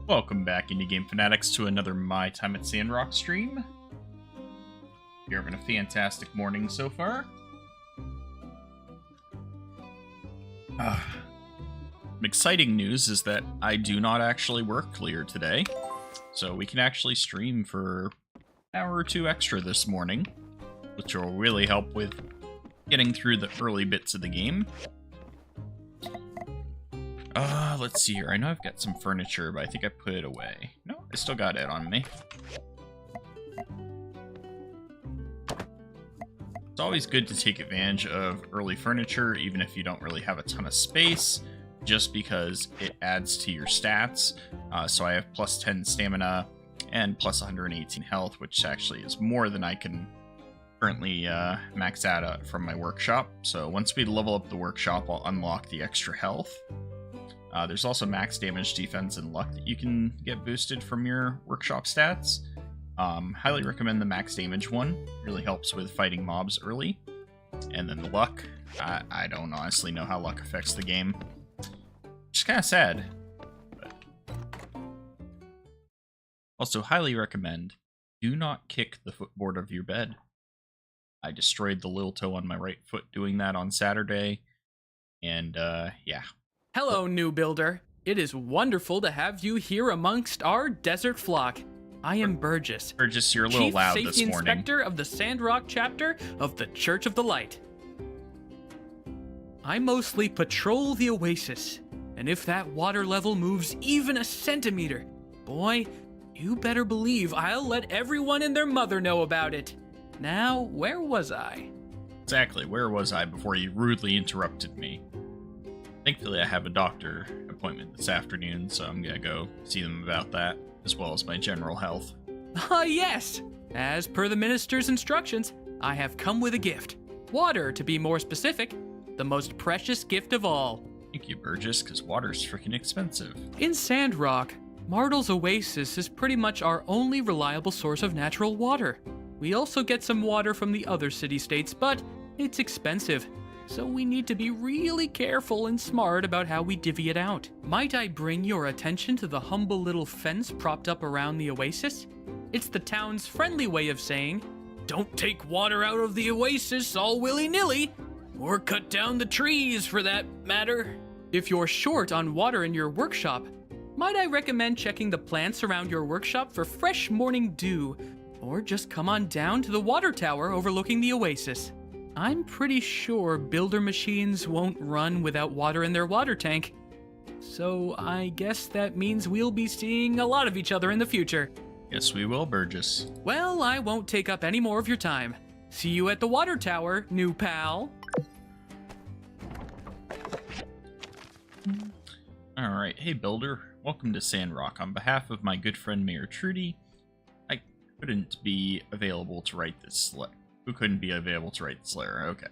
Welcome back, Indie Game Fanatics, to another My Time at Sandrock stream. You're having a fantastic morning so far. Exciting news is that I do not actually work clear today, so we can actually stream for an hour or two extra this morning, which will really help with getting through the early bits of the game. Let's see here. I know I've got some furniture, but I think I put it away. No, I still got it on me. It's always good to take advantage of early furniture, even if you don't really have a ton of space, just because it adds to your stats. So I have plus 10 stamina and plus 118 health, which actually is more than I can currently max out from my workshop. So once we level up the workshop, I'll unlock the extra health. There's also max damage, defense, and luck that you can get boosted from your workshop stats. Highly recommend the max damage one. Really helps with fighting mobs early. And then the luck. I don't honestly know how luck affects the game. Which is kind of sad. But also, highly recommend do not kick the footboard of your bed. I destroyed the little toe on my right foot doing that on Saturday. And, yeah. Hello, new builder. It is wonderful to have you here amongst our desert flock. I am Burgess. Burgess, you're a little loud this morning. Chief Safety Inspector of the Sandrock chapter of the Church of the Light. I mostly patrol the oasis, and if that water level moves even a centimeter, boy, you better believe I'll let everyone and their mother know about it. Now, where was I? Exactly, where was I before you rudely interrupted me? Thankfully, I have a doctor appointment this afternoon, so I'm gonna go see them about that, as well as my general health. Yes! As per the minister's instructions, I have come with a gift. Water, to be more specific. The most precious gift of all. Thank you, Burgess, because water's freaking expensive. In Sandrock, Martel's Oasis is pretty much our only reliable source of natural water. We also get some water from the other city-states, but it's expensive. So we need to be really careful and smart about how we divvy it out. Might I bring your attention to the humble little fence propped up around the oasis? It's the town's friendly way of saying, don't take water out of the oasis all willy-nilly, or cut down the trees for that matter. If you're short on water in your workshop, might I recommend checking the plants around your workshop for fresh morning dew, or just come on down to the water tower overlooking the oasis. I'm pretty sure builder machines won't run without water in their water tank. So I guess that means we'll be seeing a lot of each other in the future. Yes, we will, Burgess. Well, I won't take up any more of your time. See you at the water tower, new pal. Alright, hey builder. Welcome to Sandrock. On behalf of my good friend Mayor Trudy, I couldn't be available to write this letter. Who couldn't be available to write this letter? Okay.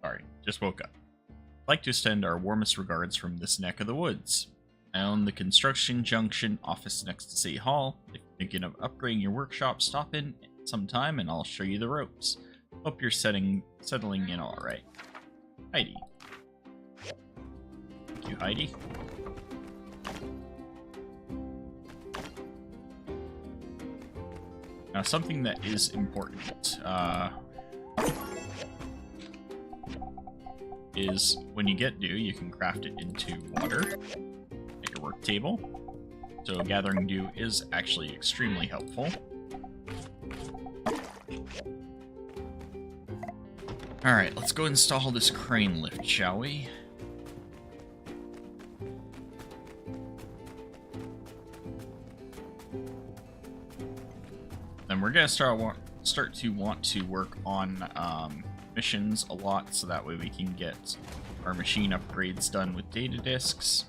Sorry, just woke up. I'd like to extend our warmest regards from this neck of the woods. I own the Construction Junction office next to City Hall. If you're thinking of upgrading your workshop, stop in sometime and I'll show you the ropes. Hope you're settling in alright. Heidi. Thank you, Heidi. Now, something that is important is when you get dew, you can craft it into water, make a work table. So gathering dew is actually extremely helpful. Alright, let's go install this crane lift, shall we? We're gonna start to want to work on missions a lot, so that way we can get our machine upgrades done with data disks.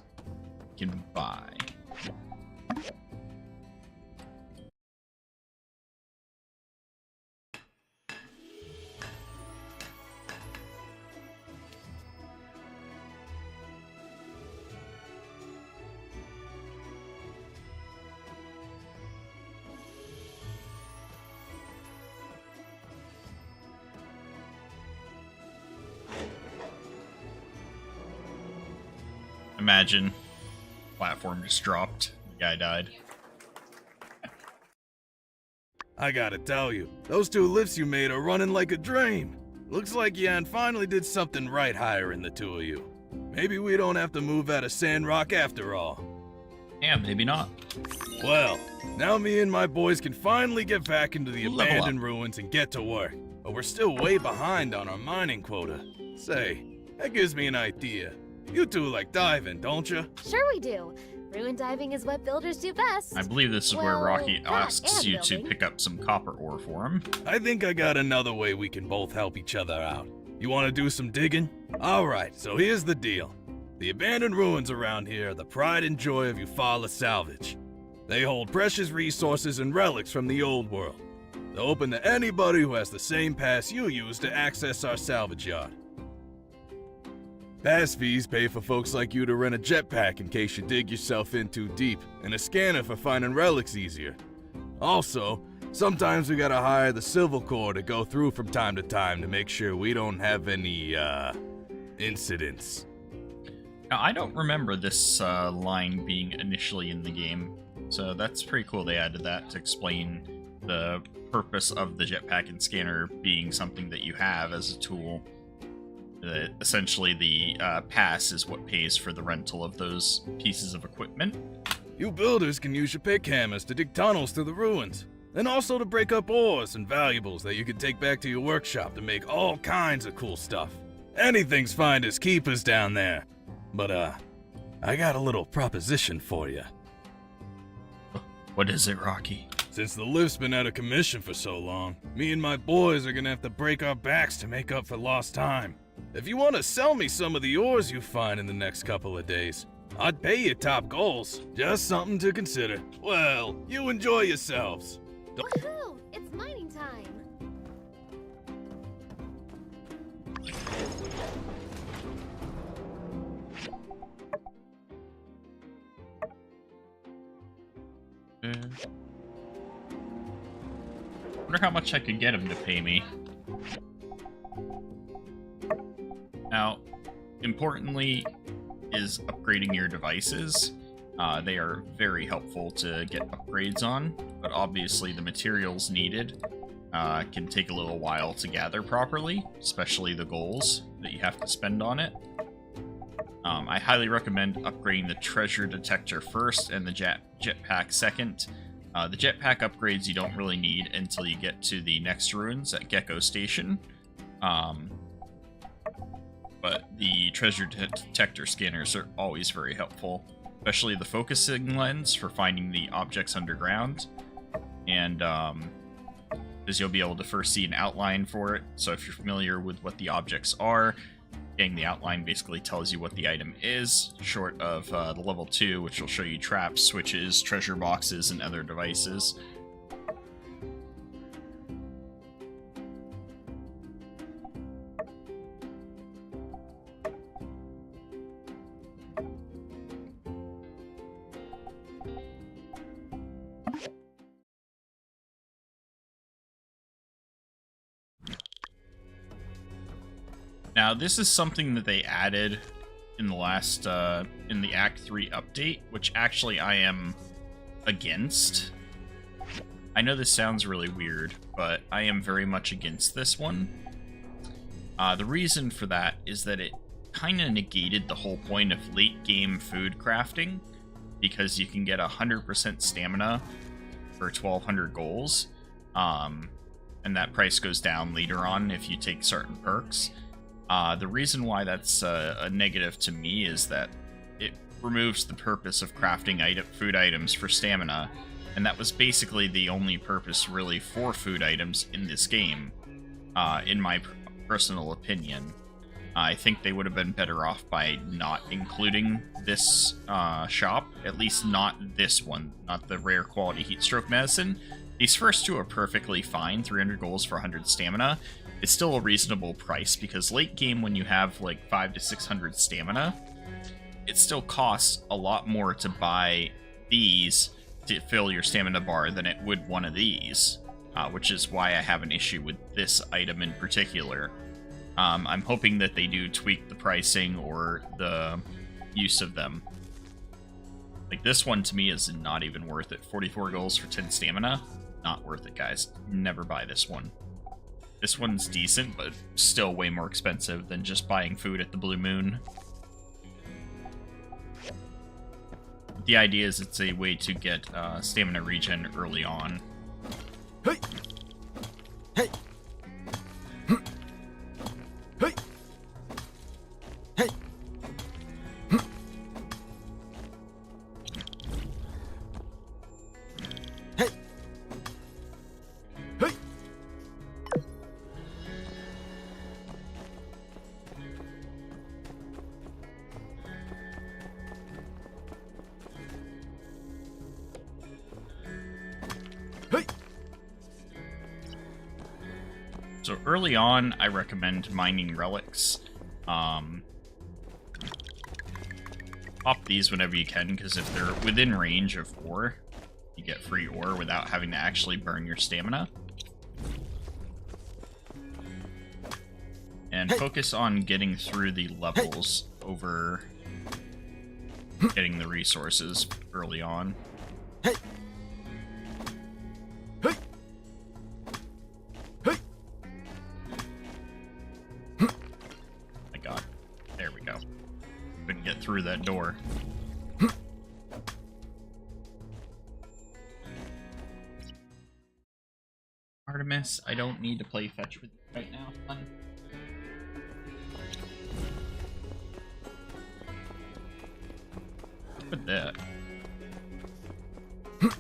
We can buy. Imagine platform just dropped. guy died. I gotta tell you, those 2 lifts you made are running like a dream. Looks like Yan finally did something right hiring the 2 of you. Maybe we don't have to move out of Sandrock after all. Yeah, maybe not. Well, now me and my boys can finally get back into the Level abandoned up. ruins and get to work. But we're still way behind on our mining quota. Say, that gives me an idea. You 2 like diving, don't you? Sure we do. Ruin diving is what builders do best. I believe this is where Well, Rocky that asks and you to building. pick up some copper ore for him. I think I got another way we can both help each other out. You want to do some digging? Alright, so here's the deal. The abandoned ruins around here are the pride and joy of Eufaula Salvage. They hold precious resources and relics from the old world. They're open to anybody who has the same pass you use to access our salvage yard. Pass fees pay for folks like you to rent a jetpack in case you dig yourself in too deep, and a scanner for finding relics easier. Also, sometimes we gotta hire the Civil Corps to go through from time to time to make sure we don't have any, incidents. Now, I don't remember this line being initially in the game, so that's pretty cool they added that to explain the purpose of the jetpack and scanner being something that you have as a tool. Essentially, the pass is what pays for the rental of those pieces of equipment. You builders can use your pick hammers to dig tunnels through the ruins, and also to break up ores and valuables that you can take back to your workshop to make all kinds of cool stuff. Anything's finders keepers down there. But, I got a little proposition for you. What is it, Rocky? Since the lift's been out of commission for so long, me and my boys are gonna have to break our backs to make up for lost time. If you want to sell me some of the ores you find in the next couple of days, I'd pay you top goals. Just something to consider. Well, you enjoy yourselves. Woohoo! It's mining time. Wonder how much I could get him to pay me. Now, importantly, is upgrading your devices. They are very helpful to get upgrades on, but obviously the materials needed can take a little while to gather properly, especially the goals that you have to spend on it. I highly recommend upgrading the treasure detector first and the jetpack second. The jetpack upgrades you don't really need until you get to the next ruins at Gecko Station. But the treasure detector scanners are always very helpful, especially the focusing lens for finding the objects underground. And because you'll be able to first see an outline for it, so if you're familiar with what the objects are, getting the outline basically tells you what the item is, short of the level 2, which will show you traps, switches, treasure boxes, and other devices. Now, this is something that they added in the last, in the Act 3 update, which actually I am against. I know this sounds really weird, but I am very much against this one. The reason for that is that it kind of negated the whole point of late-game food crafting, because you can get 100% stamina for 1,200 goals, and that price goes down later on if you take certain perks. The reason why that's a negative to me is that it removes the purpose of crafting food items for stamina, and that was basically the only purpose really for food items in this game, in my personal opinion. I think they would have been better off by not including this shop, at least not this one, not the rare quality heat stroke medicine. These first two are perfectly fine, 300 goals for 100 stamina. It's still a reasonable price, because late game when you have like 500 to 600 stamina, it still costs a lot more to buy these to fill your stamina bar than it would one of these, which is why I have an issue with this item in particular. I'm hoping that they do tweak the pricing or the use of them. Like, this one to me is not even worth it. 44 goals for 10 stamina. Not worth it, guys. Never buy this one. This one's decent, but still way more expensive than just buying food at the Blue Moon. The idea is it's a way to get stamina regen early on. Hey! Hey! Hey! Hey! Hey! Hey! Hey! So early on, I recommend mining relics. Pop these whenever you can, because if they're within range of ore, you get free ore without having to actually burn your stamina. And focus on getting through the levels over getting the resources early on. Hey! Hey! Hey! My god. There we go. Couldn't get through that door. Artemis, I don't need to play fetch with you right now, son. Look at that. Hey!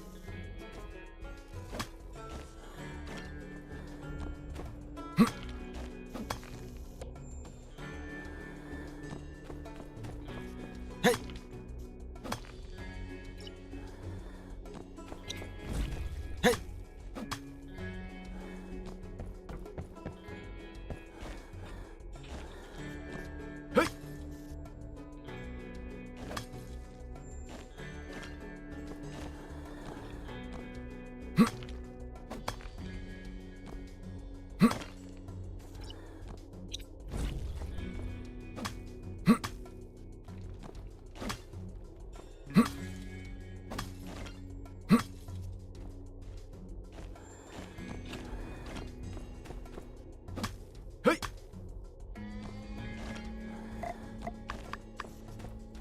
Hey! Hey! Hey!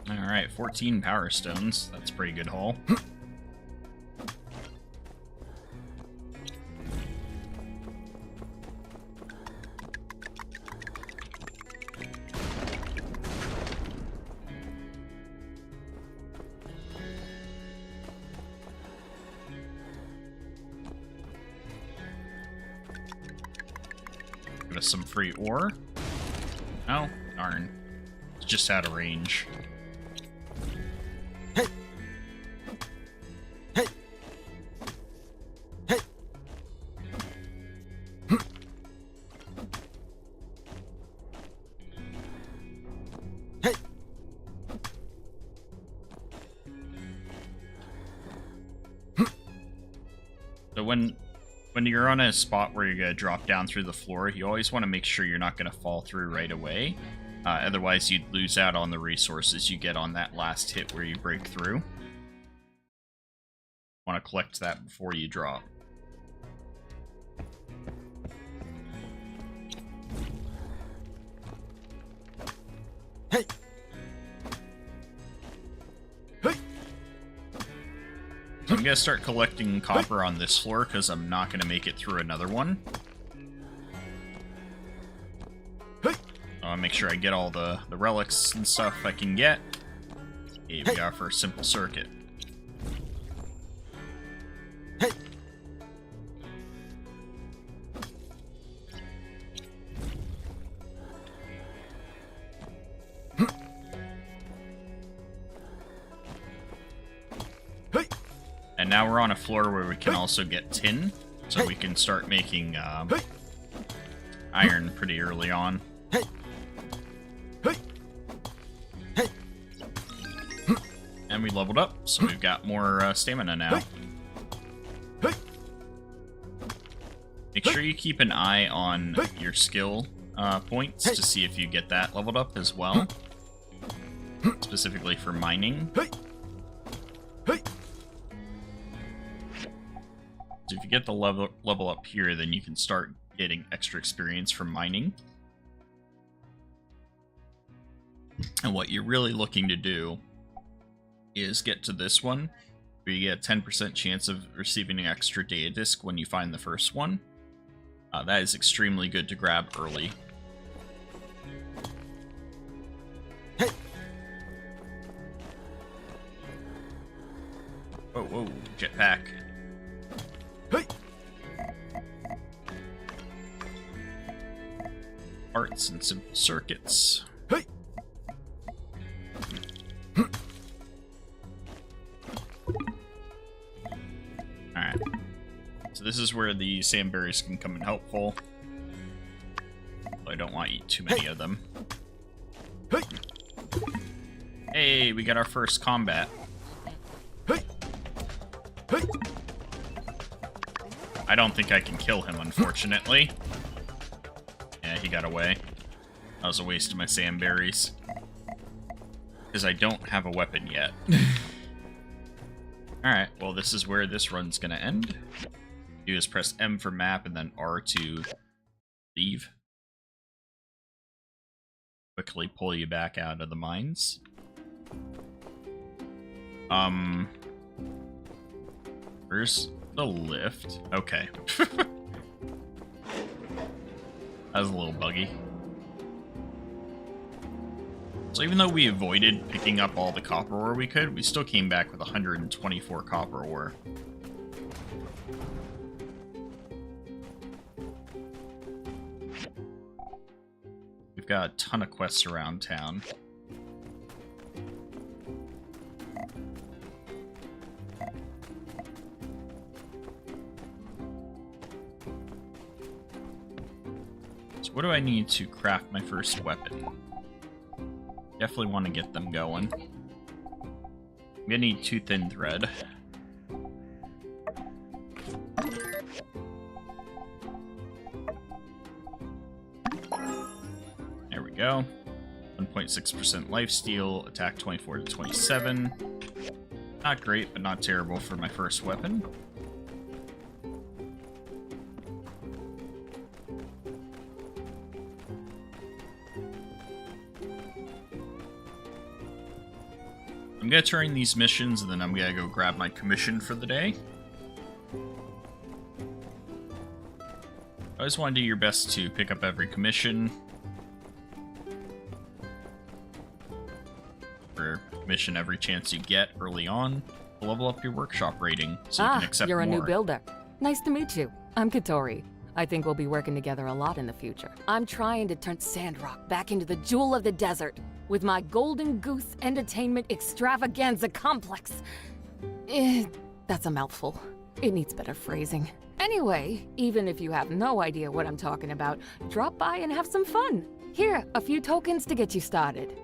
Alright, 14 power stones. That's a pretty good haul. Give us some free ore. Oh, darn. It's just out of range. Hey! Hey! Hey! Hey! So when you're on a spot where you're going to drop down through the floor, you always want to make sure you're not going to fall through right away. Otherwise, you'd lose out on the resources you get on that last hit where you break through. Want to collect that before you drop. Hey! Hey! So I'm going to start collecting copper on this floor because I'm not going to make it through another one. Hey! I want to make sure I get all the relics and stuff I can get. Here we are for a simple circuit. Hey! Hey! And now we're on a floor where we can also get tin, so we can start making iron pretty early on. Hey! Hey! Hey! And we leveled up, so we've got more stamina now. Hey! Make sure you keep an eye on your skill points to see if you get that leveled up as well. Specifically for mining. Hey! Hey! So if you get the level up here, then you can start getting extra experience from mining. And what you're really looking to do is get to this one, where you get a 10% chance of receiving an extra data disk when you find the first one. That is extremely good to grab early. Hey! Whoa, whoa, jetpack. Hey! Parts and simple circuits. Hey! Alright. So this is where the sandberries can come in helpful. I don't want to eat too many of them. Hey! Hey, we got our first combat. Hey! Hey! I don't think I can kill him, unfortunately. Yeah, he got away. That was a waste of my sandberries. Because I don't have a weapon yet. Alright, well this is where this run's gonna end. You just press M for map and then R to leave. Quickly pull you back out of the mines. Where's the lift? Okay. That was a little buggy. So even though we avoided picking up all the copper ore we could, we still came back with 124 copper ore. We've got a ton of quests around town. So what do I need to craft my first weapon? Definitely want to get them going. I'm gonna need 2 thin thread. There we go. 1.6% lifesteal, attack 24 to 27. Not great, but not terrible for my first weapon. I'm gonna turn these missions, and then I'm gonna go grab my commission for the day. I always want to do your best to pick up every commission. Or commission every chance you get early on to level up your workshop rating, so you can accept you're a more. new builder. Nice to meet you. I'm Katori. I think we'll be working together a lot in the future. I'm trying to turn Sandrock back into the jewel of the desert with my Golden Goose Entertainment Extravaganza Complex. That's a mouthful. It needs better phrasing. Anyway, even if you have no idea what I'm talking about, drop by and have some fun. Here, a few tokens to get you started.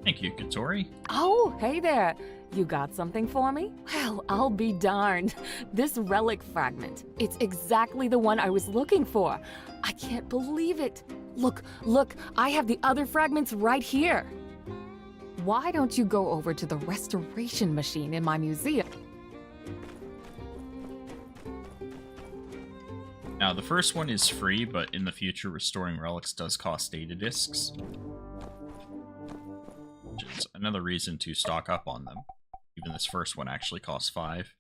Thank you, Katori. Oh, hey there. You got something for me? Well, I'll be darned. This relic fragment, it's exactly the one I was looking for. I can't believe it. Look, I have the other fragments right here. Why don't you go over to the restoration machine in my museum? Now, the first one is free, but in the future, restoring relics does cost data discs. Which is another reason to stock up on them. Even this first one actually costs 5.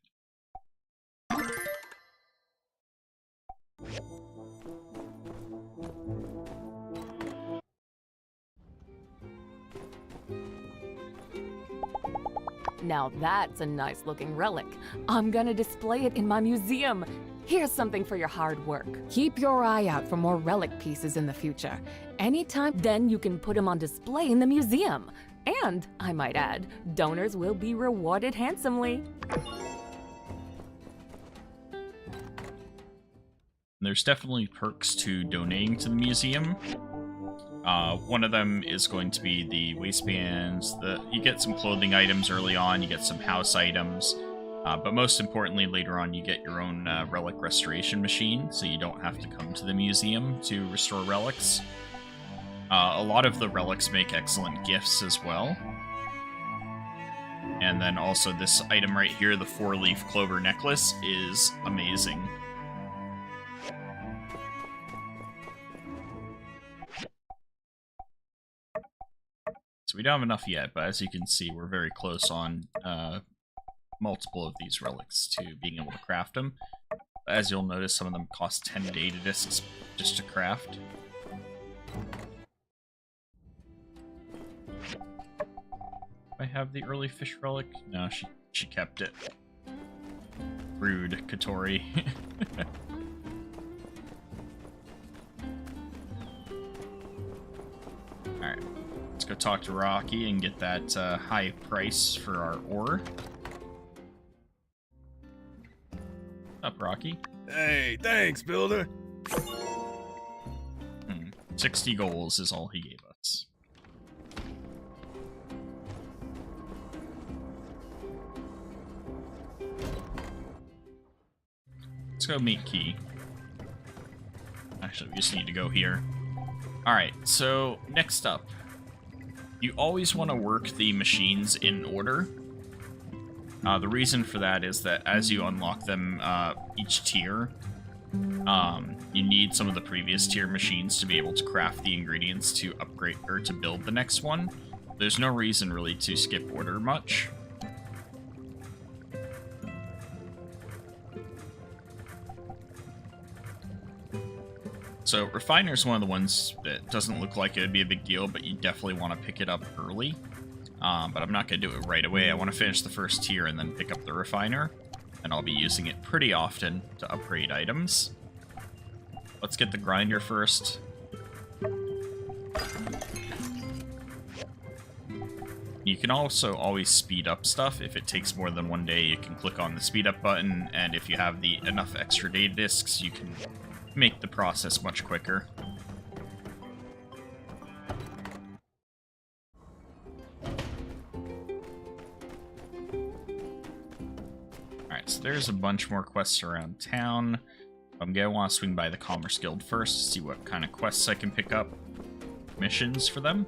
Now that's a nice looking relic. I'm gonna display it in my museum. Here's something for your hard work. Keep your eye out for more relic pieces in the future. Anytime then you can put them on display in the museum. And, I might add, donors will be rewarded handsomely. There's definitely perks to donating to the museum. One of them is going to be the waistbands. You get some clothing items early on, you get some house items, but most importantly, later on, you get your own relic restoration machine, so you don't have to come to the museum to restore relics. A lot of the relics make excellent gifts as well. And then also this item right here, the 4-leaf clover necklace, is amazing. So we don't have enough yet, but as you can see, we're very close on multiple of these relics to being able to craft them. As you'll notice, some of them cost 10 data discs just to craft. I have the early fish relic? No, she kept it. Rude, Katori. Alright, let's go talk to Rocky and get that high price for our ore. What's up, Rocky? Hey, thanks, builder. 60 goals is all he gave us. Let's go meet Key. Actually, we just need to go here. Alright, so next up. You always want to work the machines in order. The reason for that is that as you unlock them, each tier, you need some of the previous tier machines to be able to craft the ingredients to upgrade or to build the next one. There's no reason really to skip order much. So Refiner's one of the ones that doesn't look like it would be a big deal, but you definitely want to pick it up early. But I'm not going to do it right away. I want to finish the first tier and then pick up the Refiner. And I'll be using it pretty often to upgrade items. Let's get the grinder first. You can also always speed up stuff. If it takes more than one day, you can click on the speed up button. And if you have enough extra data discs, you can make the process much quicker. So there's a bunch more quests around town. I'm gonna want to swing by the Commerce Guild first to see what kind of quests I can pick up. Missions for them.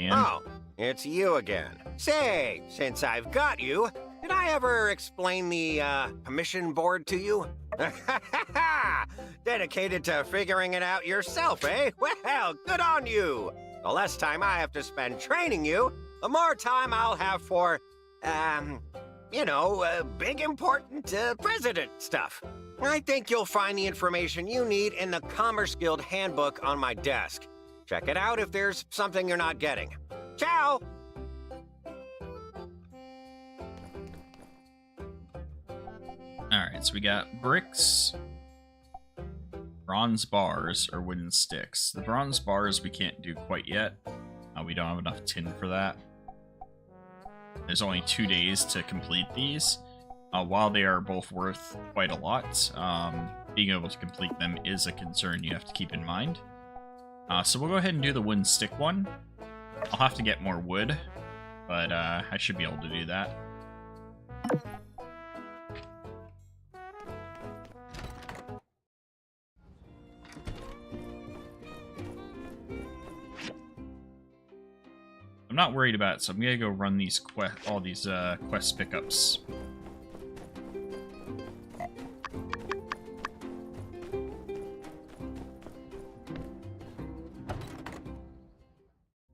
Oh, it's you again. Say, since I've got you, did I ever explain the commission board to you? Dedicated to figuring it out yourself, eh? Well, good on you. The less time I have to spend training you, the more time I'll have for, big important president stuff. I think you'll find the information you need in the Commerce Guild handbook on my desk. Check it out if there's something you're not getting. Ciao! Alright, so we got bricks, bronze bars, or wooden sticks. The bronze bars we can't do quite yet. We don't have enough tin for that. There's only 2 days to complete these. While they are both worth quite a lot, being able to complete them is a concern you have to keep in mind. So we'll go ahead and do the wooden stick one. I'll have to get more wood, but I should be able to do that. I'm not worried about it, so I'm gonna go run these all these quest pickups.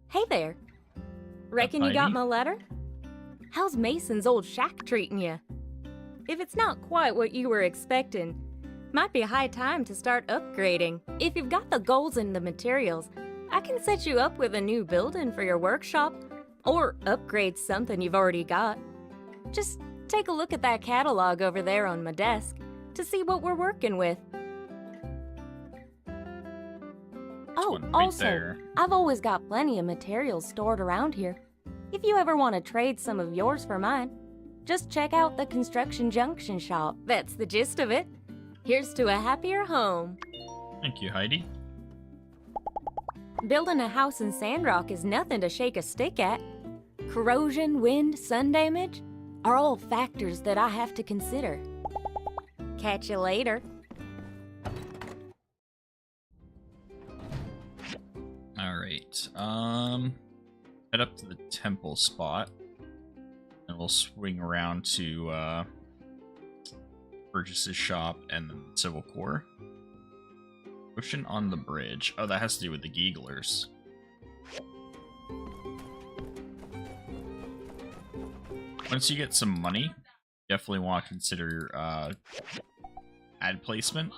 Hey there. Reckon you got Heidi? my letter? How's Mason's old shack treating you? If it's not quite what you were expecting, might be a high time to start upgrading. If you've got the golds and the materials, I can set you up with a new building for your workshop, or upgrade something you've already got. Just take a look at that catalog over there on my desk to see what we're working with. Oh, one right also, there. I've always got plenty of materials stored around here. If you ever want to trade some of yours for mine, just check out the Construction Junction shop. That's the gist of it. Here's to a happier home. Thank you, Heidi. Building a house in Sandrock is nothing to shake a stick at. Corrosion, wind, sun damage are all factors that I have to consider. Catch you later. Alright, head up to the temple spot, and we'll swing around to, Burgess's shop and then the Civil Corps. Ocean on the bridge. Oh, that has to do with the Geeglers. Once you get some money, definitely want to consider, ad placement.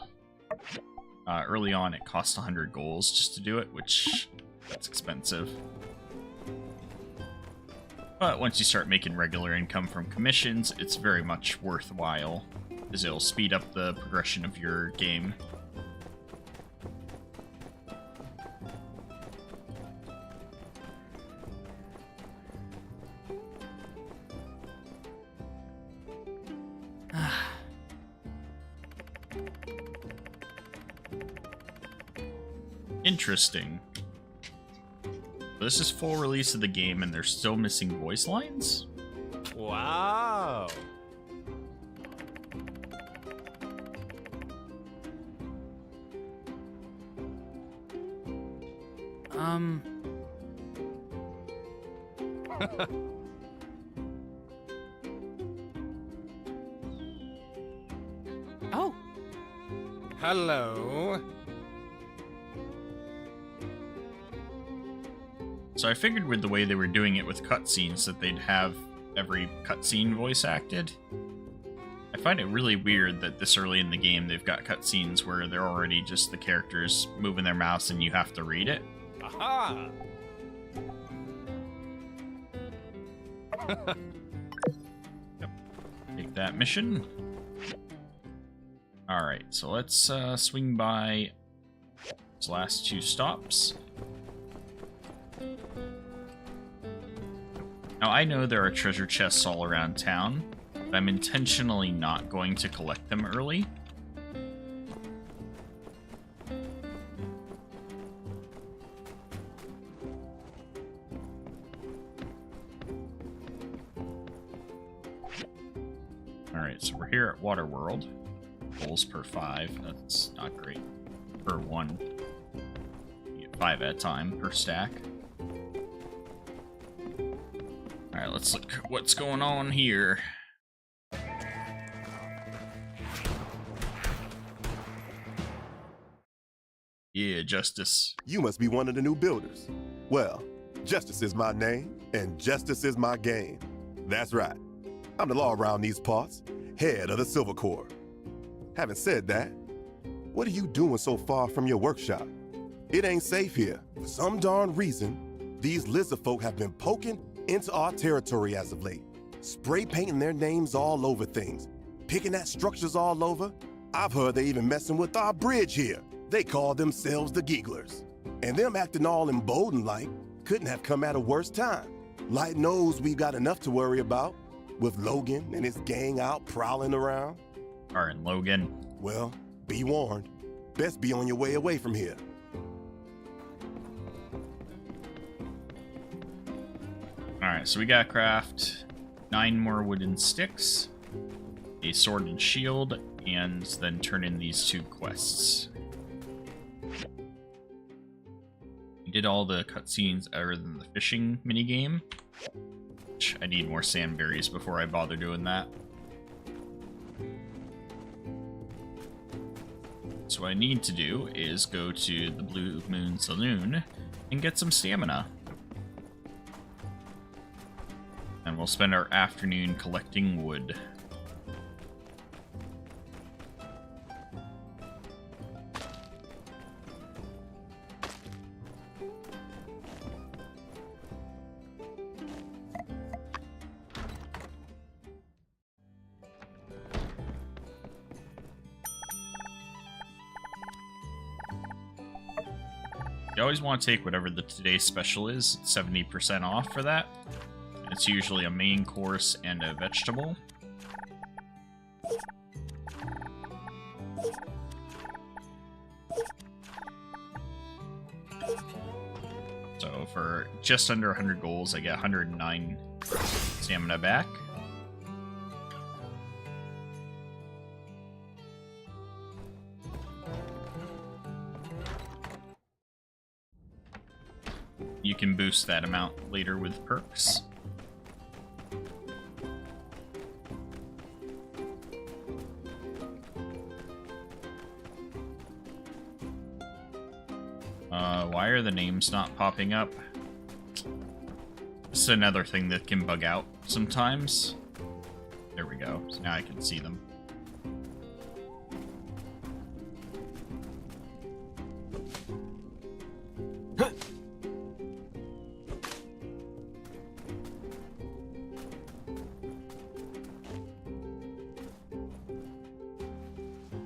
Early on, it costs 100 goals just to do it, which that's expensive. But once you start making regular income from commissions, it's very much worthwhile, as it'll speed up the progression of your game. Interesting. This is full release of the game and they're still missing voice lines? Wow. Oh, Hello. So I figured with the way they were doing it with cutscenes that they'd have every cutscene voice acted. I find it really weird that this early in the game they've got cutscenes where they're already just the characters moving their mouths and you have to read it. Aha. Take that mission. Alright, so let's swing by these last two stops. Now, I know there are treasure chests all around town, but I'm intentionally not going to collect them early. Alright, so we're here at Waterworld. Goals per 5, that's not great. Per 1. You get 5 at a time per stack. Alright, let's look what's going on here. Yeah, Justice. You must be one of the new builders. Well, Justice is my name, and Justice is my game. That's right. I'm the law around these parts, head of the Silver Corps. Having said that, what are you doing so far from your workshop? It ain't safe here. For some darn reason, these lizard folk have been poking into our territory as of late. Spray painting their names all over things, picking at structures all over. I've heard they even messing with our bridge here. They call themselves the Geeglers. And them acting all emboldened like couldn't have come at a worse time. Light knows we've got enough to worry about, with Logan and his gang out prowling around. Alright, Logan. Well, be warned. Best be on your way away from here. Alright, so we gotta craft 9 more wooden sticks, a sword and shield, and then turn in these 2 quests. We did all the cutscenes other than the fishing minigame, which I need more sandberries before I bother doing that. So what I need to do is go to the Blue Moon Saloon and get some stamina. And we'll spend our afternoon collecting wood. You always want to take whatever the today's special is. It's 70% off for that. It's usually a main course and a vegetable. for just under 100 goals. I get 109 stamina back. You can boost that amount later with perks. Why are the names not popping up? This is another thing that can bug out sometimes. There we go. So now I can see them.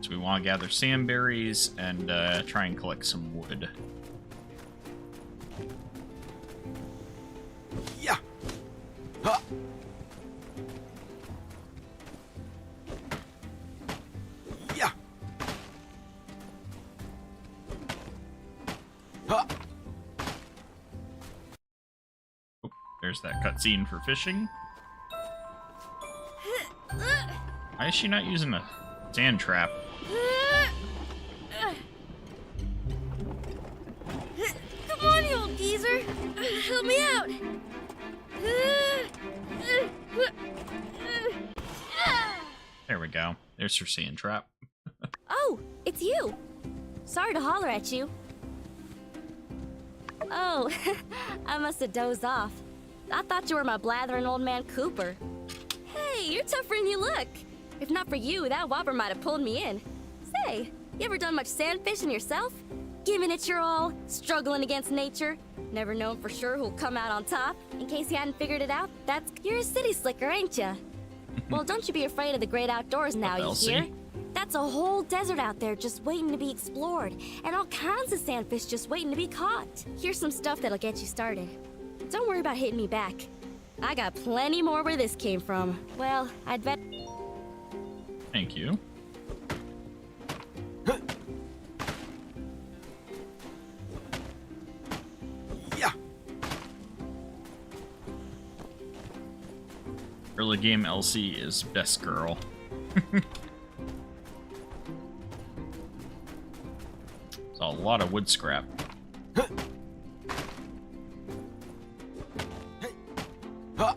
So we want to gather sandberries and try and collect some wood. Yeah. Ha. Yeah. Ha. Oh, there's that cutscene for fishing. Why is she not using a sand trap? Come on, you old geezer! Help me out! There we go. There's her sand trap. Oh, it's you. Sorry to holler at you. Oh, I must have dozed off. I thought you were my blathering old man Cooper. Hey, you're tougher than you look. If not for you, that whopper might have pulled me in. Say, you ever done much sand fishing yourself? Giving it your all, struggling against nature? Never known for sure who'll come out on top? In case you hadn't figured it out, you're a city slicker, ain't ya? Well, don't you be afraid of the great outdoors now, you hear? That's a whole desert out there just waiting to be explored, and all kinds of sandfish just waiting to be caught. Here's some stuff that'll get you started. Don't worry about hitting me back. I got plenty more where this came from. Well, I'd bet... Thank you. Yeah. Early game Elsie is best girl. It's a lot of wood scrap. Ha.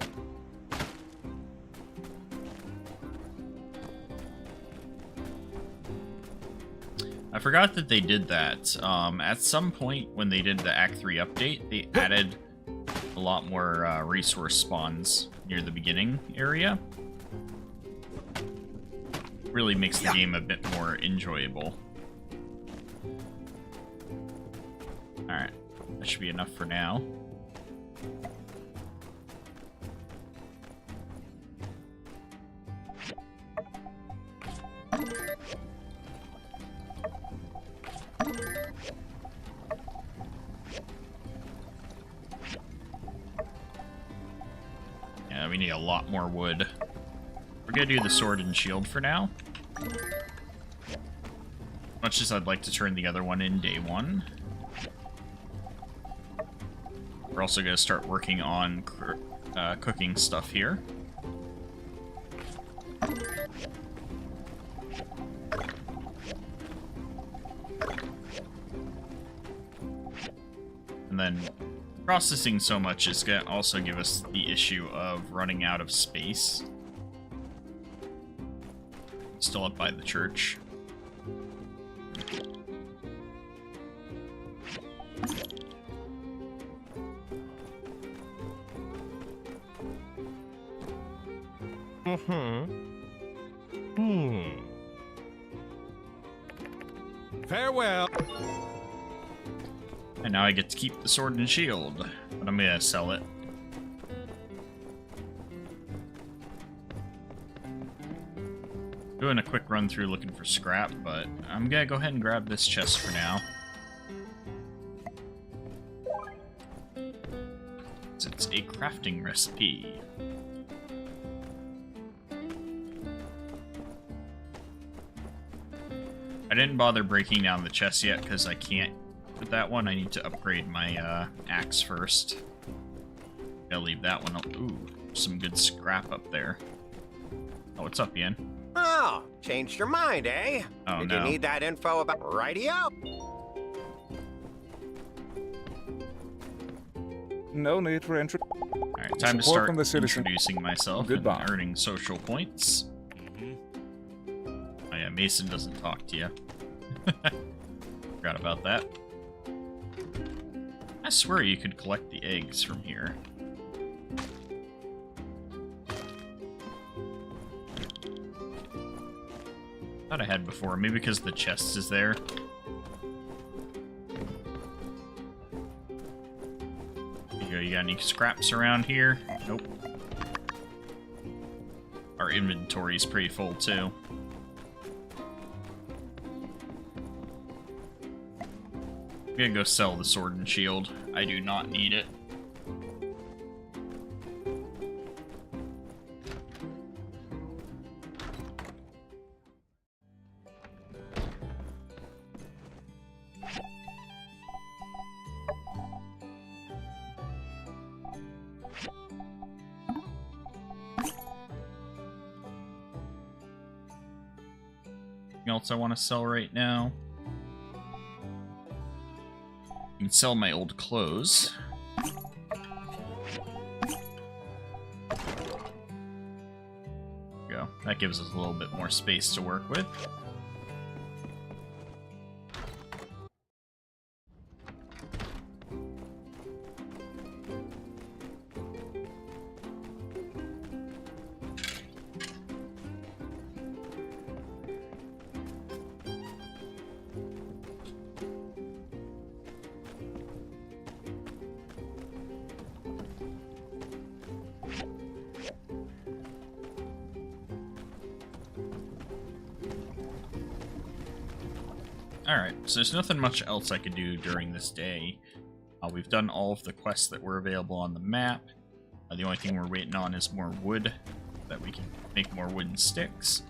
I forgot that they did that. At some point when they did the Act 3 update, they added a lot more resource spawns near the beginning area. Really makes the game a bit more enjoyable. Alright, that should be enough for now. Yeah, we need a lot more wood. We're gonna do the sword and shield for now. Much as I'd like to turn the other one in day one. We're also gonna start working on cooking stuff here. And then processing so much is going to also give us the issue of running out of space. Still up by the church. Farewell. And now I get to keep the sword and shield, but I'm gonna sell it. Doing a quick run through looking for scrap, but I'm gonna go ahead and grab this chest for now. It's a crafting recipe. I didn't bother breaking down the chest yet because I can't with that one. I need to upgrade my axe first. Gotta leave that one up. Ooh, some good scrap up there. Oh, what's up, Ian? Oh, changed your mind, eh? Oh, Did no. you need that info about radio? No need for entry. Alright, time to Support start from the citizen. introducing myself Goodbye. and earning social points. Oh yeah, Mason doesn't talk to you. Forgot about that. I swear you could collect the eggs from here. Thought I had before, maybe because the chest is there. There you go, you got any scraps around here? Nope. Our inventory's pretty full too. I'm gonna go sell the sword and shield. I do not need it. Anything else I want to sell right now? I can sell my old clothes. There we go. That gives us a little bit more space to work with. Alright, so there's nothing much else I could do during this day. We've done all of the quests that were available on the map. The only thing we're waiting on is more wood, that we can make more wooden sticks.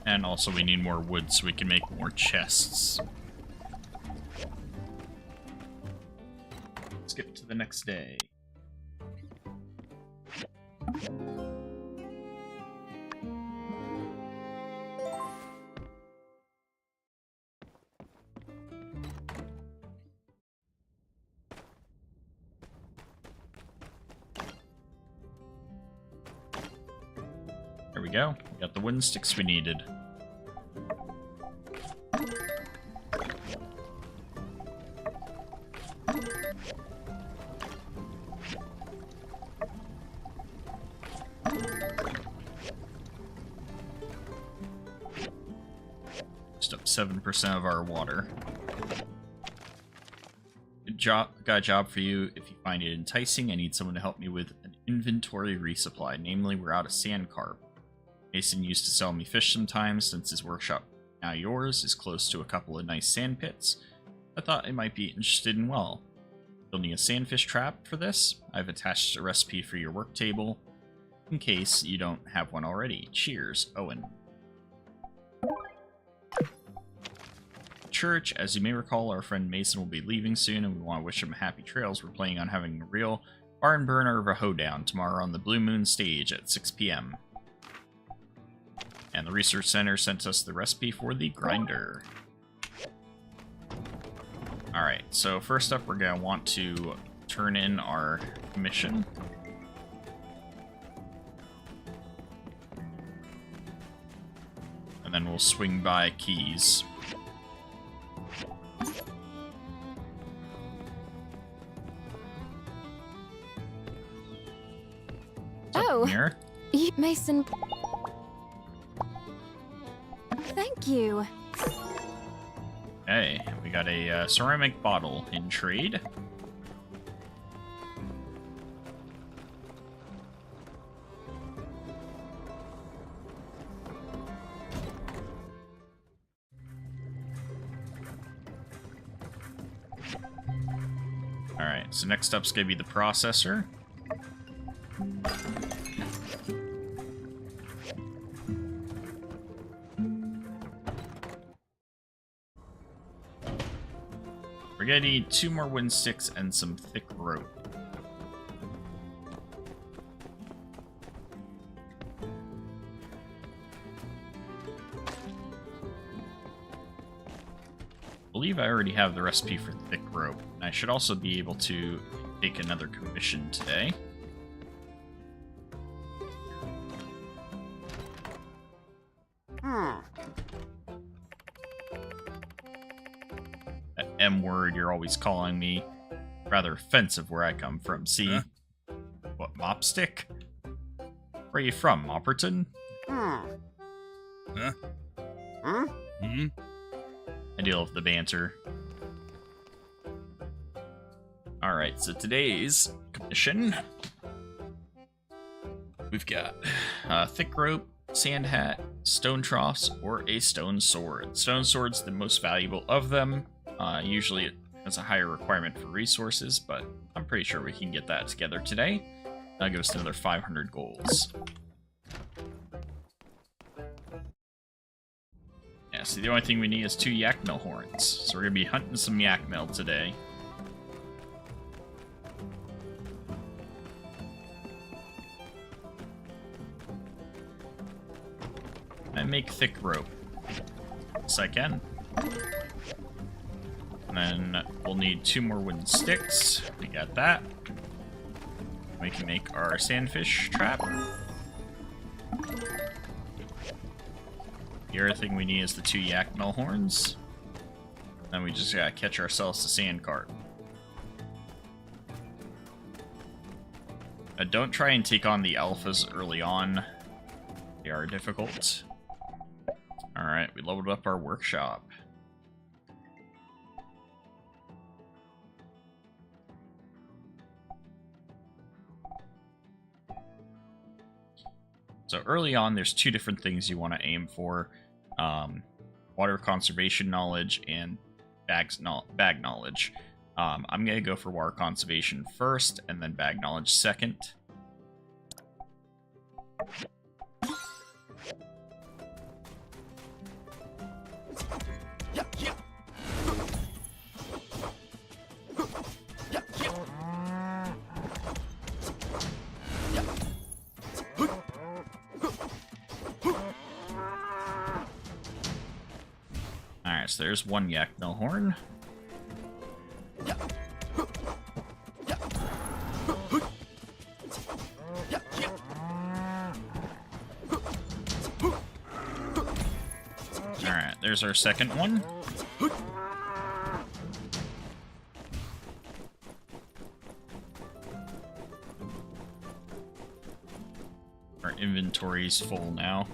And also we need more wood so we can make more chests. Skip to the next day. There we go. We got the wooden sticks we needed. Just up 7% of our water. Good job. Got a job for you. If you find it enticing, I need someone to help me with an inventory resupply. Namely, we're out of sand carp. Mason used to sell me fish sometimes, since his workshop, now yours, is close to a couple of nice sand pits. I thought I might be interested in, well, building a sandfish trap for this. I've attached a recipe for your work table, in case you don't have one already. Cheers, Owen. Church, as you may recall, our friend Mason will be leaving soon, and we want to wish him happy trails. We're planning on having a real barn burner of a hoedown tomorrow on the Blue Moon stage at 6 p.m. And the Research Center sent us the recipe for the grinder. Alright, so first up we're going to want to turn in our mission. And then we'll swing by Keys. Oh, Here. Mason. Thank you. Hey, we got a ceramic bottle in trade. Alright, so next up's gonna be the processor. We're gonna need 2 more wooden sticks and some thick rope. I believe I already have the recipe for thick rope. I should also be able to take another commission today. That M word you're always calling me. Rather offensive where I come from, see? Huh? What, mopstick? Where are you from, Mopperton? Huh? Hmm? I deal with the banter. Alright, so today's commission. We've got thick rope, sand hat, stone troughs, or a stone sword. Stone sword's the most valuable of them. Usually it has a higher requirement for resources, but I'm pretty sure we can get that together today. That'll give us another 500 golds. Yeah, so the only thing we need is 2 yak mill horns. So we're gonna be hunting some yak mill today. And make thick rope. Yes, I can. And then we'll need 2 more wooden sticks. We got that. We can make our sandfish trap. The other thing we need is the 2 yak mill horns. Then we just gotta catch ourselves a sand cart. Don't try and take on the alphas early on. They are difficult. Alright, we leveled up our workshop. So early on, there's 2 different things you want to aim for. Water conservation knowledge and bag knowledge. I'm going to go for water conservation first, and then bag knowledge second. Alright, so there's 1 yak mill horn. Alright, there's our second one. Our inventory's full now.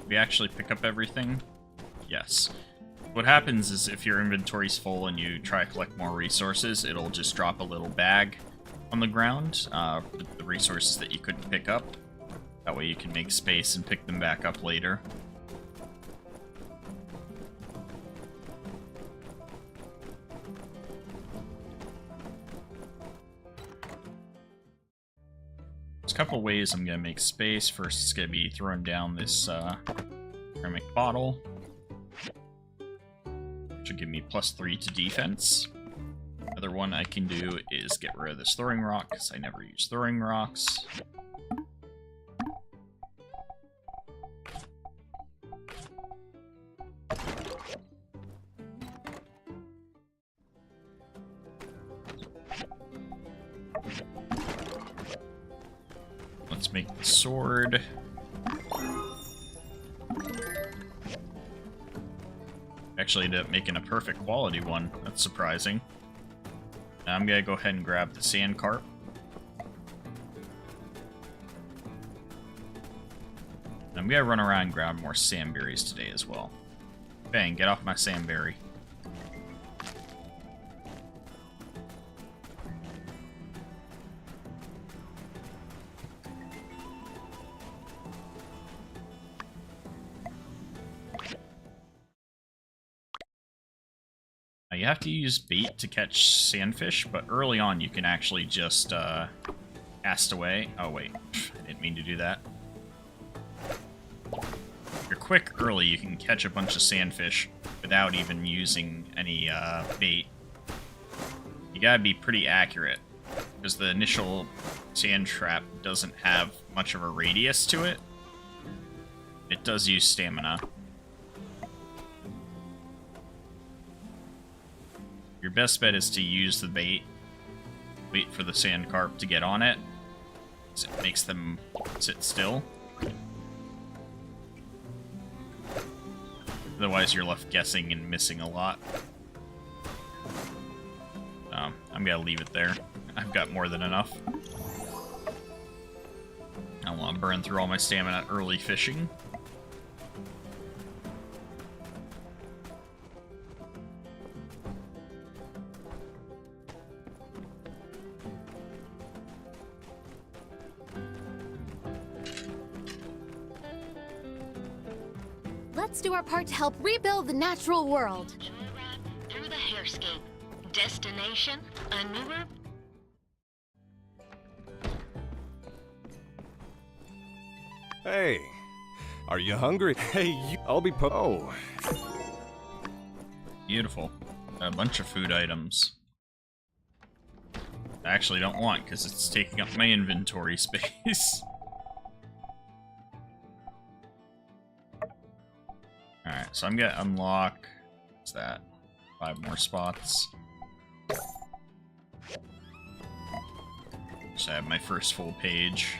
We actually pick up everything? Yes. What happens is if your inventory's full and you try to collect more resources, it'll just drop a little bag on the ground with the resources that you couldn't pick up. That way you can make space and pick them back up later. There's a couple ways I'm going to make space. First, it's going to be throwing down this ceramic bottle, which will give me +3 to defense. Other one I can do is get rid of this throwing rock, because I never use throwing rocks. Let's make the sword. Actually ended up making a perfect quality one. That's surprising. Now I'm gonna go ahead and grab the sand carp. I'm gonna run around and grab more sandberries today as well. Bang, get off my sandberry. You have to use bait to catch sandfish, but early on you can actually just cast away. Oh wait, I didn't mean to do that. If you're quick early, you can catch a bunch of sandfish without even using any bait. You gotta be pretty accurate, because the initial sand trap doesn't have much of a radius to it. It does use stamina. Your best bet is to use the bait, wait for the sand carp to get on it, so it makes them sit still. Otherwise you're left guessing and missing a lot. I'm gonna leave it there. I've got more than enough. I don't want to burn through all my stamina early fishing. Let's do our part to help rebuild the natural world. Joyride through the hairscape. Destination, a newer... Hey, are you hungry? Hey, I'll be Oh. Beautiful. A bunch of food items. I actually don't want, because it's taking up my inventory space. Alright, so I'm gonna unlock... What's that? 5 more spots. So I have my first full page.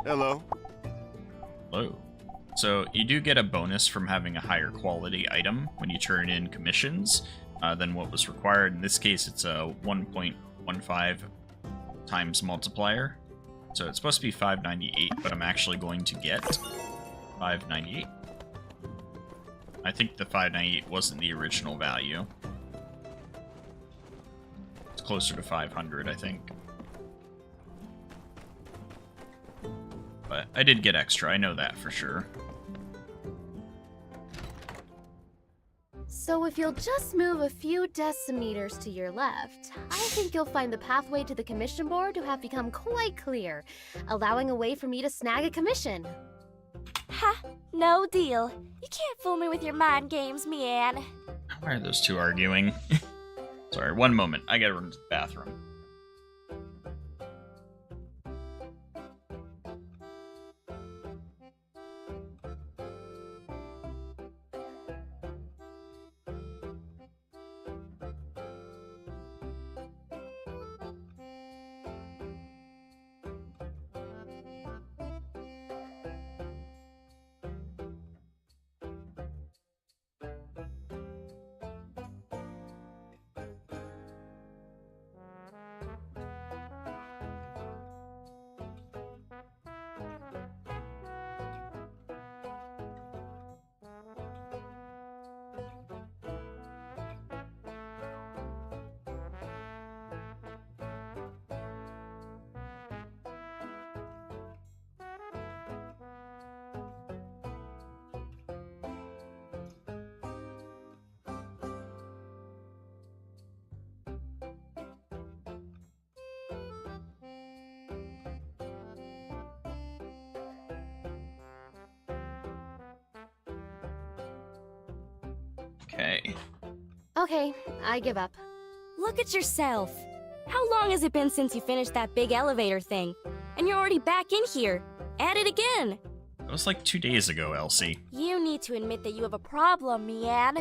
Hello. Hello. So you do get a bonus from having a higher quality item when you turn in commissions than what was required. In this case, it's a 1.15 times multiplier. So it's supposed to be 598, but I'm actually going to get 598. I think the 598 wasn't the original value. It's closer to 500, I think. But I did get extra, I know that for sure. So if you'll just move a few decimeters to your left, I think you'll find the pathway to the commission board to have become quite clear, allowing a way for me to snag a commission. Ha! No deal. You can't fool me with your mind games, Mian. Why are those two arguing? Sorry, one moment. I gotta run to the bathroom. Okay. Okay, I give up. Look at yourself. How long has it been since you finished that big elevator thing? And you're already back in here. At it again. That was like 2 days ago, Elsie. You need to admit that you have a problem, Mian.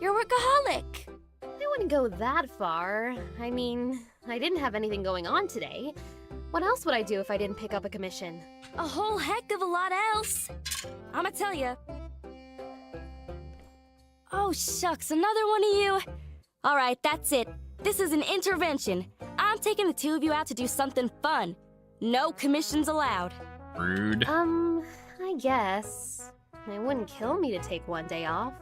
You're a workaholic. I wouldn't go that far. I mean, I didn't have anything going on today. What else would I do if I didn't pick up a commission? A whole heck of a lot else. I'ma tell ya. Oh, shucks, another one of you. All right, that's it. This is an intervention. I'm taking the two of you out to do something fun. No commissions allowed. Rude. I guess. It wouldn't kill me to take one day off.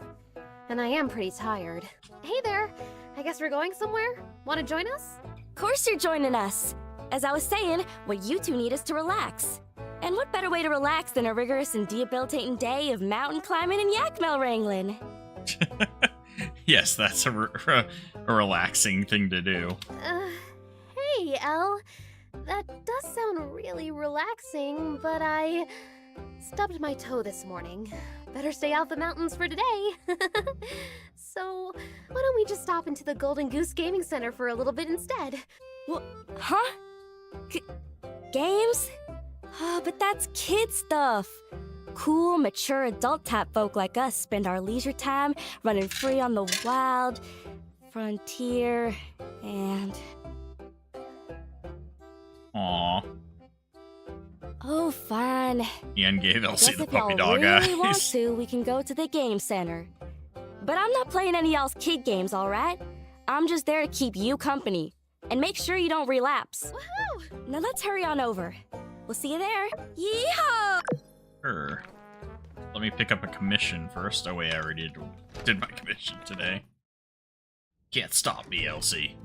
And I am pretty tired. Hey there! I guess we're going somewhere? Want to join us? Of course you're joining us. As I was saying, what you two need is to relax. And what better way to relax than a rigorous and debilitating day of mountain climbing and yakmel wrangling? Yes, that's a relaxing thing to do. Hey, Elle. That does sound really relaxing, but I stubbed my toe this morning. Better stay off the mountains for today. So, why don't we just stop into the Golden Goose Gaming Center for a little bit instead? What? Huh? Games? Oh, but that's kid stuff. Cool, mature adult type folk like us spend our leisure time running free on the wild frontier and... Aww. Oh, fine. Ian gave Elsie Guess the if y'all puppy dog really want eyes. to, we can go to the game center. But I'm not playing any of y'all's kid games, alright? I'm just there to keep you company. And make sure you don't relapse. Woohoo! Now let's hurry on over. We'll see you there. Yeehaw! Sure. Let me pick up a commission first. Oh wait, I already did my commission today. Can't stop me, Elsie.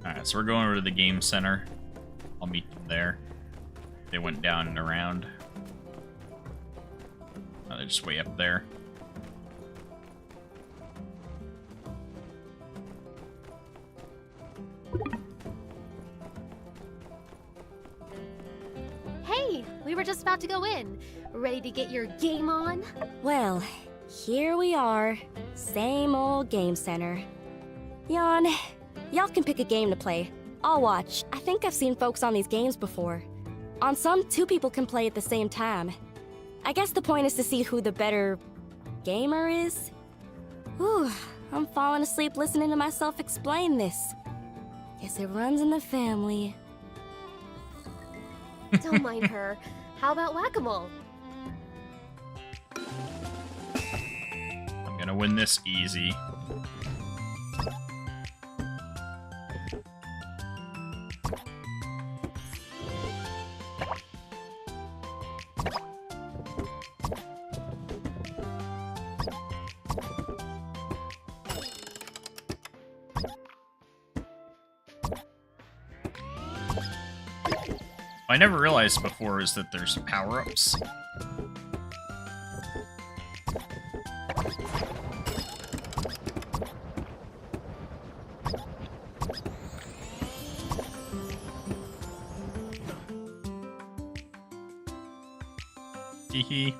Alright, so we're going over to the game center. I'll meet them there. They went down and around. Oh, they're just way up there. Hey, we were just about to go in. Ready to get your game on? Well, here we are. Same old game center. Y'all can pick a game to play. I'll watch. I think I've seen folks on these games before. On some, 2 people can play at the same time. I guess the point is to see who the better gamer is. Whew, I'm falling asleep listening to myself explain this. Guess it runs in the family. Don't mind her. How about whack-a-mole? I'm gonna win this easy. I never realized before is that there's power-ups. Hee.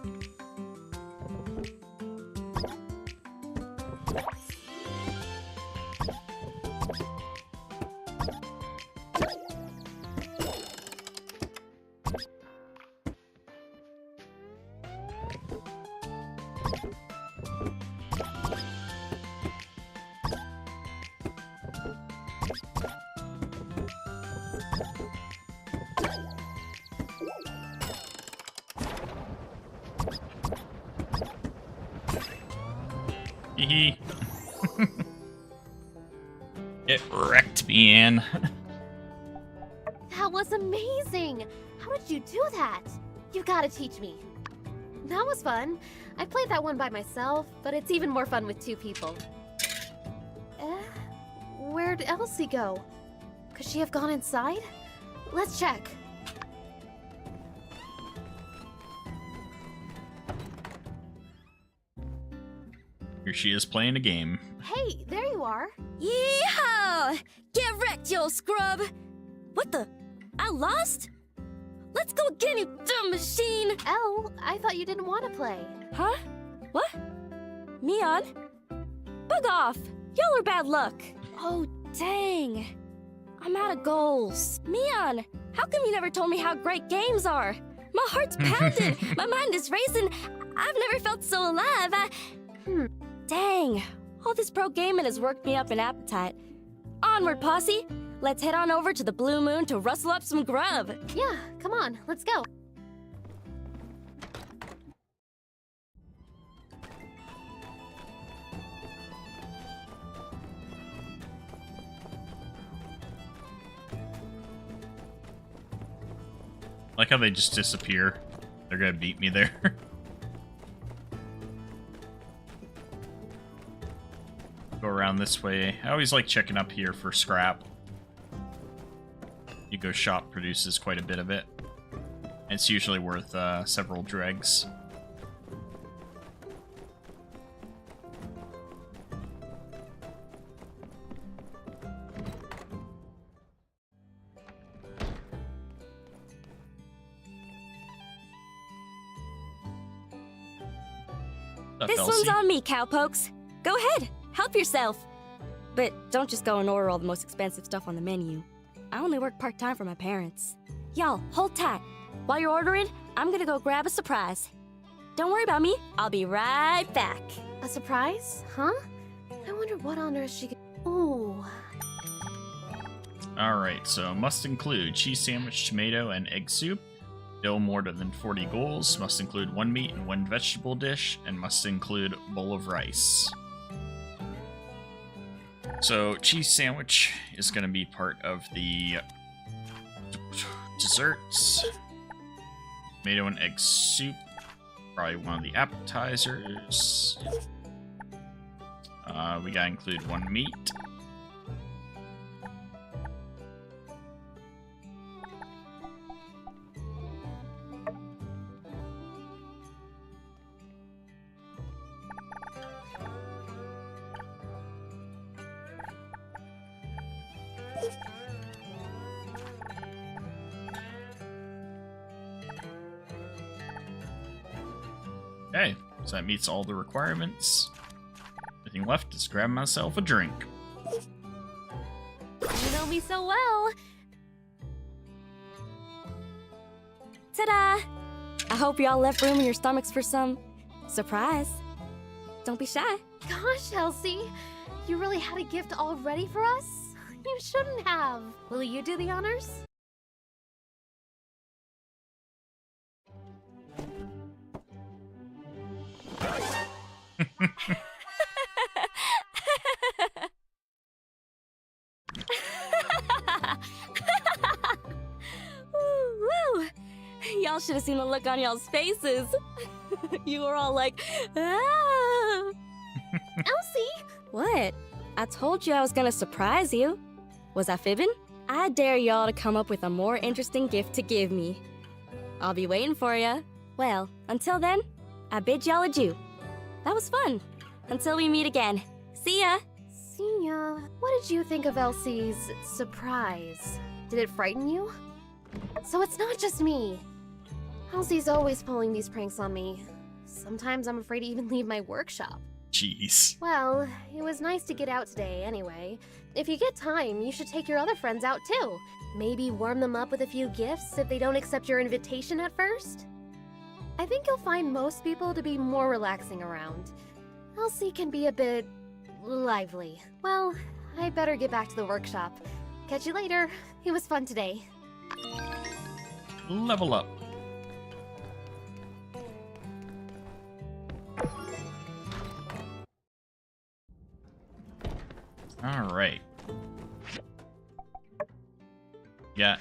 It wrecked me, Anne. That was amazing! How did you do that? You gotta teach me. That was fun. I played that one by myself, but it's even more fun with 2 people. Where'd Elsie go? Could she have gone inside? Let's check. Here she is playing a game. Hey, there you are. Yeehaw! Get wrecked, yo scrub! What the? I lost? Let's go again, you dumb machine! Elle, I thought you didn't want to play. Huh? What? Mion? Bug off! Y'all are bad luck! Oh, dang. I'm out of goals. Mion, how come you never told me how great games are? My heart's pounding, my mind is racing. I've never felt so alive. Dang, all this pro gaming has worked me up an appetite. Onward, posse! Let's head on over to the Blue Moon to rustle up some grub. Yeah, come on, let's go. Like how they just disappear. They're gonna beat me there. Go around this way. I always like checking up here for scrap. Eco Shop produces quite a bit of it. It's usually worth several dregs. This one's on me, cowpokes. Go ahead, help yourself. But don't just go and order all the most expensive stuff on the menu. I only work part-time for my parents. Y'all, hold tight. While you're ordering, I'm gonna go grab a surprise. Don't worry about me, I'll be right back. A surprise? Huh? I wonder what on earth she could... Ooh. Alright, so must include cheese sandwich, tomato, and egg soup. No more than 40 goals. Must include 1 meat and 1 vegetable dish. And must include bowl of rice. So, cheese sandwich is going to be part of the desserts. Tomato and egg soup, probably one of the appetizers. We gotta include 1 meat. Okay, so that meets all the requirements. Everything left is grab myself a drink. You know me so well. Ta-da! I hope y'all left room in your stomachs for some surprise. Don't be shy. Gosh, Elsie, you really had a gift all ready for us? You shouldn't have. Will you do the honors? Woo! Y'all should have seen the look on y'all's faces. You were all like, ah! Elsie! What? I told you I was gonna surprise you. Was I fibbing? I dare y'all to come up with a more interesting gift to give me. I'll be waiting for ya. Well, until then, I bid y'all adieu. That was fun. Until we meet again. See ya! See ya. What did you think of Elsie's surprise? Did it frighten you? So it's not just me. Elsie's always pulling these pranks on me. Sometimes I'm afraid to even leave my workshop. Jeez. Well, it was nice to get out today anyway. If you get time, you should take your other friends out too. Maybe warm them up with a few gifts if they don't accept your invitation at first. I think you'll find most people to be more relaxing around. Elsie can be a bit lively. Well, I better get back to the workshop. Catch you later. It was fun today. Level up. Alright. Got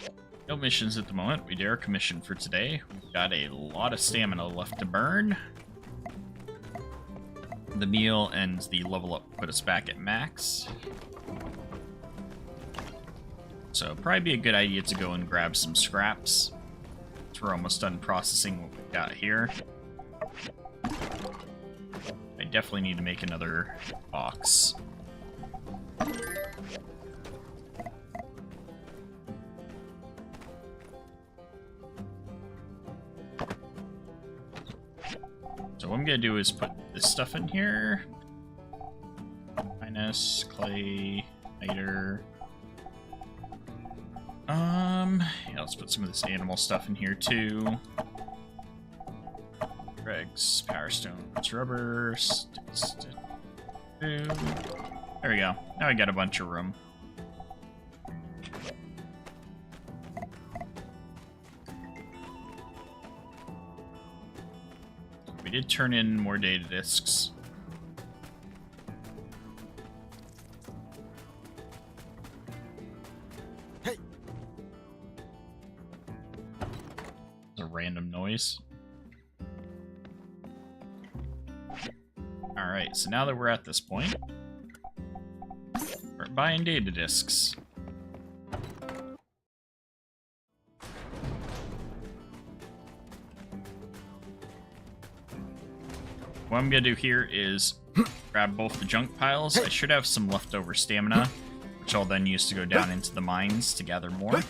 no missions at the moment. We dare commission for today. We've got a lot of stamina left to burn. The meal and the level up put us back at max. So probably be a good idea to go and grab some scraps. We're almost done processing what we've got here. I definitely need to make another box. So what I'm gonna do is put this stuff in here. Minus clay, niter. Yeah, let's put some of this animal stuff in here too. Dregs, power stones, rubber, there we go. Now we got a bunch of room. We did turn in more data disks. Hey. A random noise. Alright, so now that we're at this point, we're buying data disks. what I'm gonna do here is grab both the junk piles. I should have some leftover stamina, which I'll then use to go down into the mines to gather more.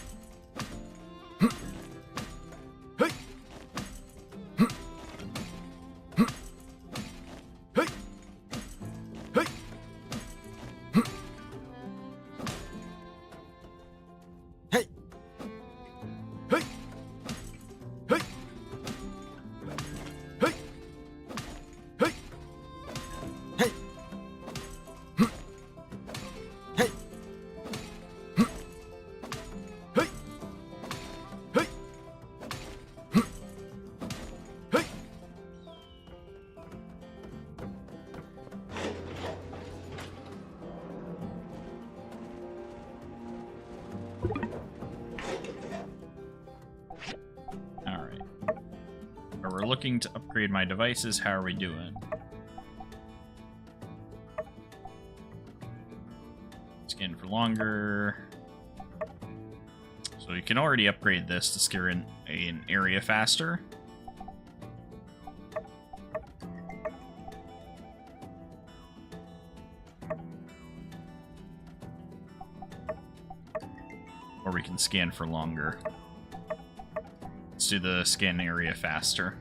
We're looking to upgrade my devices. How are we doing? Scan for longer. So you can already upgrade this to scare in an area faster. Or we can scan for longer. Let's do the scan area faster.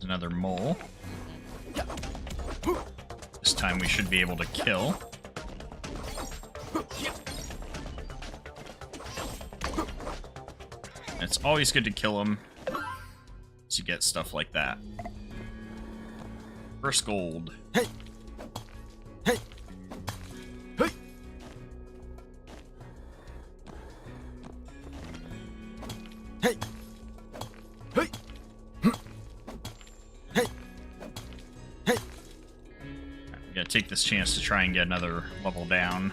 Another mole. This time we should be able to kill. It's always good to kill them to get stuff like that. First gold. Take this chance to try and get another level down.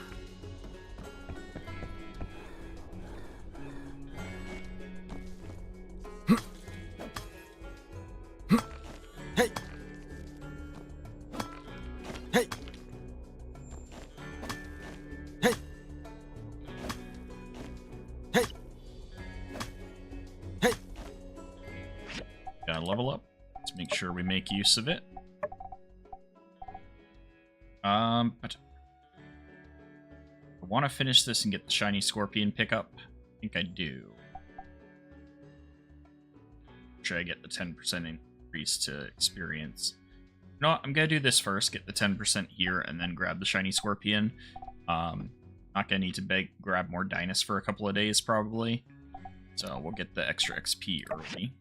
Gotta level up. Let's make sure we make use of it. But I want to finish this and get the shiny scorpion pickup. I think I do. Should I get the 10% increase to experience? No, I'm gonna do this first. Get the 10% here, and then grab the shiny scorpion. Not gonna need to grab more Dynas for a couple of days, probably. So we'll get the extra XP early.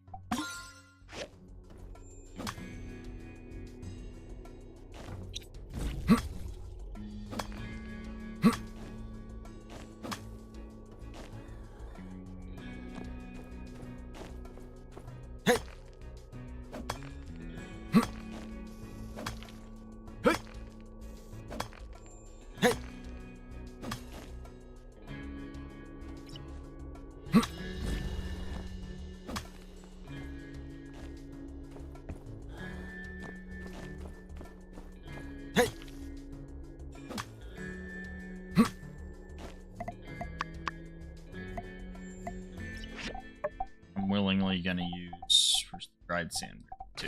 Willingly gonna use for dried sand too.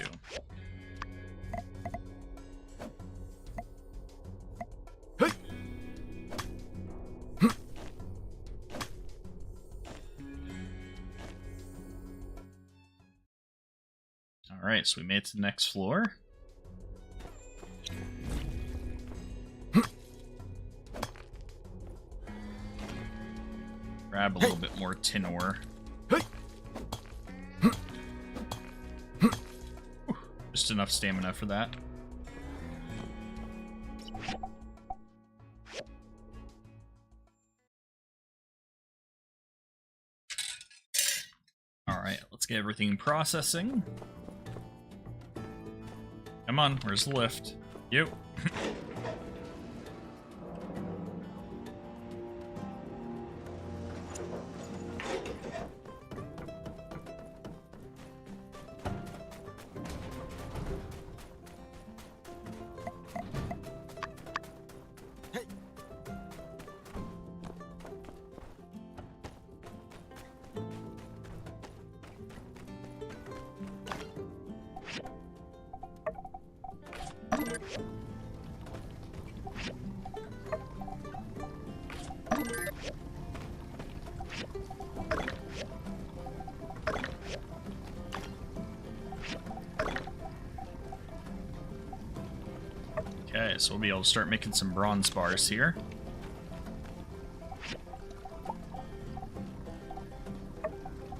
All right, so we made it to the next floor. Grab a little bit more tin ore. Just enough stamina for that. Alright, let's get everything processing. Come on, where's the lift? You. Okay, so we'll be able to start making some bronze bars here.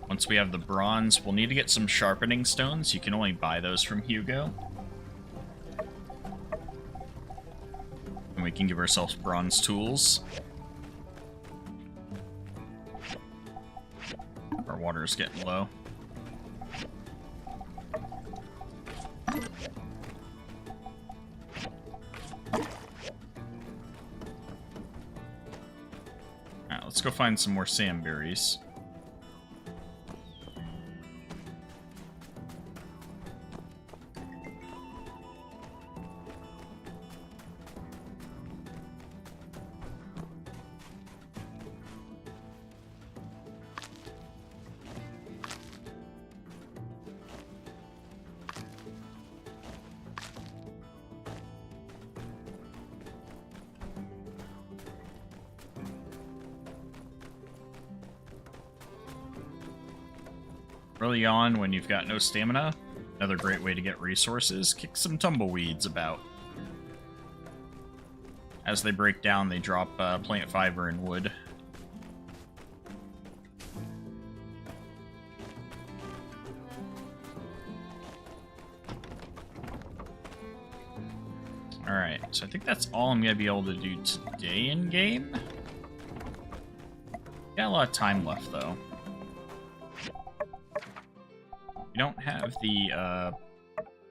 Once we have the bronze, we'll need to get some sharpening stones. You can only buy those from Hugo. And we can give ourselves bronze tools. Our water is getting low. Alright, let's go find some more sandberries. Early on, when you've got no stamina, another great way to get resources, kick some tumbleweeds about. As they break down, they drop plant fiber and wood. Alright, so I think that's all I'm going to be able to do today in-game. Got a lot of time left, though. We don't have the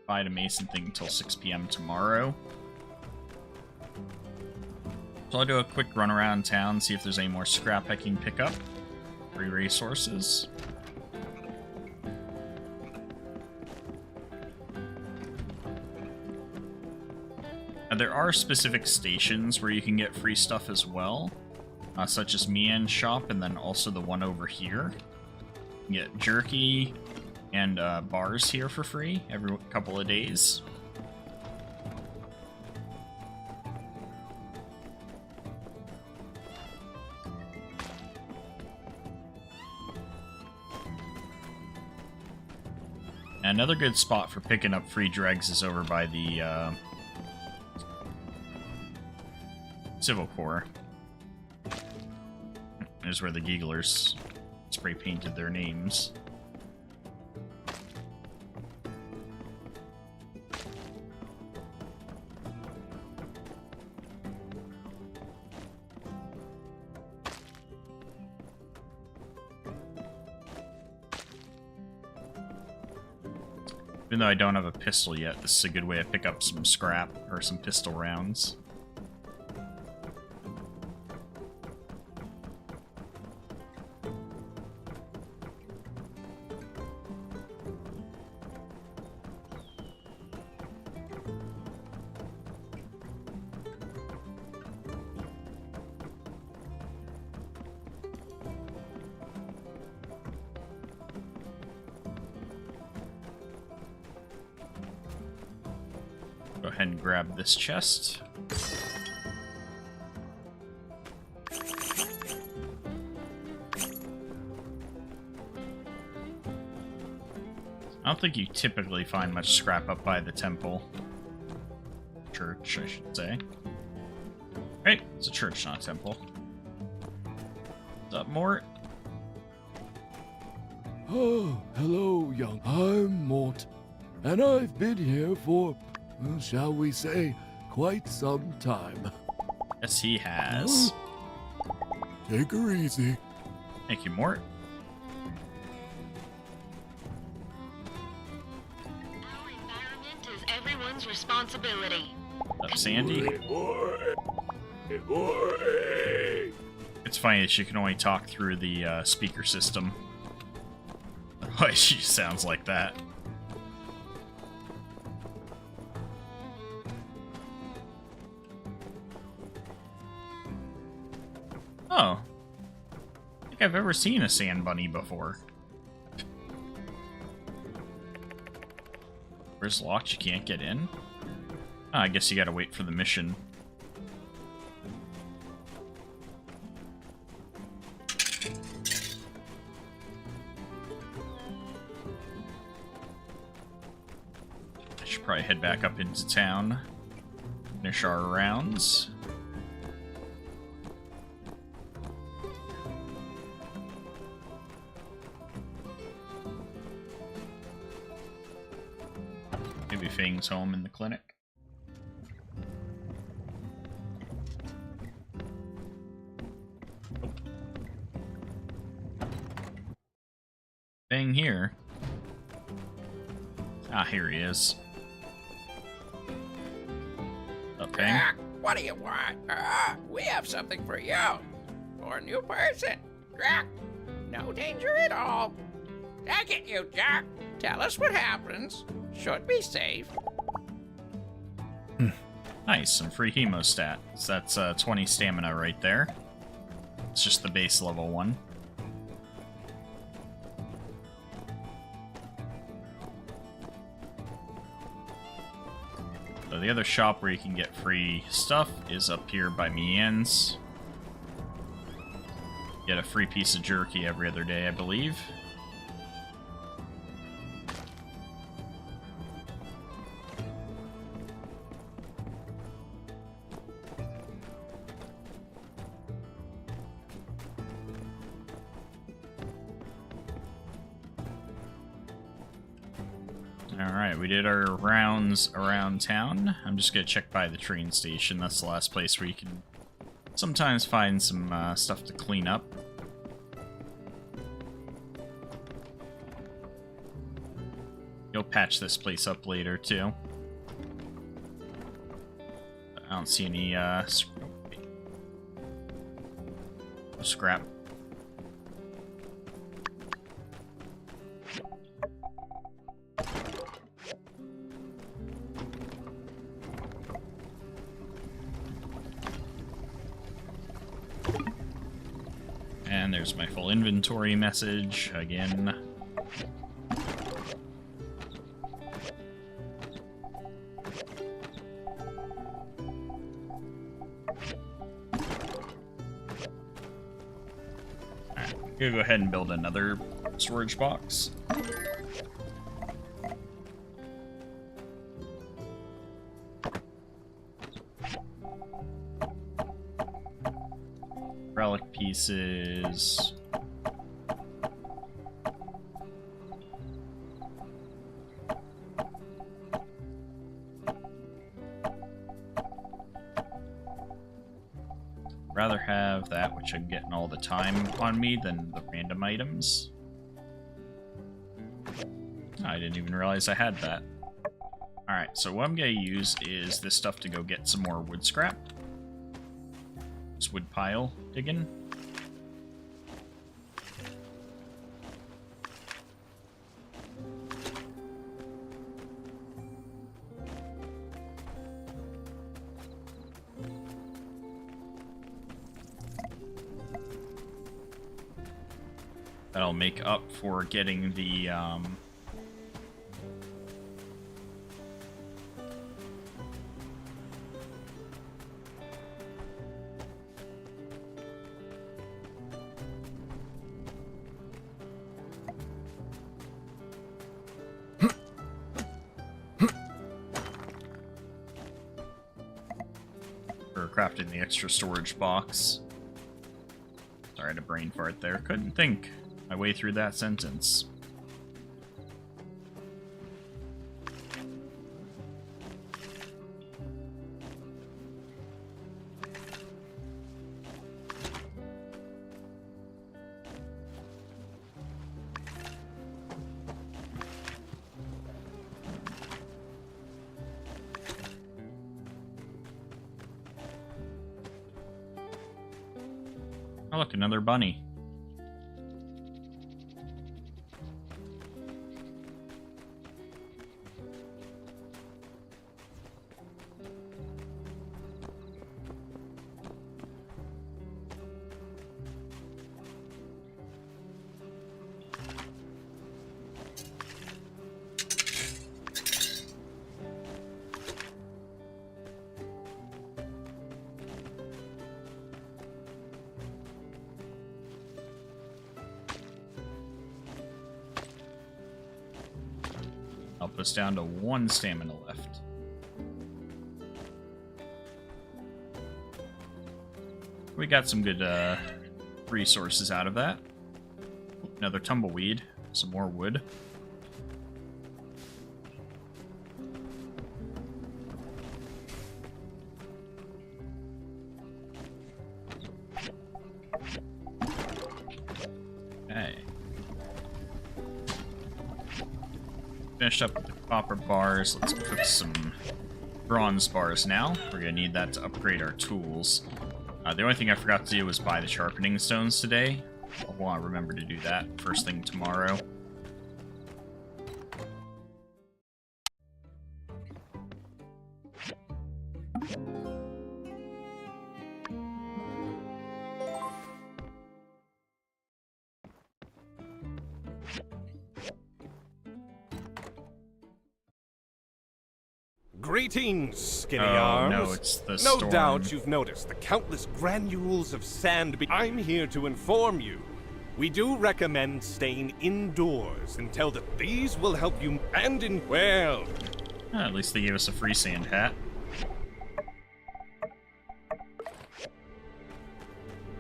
buy to Mason thing until 6 p.m. tomorrow. So I'll do a quick run around town, see if there's any more scrap I can pick up. Free resources. Now, there are specific stations where you can get free stuff as well, such as Mian's shop and then also the one over here. You can get jerky and bars here for free every couple of days. And another good spot for picking up free dregs is over by the Civil Corps. There's where the Gigglers spray painted their names. Even though I don't have a pistol yet, this is a good way to pick up some scrap or some pistol rounds. Go ahead and grab this chest. I don't think you typically find much scrap up by the temple. Church, I should say. Right, it's a church, not a temple. What's up, Mort? Oh, hello, young. I'm Mort, and I've been here for, well, shall we say, quite some time. Yes, he has. Take her easy. Thank you, Mort. Our environment is everyone's responsibility. What's up, Sandy? It's funny that she can only talk through the speaker system. Otherwise, she sounds like that. Oh. I think I've ever seen a sand bunny before. Where's locked? You can't get in? Oh, I guess you gotta wait for the mission. I should probably head back up into town. Finish our rounds. Maybe Fang's home in the clinic. Fang here. Ah, here he is. Up, Fang? What do you want? We have something for you. For a new person. No danger at all. Take it, you Jack. Tell us what happens. Should be safe. Nice, some free hemostat. So that's 20 stamina right there. It's just the base level one. So the other shop where you can get free stuff is up here by Mian's. Get a free piece of jerky every other day, I believe. Alright, we did our rounds around town. I'm just gonna check by the train station. That's the last place where you can sometimes find some stuff to clean up. You'll patch this place up later, too. I don't see any scrap. And there's my full inventory message again. Alright, I'm gonna go ahead and build another storage box. Relic pieces. Rather have that, which I'm getting all the time on me, than the random items. I didn't even realize I had that. Alright, so what I'm gonna use is this stuff to go get some more wood scrap. This wood pile digging. That'll make up for getting the for crafting the extra storage box. Sorry, I had a brain fart there. Couldn't think my way through that sentence. Oh, look, another bunny. Help us down to 1 stamina left. We got some good resources out of that. Another tumbleweed, some more wood. Okay. Finished up with the copper bars. Let's cook some bronze bars now. We're gonna need that to upgrade our tools. The only thing I forgot to do was buy the sharpening stones today. I'll want to remember to do that first thing tomorrow. Greetings, skinny Oh, arms. no, it's the No storm. doubt you've noticed the countless granules of sand. I'm here to inform you. We do recommend staying indoors until these will help you well. At least they gave us a free sand hat.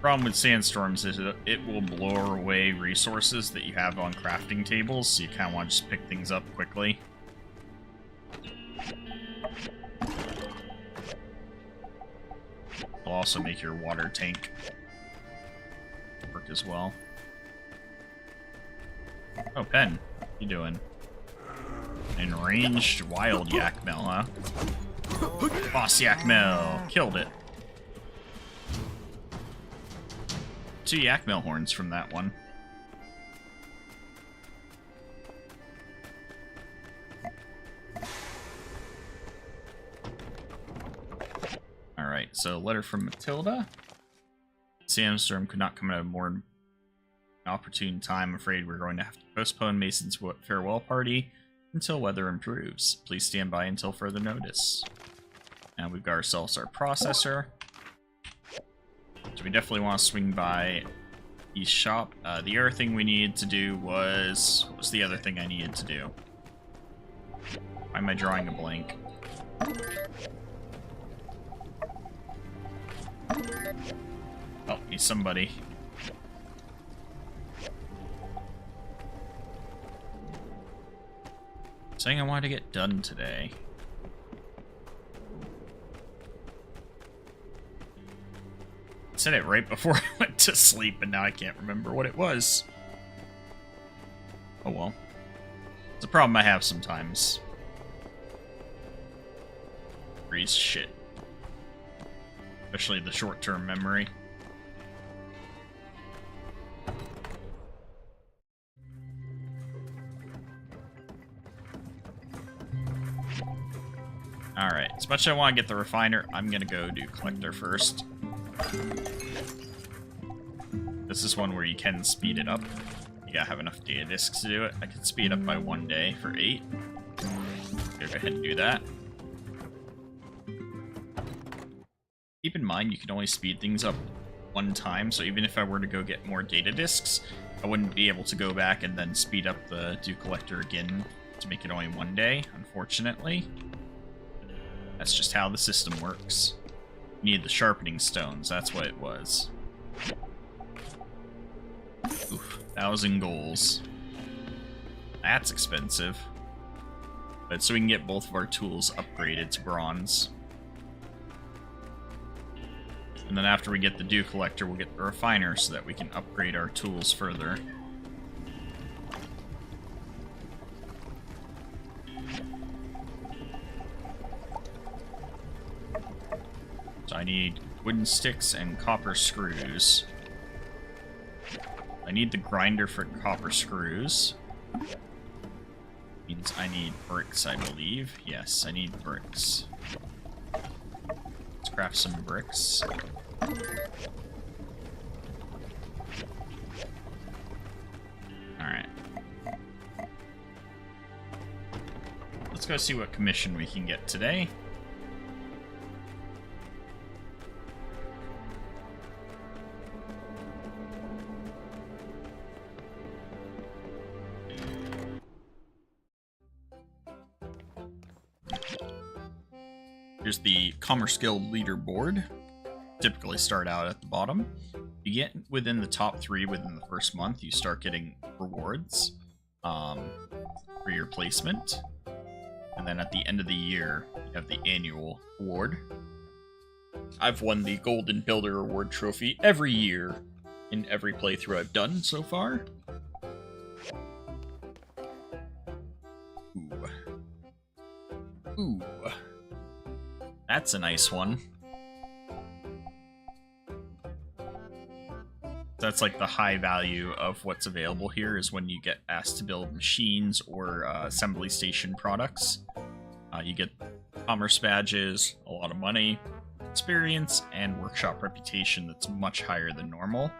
Problem with sandstorms is it will blow away resources that you have on crafting tables, so you kind of want to just pick things up quickly. It'll also make your water tank work as well. Oh, Pen, what you doing? Enraged wild Yakmel, huh? Boss Yakmel, killed it. 2 Yakmel horns from that one. Alright, so letter from Matilda. Sandstorm could not come at a more opportune time. I'm afraid we're going to have to postpone Mason's farewell party until weather improves. Please stand by until further notice. Now we've got ourselves our processor. So we definitely want to swing by East Shop. The other thing we needed to do was... What was the other thing I needed to do? Why am I drawing a blank? Help me, somebody. Saying I wanted to get done today. I said it right before I went to sleep, and now I can't remember what it was. Oh well. It's a problem I have sometimes. Freeze shit. Especially the short-term memory. Alright, as much as I want to get the refiner, I'm gonna go do collector first. This is one where you can speed it up. You gotta have enough data disks to do it. I could speed up by 1 day for 8. Go ahead and do that. Keep in mind, you can only speed things up 1 time, so even if I were to go get more data disks, I wouldn't be able to go back and then speed up the do collector again to make it only 1 day, unfortunately. That's just how the system works. You need the sharpening stones, that's what it was. Oof, 1,000 goals. That's expensive. But so we can get both of our tools upgraded to bronze. And then after we get the dew collector, we'll get the refiner so that we can upgrade our tools further. So I need wooden sticks and copper screws. I need the grinder for copper screws. Means I need bricks, I believe. Yes, I need bricks. Let's craft some bricks. Alright. Let's go see what commission we can get today. Here's the Commerce Guild leaderboard. typically start out at the bottom. You get within the top 3 within the first month, you start getting rewards for your placement. And then at the end of the year, you have the annual award. I've won the Golden Builder Award trophy every year in every playthrough I've done so far. Ooh. Ooh. That's a nice one. That's like the high value of what's available here is when you get asked to build machines or assembly station products. You get commerce badges, a lot of money, experience, and workshop reputation that's much higher than normal.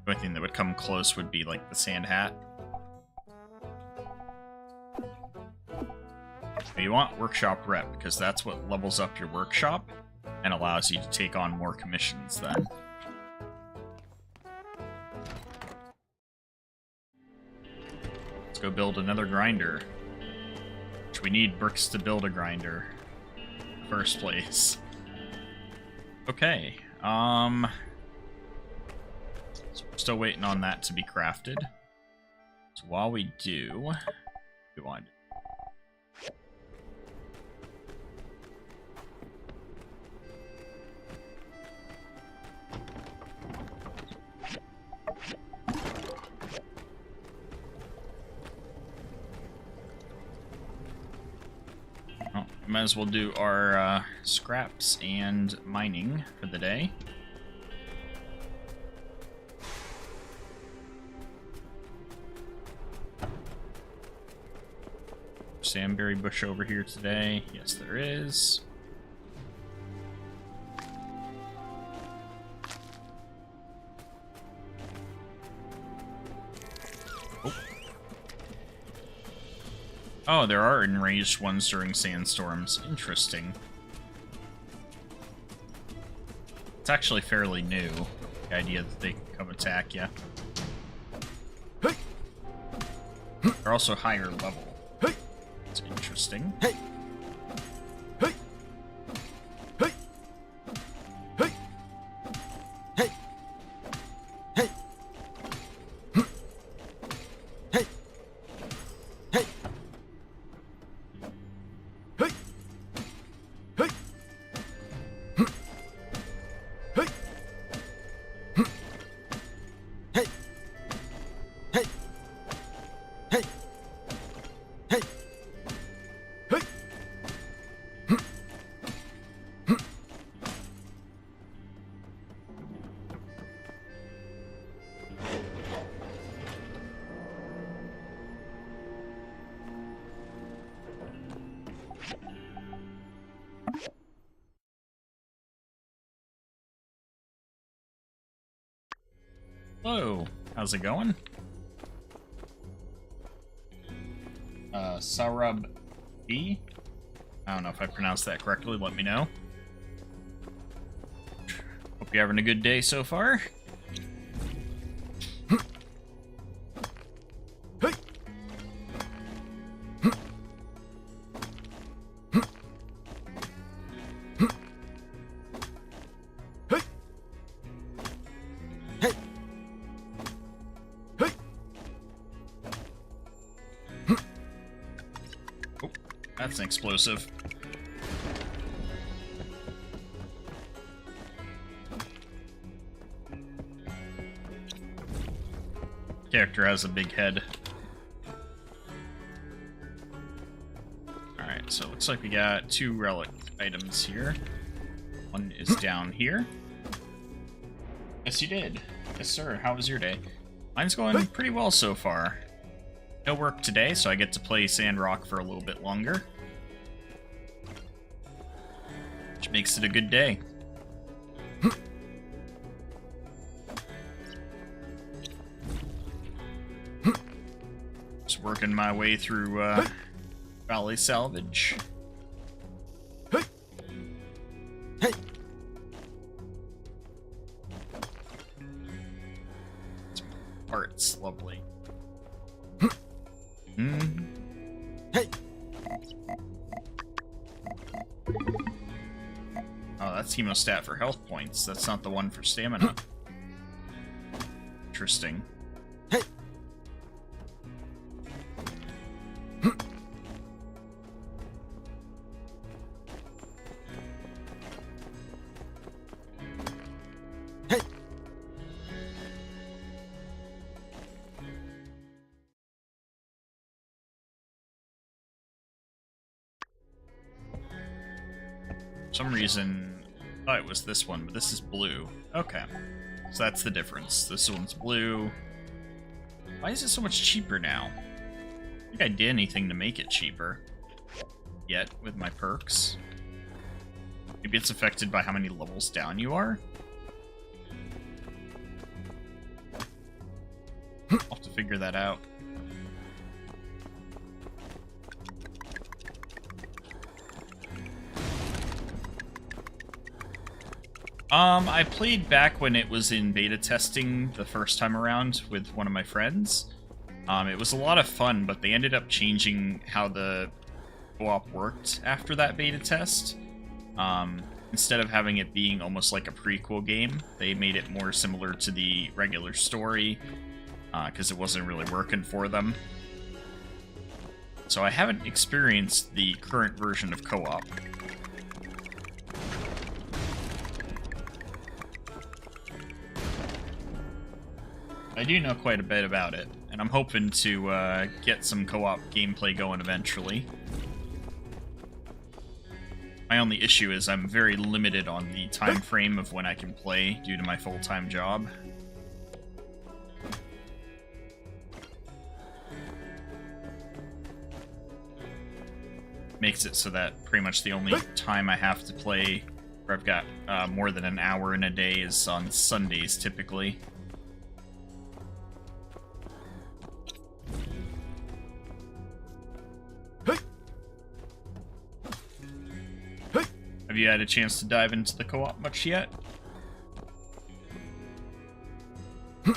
The only thing that would come close would be like the sand hat. But you want workshop rep because that's what levels up your workshop and allows you to take on more commissions then. Let's go build another grinder. Which we need bricks to build a grinder. In the first place. Okay. So we're still waiting on that to be crafted. So while we do, we want might as well do our scraps and mining for the day. Sandberry bush over here today. Yes, there is. Oh, there are enraged ones during sandstorms. Interesting. It's actually fairly new, the idea that they can come attack you. They're also higher level. It's interesting. Hello, how's it going? Sarub B? I don't know if I pronounced that correctly, let me know. Hope you're having a good day so far. That's an explosive. Character has a big head. Alright, so it looks like we got 2 relic items here. One is down here. Yes, you did. Yes, sir. How was your day? Mine's going pretty well so far. No work today, so I get to play Sandrock for a little bit longer. Which makes it a good day. Just working my way through Valley Salvage. Parts, lovely. Oh, that's hemostat for health points. That's not the one for stamina. Interesting. For some reason, I thought it was this one, but this is blue. Okay. So that's the difference. This one's blue. Why is it so much cheaper now? I don't think I did anything to make it cheaper yet with my perks. Maybe it's affected by how many levels down you are? I'll have to figure that out. I played back when it was in beta testing the first time around with one of my friends. It was a lot of fun, but they ended up changing how the co-op worked after that beta test. Instead of having it being almost like a prequel game, they made it more similar to the regular story, because it wasn't really working for them. So I haven't experienced the current version of co-op. I do know quite a bit about it, and I'm hoping to get some co-op gameplay going eventually. My only issue is I'm very limited on the time frame of when I can play due to my full-time job. Makes it so that pretty much the only time I have to play where I've got more than an hour in a day is on Sundays typically. Have you had a chance to dive into the co-op much yet? Don't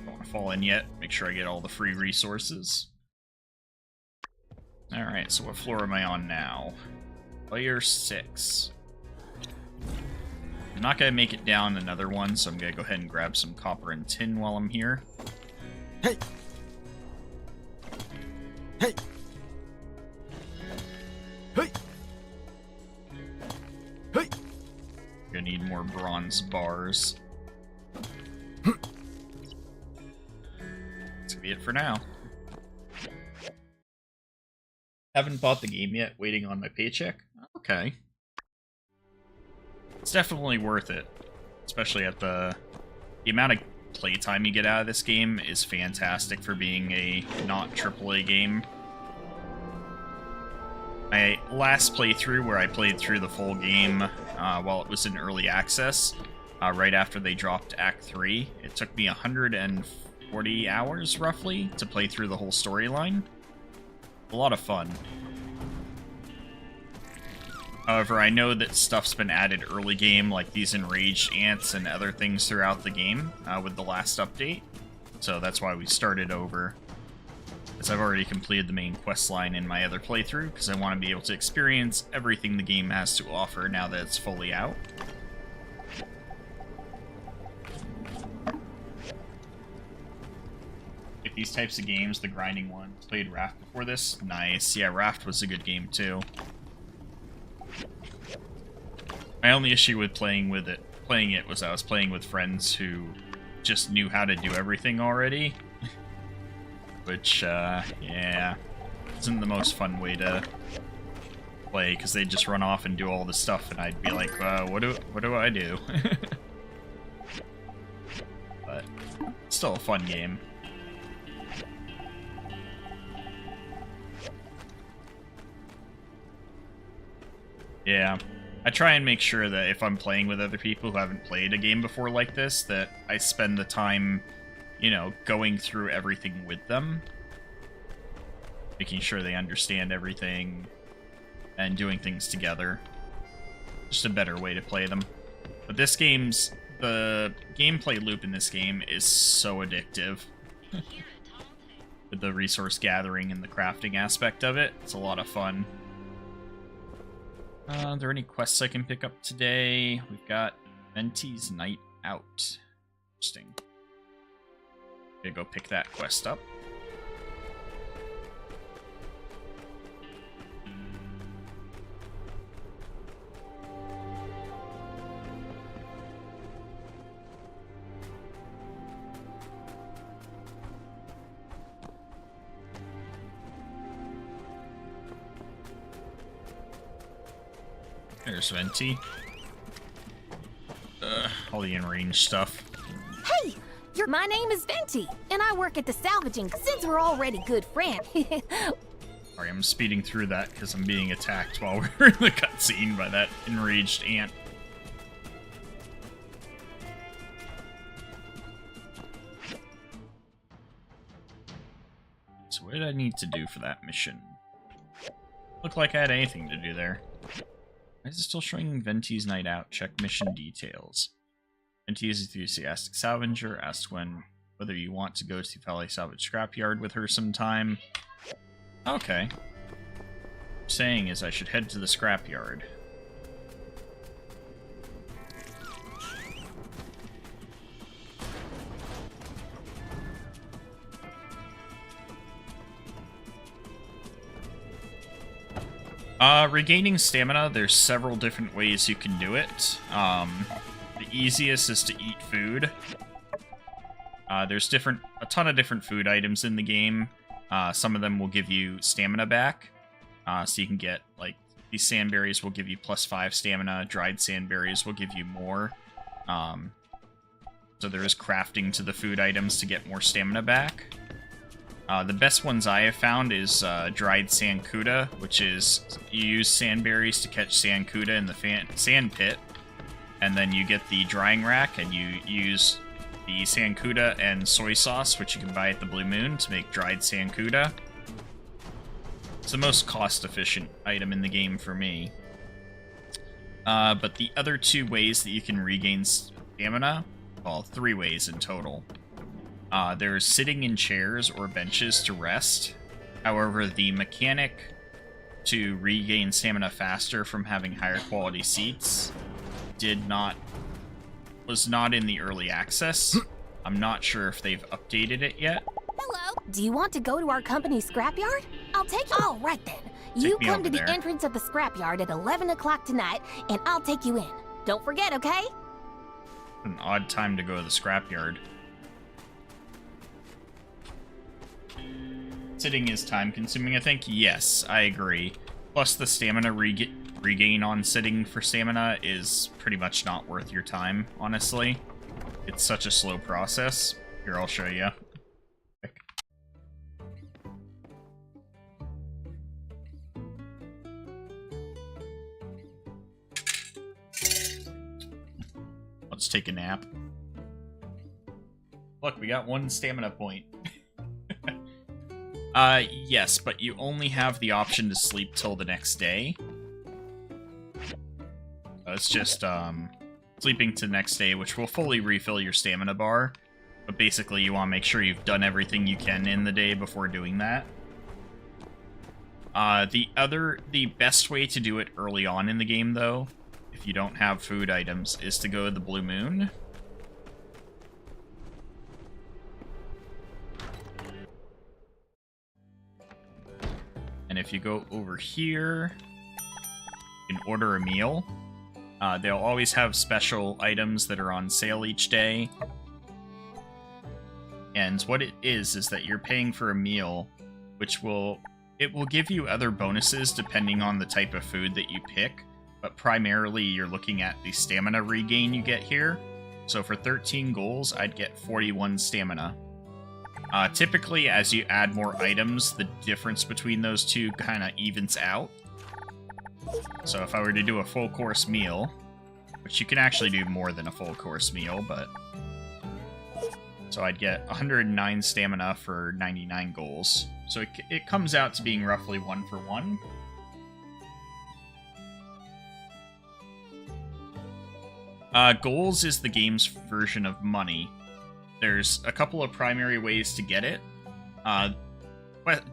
want to fall in yet. Make sure I get all the free resources. Alright, so what floor am I on now? Layer 6. I'm not going to make it down another one, so I'm going to go ahead and grab some copper and tin while I'm here. Hey! Hey! Hey! Hey! Gonna need more bronze bars. That's gonna be it for now. Haven't bought the game yet, waiting on my paycheck. Okay. It's definitely worth it. Especially at the amount of playtime you get out of this game is fantastic for being a not AAA game. My last playthrough, where I played through the full game while it was in early access, right after they dropped Act 3, it took me 140 hours, roughly, to play through the whole storyline. A lot of fun. However, I know that stuff's been added early game, like these enraged ants and other things throughout the game with the last update, so that's why we started over. As I've already completed the main quest line in my other playthrough, because I want to be able to experience everything the game has to offer now that it's fully out. Like these types of games, the grinding one. Played Raft before this? Nice. Yeah, Raft was a good game too. My only issue with playing it was I was playing with friends who just knew how to do everything already. Which, yeah, isn't the most fun way to play, because they'd just run off and do all this stuff, and I'd be like, what do I do? But, it's still a fun game. Yeah, I try and make sure that if I'm playing with other people who haven't played a game before like this, that I spend the time, you know, going through everything with them, making sure they understand everything, and doing things together. Just a better way to play them. But the gameplay loop in this game is so addictive. With the resource gathering and the crafting aspect of it, it's a lot of fun. Are there any quests I can pick up today? We've got Venti's Night Out. Interesting. Gonna go pick that quest up. There's Venti. All the in-range stuff. Hey! My name is Venti, and I work at the salvaging since we're already good friends. Sorry, I'm speeding through that because I'm being attacked while we're in the cutscene by that enraged ant. So what did I need to do for that mission? Looked like I had anything to do there. Why is it still showing Venti's Night Out? Check mission details. Venti is an enthusiastic scavenger. Asked whether you want to go to the Eufaula Salvage scrapyard with her sometime. Okay. What I'm saying is I should head to the scrapyard. Regaining stamina, there's several different ways you can do it. The easiest is to eat food. There's a ton of different food items in the game. Some of them will give you stamina back. So you can get, like, these sandberries will give you +5 stamina. Dried sandberries will give you more. So there is crafting to the food items to get more stamina back. The best ones I have found is dried sancuda, which is you use sandberries to catch sancuda in the sand pit, and then you get the drying rack and you use the sancuda and soy sauce, which you can buy at the Blue Moon, to make dried sancuda. It's the most cost-efficient item in the game for me. But the other two ways that you can regain stamina, well, 3 ways in total. There's sitting in chairs or benches to rest. However, the mechanic to regain stamina faster from having higher quality seats was not in the early access. I'm not sure if they've updated it yet. Hello. Do you want to go to our company's scrapyard? I'll take you. All right then. You come to the entrance of the scrapyard at 11 o'clock tonight, and I'll take you in. Don't forget, okay? An odd time to go to the scrapyard. Sitting is time-consuming, I think? Yes, I agree. Plus, the stamina regain on sitting for stamina is pretty much not worth your time, honestly. It's such a slow process. Here, I'll show you. Let's take a nap. Look, we got 1 stamina point. Yes, but you only have the option to sleep till the next day. It's just, sleeping to the next day, which will fully refill your stamina bar. But basically, you want to make sure you've done everything you can in the day before doing that. The best way to do it early on in the game, though, if you don't have food items, is to go to the Blue Moon. And if you go over here, you can order a meal. They'll always have special items that are on sale each day. And what it is that you're paying for a meal, which will give you other bonuses depending on the type of food that you pick. But primarily, you're looking at the stamina regain you get here. So for 13 goals, I'd get 41 stamina. Typically, as you add more items, the difference between those two kind of evens out. So if I were to do a full course meal, which you can actually do more than a full course meal, but... So I'd get 109 stamina for 99 goals. So it comes out to being roughly 1 for 1. Goals is the game's version of money. There's a couple of primary ways to get it.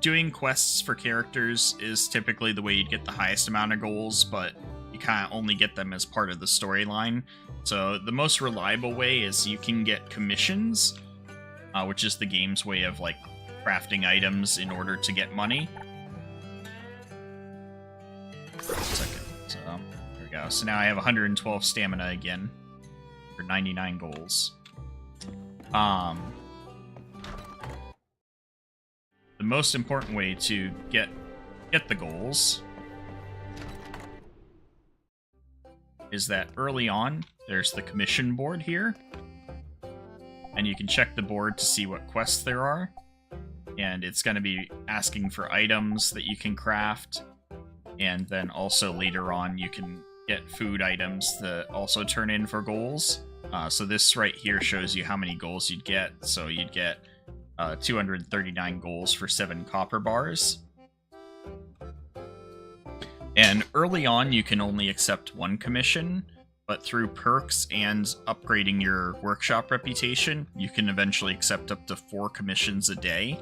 Doing quests for characters is typically the way you'd get the highest amount of goals, but you kind of only get them as part of the storyline. So the most reliable way is you can get commissions, which is the game's way of like crafting items in order to get money. Second. So there we go. So now I have 112 stamina again for 99 goals. The most important way to get the goals is that early on there's the commission board here, and you can check the board to see what quests there are, and it's going to be asking for items that you can craft, and then also later on you can get food items that also turn in for goals. So this right here shows you how many goals you'd get. So you'd get 239 goals for 7 copper bars. And early on you can only accept 1 commission, but through perks and upgrading your workshop reputation, you can eventually accept up to 4 commissions a day,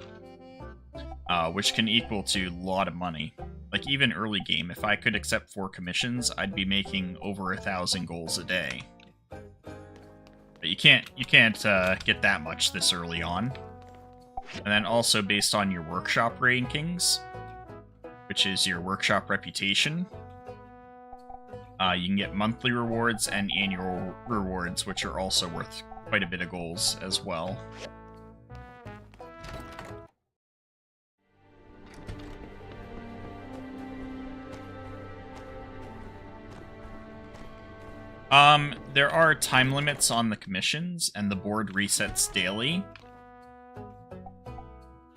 which can equal to a lot of money. Like even early game, if I could accept 4 commissions, I'd be making over 1,000 goals a day. But you can't get that much this early on. And then also based on your workshop rankings, which is your workshop reputation, you can get monthly rewards and annual rewards, which are also worth quite a bit of goals as well. There are time limits on the commissions, and the board resets daily.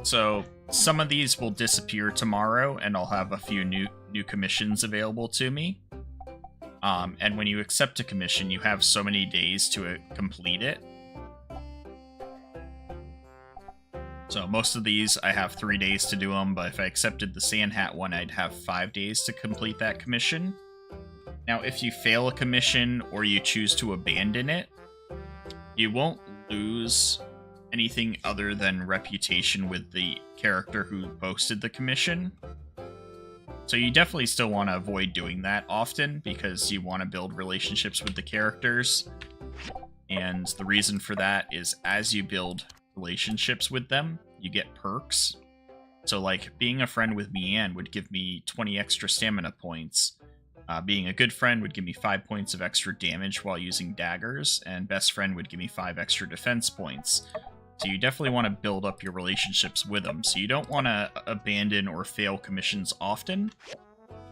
So some of these will disappear tomorrow, and I'll have a few new commissions available to me. And when you accept a commission, you have so many days to complete it. So most of these, I have 3 days to do them, but if I accepted the Sand Hat one, I'd have 5 days to complete that commission. Now, if you fail a commission or you choose to abandon it, you won't lose anything other than reputation with the character who posted the commission. So you definitely still want to avoid doing that often, because you want to build relationships with the characters. And the reason for that is as you build relationships with them, you get perks. So like being a friend with Mian would give me 20 extra stamina points. Being a good friend would give me 5 points of extra damage while using daggers, and best friend would give me 5 extra defense points. So you definitely want to build up your relationships with them. So you don't want to abandon or fail commissions often.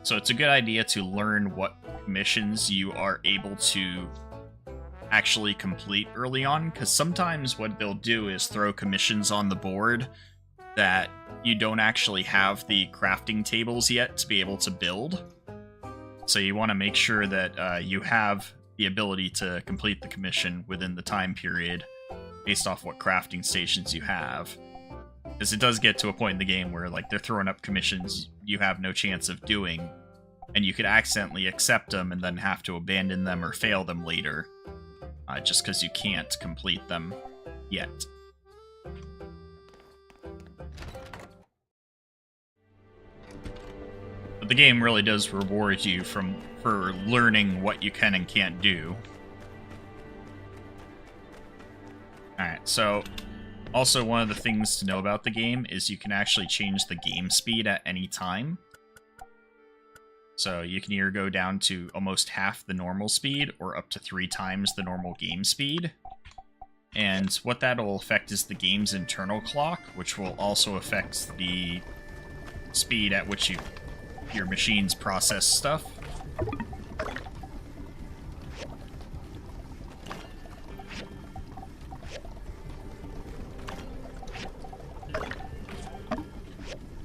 So it's a good idea to learn what commissions you are able to actually complete early on, because sometimes what they'll do is throw commissions on the board that you don't actually have the crafting tables yet to be able to build. So you want to make sure that you have the ability to complete the commission within the time period based off what crafting stations you have. Because it does get to a point in the game where like they're throwing up commissions you have no chance of doing, and you could accidentally accept them and then have to abandon them or fail them later, just because you can't complete them yet. But the game really does reward you for learning what you can and can't do. Alright, so also one of the things to know about the game is you can actually change the game speed at any time. So you can either go down to almost half the normal speed or up to 3 times the normal game speed. And what that'll affect is the game's internal clock, which will also affect the speed at which your machines process stuff.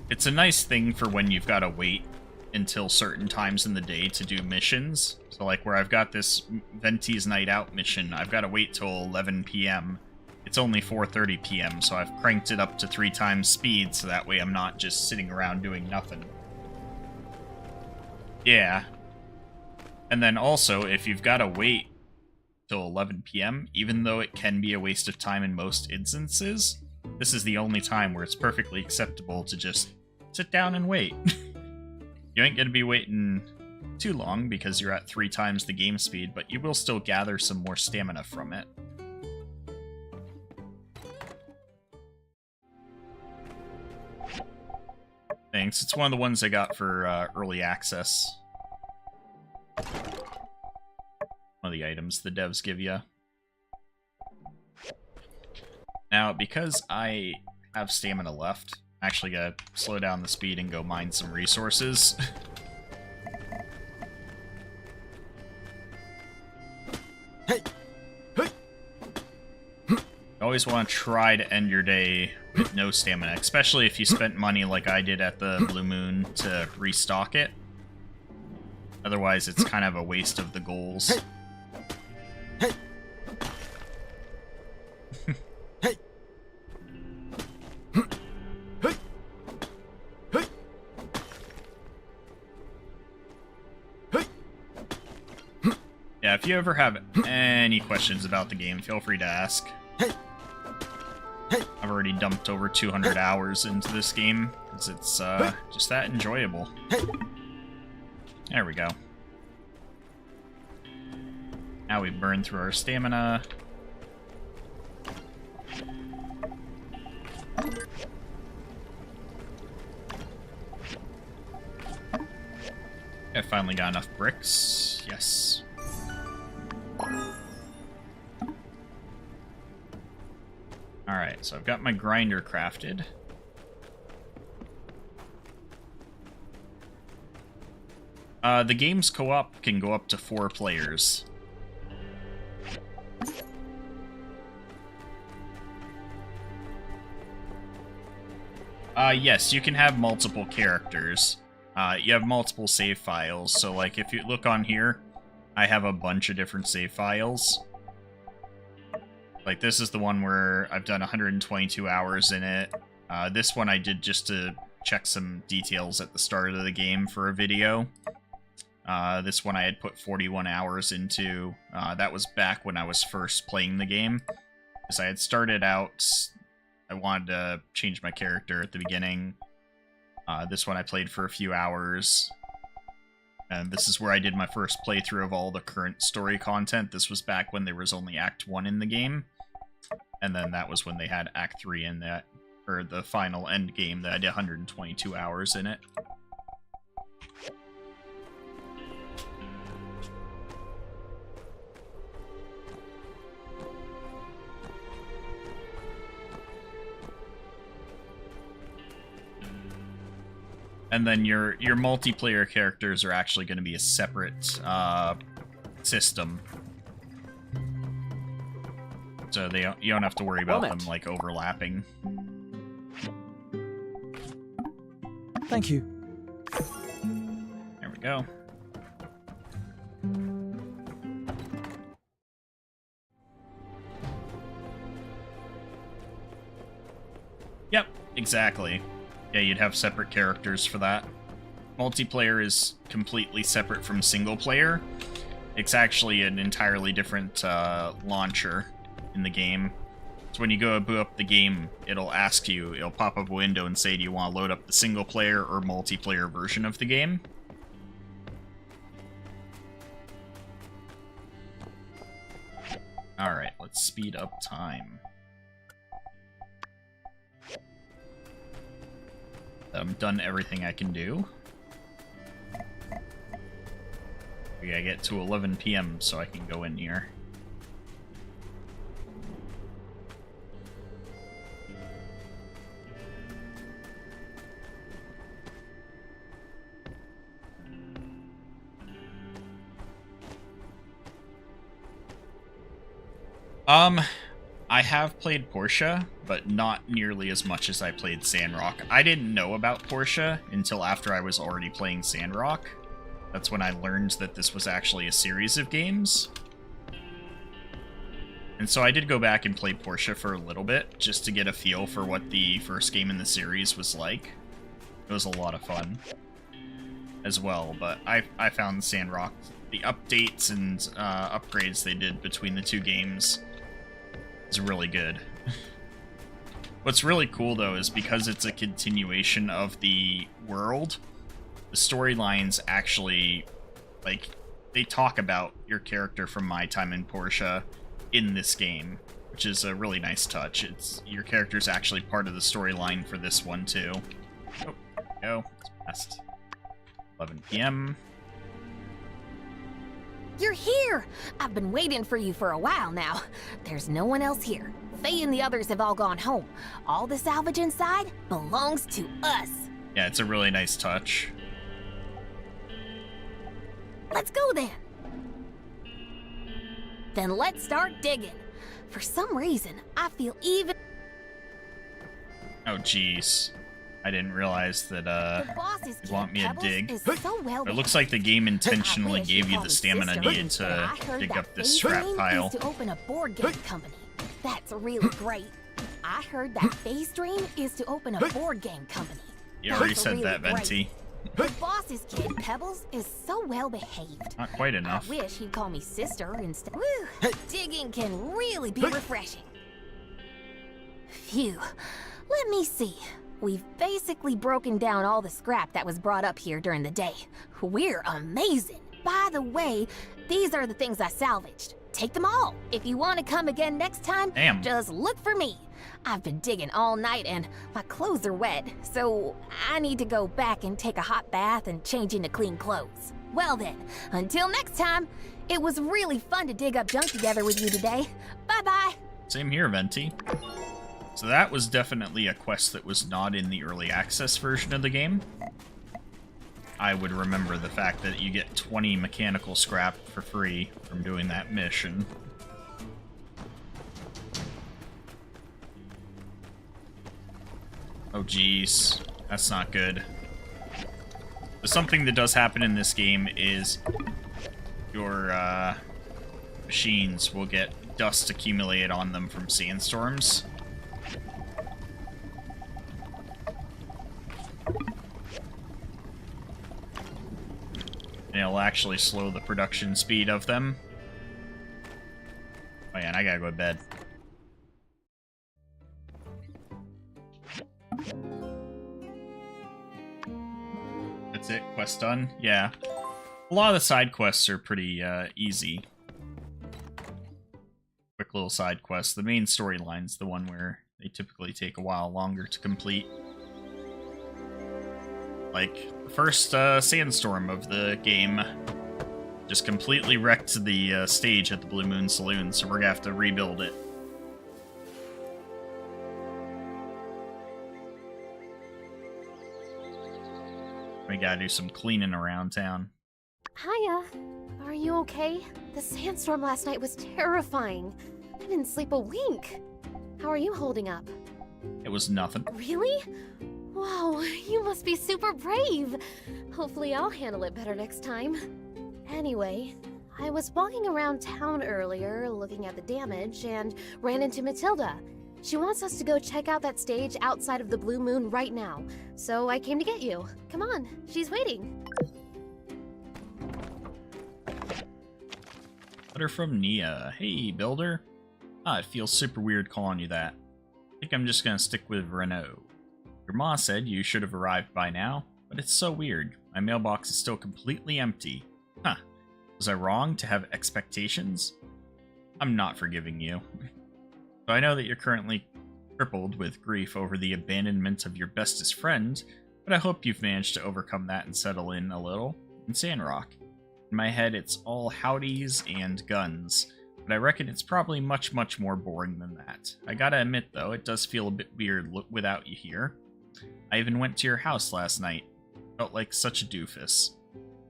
It's a nice thing for when you've got to wait until certain times in the day to do missions. So like where I've got this Venti's Night Out mission, I've got to wait till 11 p.m. It's only 4:30 p.m., so I've cranked it up to 3 times speed, so that way I'm not just sitting around doing nothing. Yeah. And then also, if you've got to wait till 11 p.m., even though it can be a waste of time in most instances, this is the only time where it's perfectly acceptable to just sit down and wait. You ain't gonna be waiting too long because you're at 3 times the game speed, but you will still gather some more stamina from it. Thanks. It's one of the ones I got for early access. One of the items the devs give you. Now, because I have stamina left, I actually gotta slow down the speed and go mine some resources. You always want to try to end your day with no stamina, especially if you spent money like I did at the Blue Moon to restock it. Otherwise, it's kind of a waste of the goals. Yeah, if you ever have any questions about the game, feel free to ask. I've already dumped over 200 hours into this game, because it's just that enjoyable. There we go. Now we burn through our stamina. I finally got enough bricks. Yes. Alright, so I've got my grinder crafted. The game's co-op can go up to 4 players. Yes, you can have multiple characters. You have multiple save files, so like if you look on here, I have a bunch of different save files. Like this is the one where I've done 122 hours in it. This one I did just to check some details at the start of the game for a video. This one I had put 41 hours into. That was back when I was first playing the game. Because I had started out, I wanted to change my character at the beginning. This one I played for a few hours. And this is where I did my first playthrough of all the current story content. This was back when there was only Act 1 in the game. And then that was when they had Act 3 in that, or the final end game that I did 122 hours in it. And then your multiplayer characters are actually going to be a separate system. So you don't have to worry about them like overlapping. Thank you. There we go. Yep, exactly. Yeah, you'd have separate characters for that. Multiplayer is completely separate from single player. It's actually an entirely different launcher in the game. So when you go to boot up the game, it'll ask you, it'll pop up a window and say, do you want to load up the single player or multiplayer version of the game? Alright, let's speed up time. I've done everything I can do. We gotta get to 11 PM so I can go in here. I have played Portia, but not nearly as much as I played Sandrock. I didn't know about Portia until after I was already playing Sandrock. That's when I learned that this was actually a series of games. And so I did go back and play Portia for a little bit, just to get a feel for what the first game in the series was like. It was a lot of fun as well, but I found Sandrock, the updates and upgrades they did between the two games is really good. What's really cool though is because it's a continuation of the world, the storylines actually Like, they talk about your character from My Time in Portia in this game, which is a really nice touch. Your character's actually part of the storyline for this one, too. Oh, there we go. It's past 11 p.m. You're here! I've been waiting for you for a while now. There's no one else here. Faye and the others have all gone home. All the salvage inside belongs to us. Yeah, it's a really nice touch. Let's go then. Then let's start digging. For some reason, I feel even... Oh, jeez. I didn't realize that, you want me to dig. It looks like the game intentionally gave you the stamina needed to dig up this scrap pile. To open a board game company. That's really great. I heard that Faye's dream is to open a board game company. You already said that, Venti. The boss's kid, Pebbles, is so well behaved. Not quite enough. I wish he'd call me sister instead. Woo! Digging can really be refreshing. Phew. Let me see. We've basically broken down all the scrap that was brought up here during the day. We're amazing. By the way, these are the things I salvaged. Take them all. If you want to come again next time, just look for me. I've been digging all night and my clothes are wet, so I need to go back and take a hot bath and change into clean clothes. Well then, until next time, it was really fun to dig up junk together with you today. Bye-bye. Same here, Venti. So that was definitely a quest that was not in the early access version of the game. I would remember the fact that you get 20 mechanical scrap for free from doing that mission. Oh geez, that's not good. So something that does happen in this game is your machines will get dust accumulated on them from sandstorms. And it'll actually slow the production speed of them. Oh yeah, and I gotta go to bed. That's it? Quest done? Yeah. A lot of the side quests are pretty easy. Quick little side quests. The main storyline's the one where they typically take a while longer to complete. Like, the first sandstorm of the game just completely wrecked the stage at the Blue Moon Saloon, so we're gonna have to rebuild it. We gotta do some cleaning around town. Hiya. Are you okay? The sandstorm last night was terrifying. I didn't sleep a wink. How are you holding up? It was nothing. Really? Wow, you must be super brave. Hopefully I'll handle it better next time. Anyway, I was walking around town earlier looking at the damage and ran into Matilda. She wants us to go check out that stage outside of the Blue Moon right now. So I came to get you. Come on, she's waiting. Letter from Nia. Hey, builder. It feels super weird calling you that. I think I'm just gonna stick with Renault. Your ma said you should have arrived by now, but it's so weird. My mailbox is still completely empty. Huh. Was I wrong to have expectations? I'm not forgiving you. So I know that you're currently crippled with grief over the abandonment of your bestest friend, but I hope you've managed to overcome that and settle in a little in Sandrock. In my head, it's all howdies and guns, but I reckon it's probably much, much more boring than that. I gotta admit, though, it does feel a bit weird without you here. I even went to your house last night. Felt like such a doofus.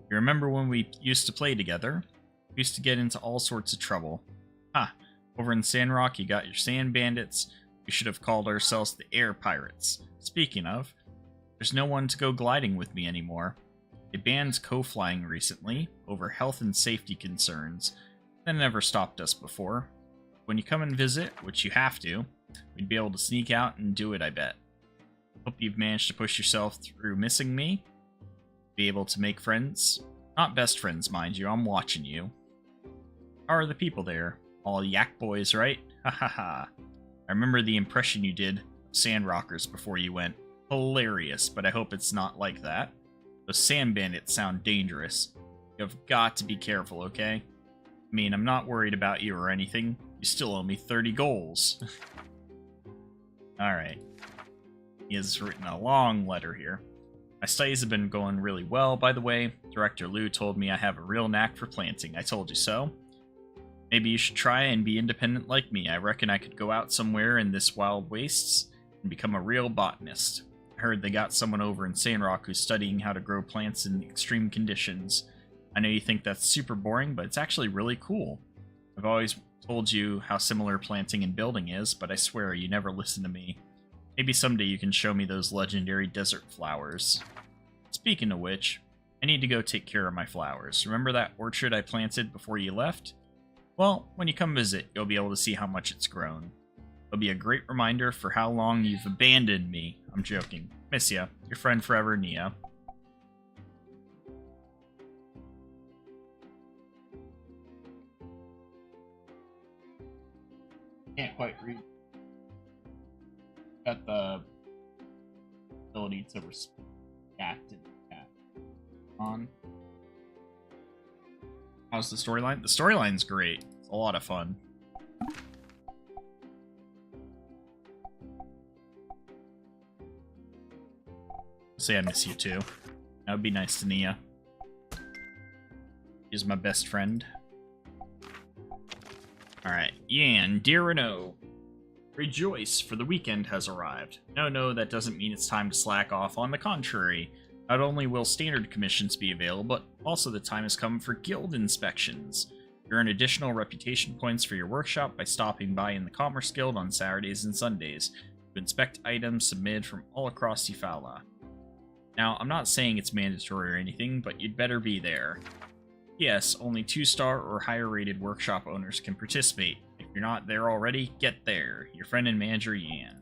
You remember when we used to play together? We used to get into all sorts of trouble. Over in Sandrock, you got your sand bandits. We should have called ourselves the air pirates. Speaking of, there's no one to go gliding with me anymore. They banned co-flying recently over health and safety concerns. That never stopped us before. When you come and visit, which you have to, we'd be able to sneak out and do it, I bet. Hope you've managed to push yourself through missing me. Be able to make friends. Not best friends, mind you, I'm watching you. How are the people there? All yak boys, right? Ha ha ha. I remember the impression you did of Sandrockers before you went. Hilarious, but I hope it's not like that. Those sand bandits sound dangerous. You've got to be careful, okay? I mean, I'm not worried about you or anything. You still owe me 30 goals. Alright. He has written a long letter here. My studies have been going really well, by the way. Director Liu told me I have a real knack for planting. I told you so. Maybe you should try and be independent like me. I reckon I could go out somewhere in this wild wastes and become a real botanist. I heard they got someone over in Sandrock who's studying how to grow plants in extreme conditions. I know you think that's super boring, but it's actually really cool. I've always told you how similar planting and building is, but I swear you never listen to me. Maybe someday you can show me those legendary desert flowers. Speaking of which, I need to go take care of my flowers. Remember that orchard I planted before you left? Well, when you come visit, you'll be able to see how much it's grown. It'll be a great reminder for how long you've abandoned me. I'm joking. Miss ya. Your friend forever, Nia. Can't quite read. Got the ability to respect Capt'n on. How's the storyline? The storyline's great. It's a lot of fun. Say I miss you too. That would be nice to Nia. She's my best friend. Alright, Yan, dear Renault. Rejoice, for the weekend has arrived. No, that doesn't mean it's time to slack off. On the contrary, not only will standard commissions be available, but also the time has come for guild inspections. You earn additional reputation points for your workshop by stopping by in the Commerce Guild on Saturdays and Sundays to inspect items submitted from all across Eufaula. Now, I'm not saying it's mandatory or anything, but you'd better be there. Yes, only 2-star or higher rated workshop owners can participate. If you're not there already, get there. Your friend and manager, Yan.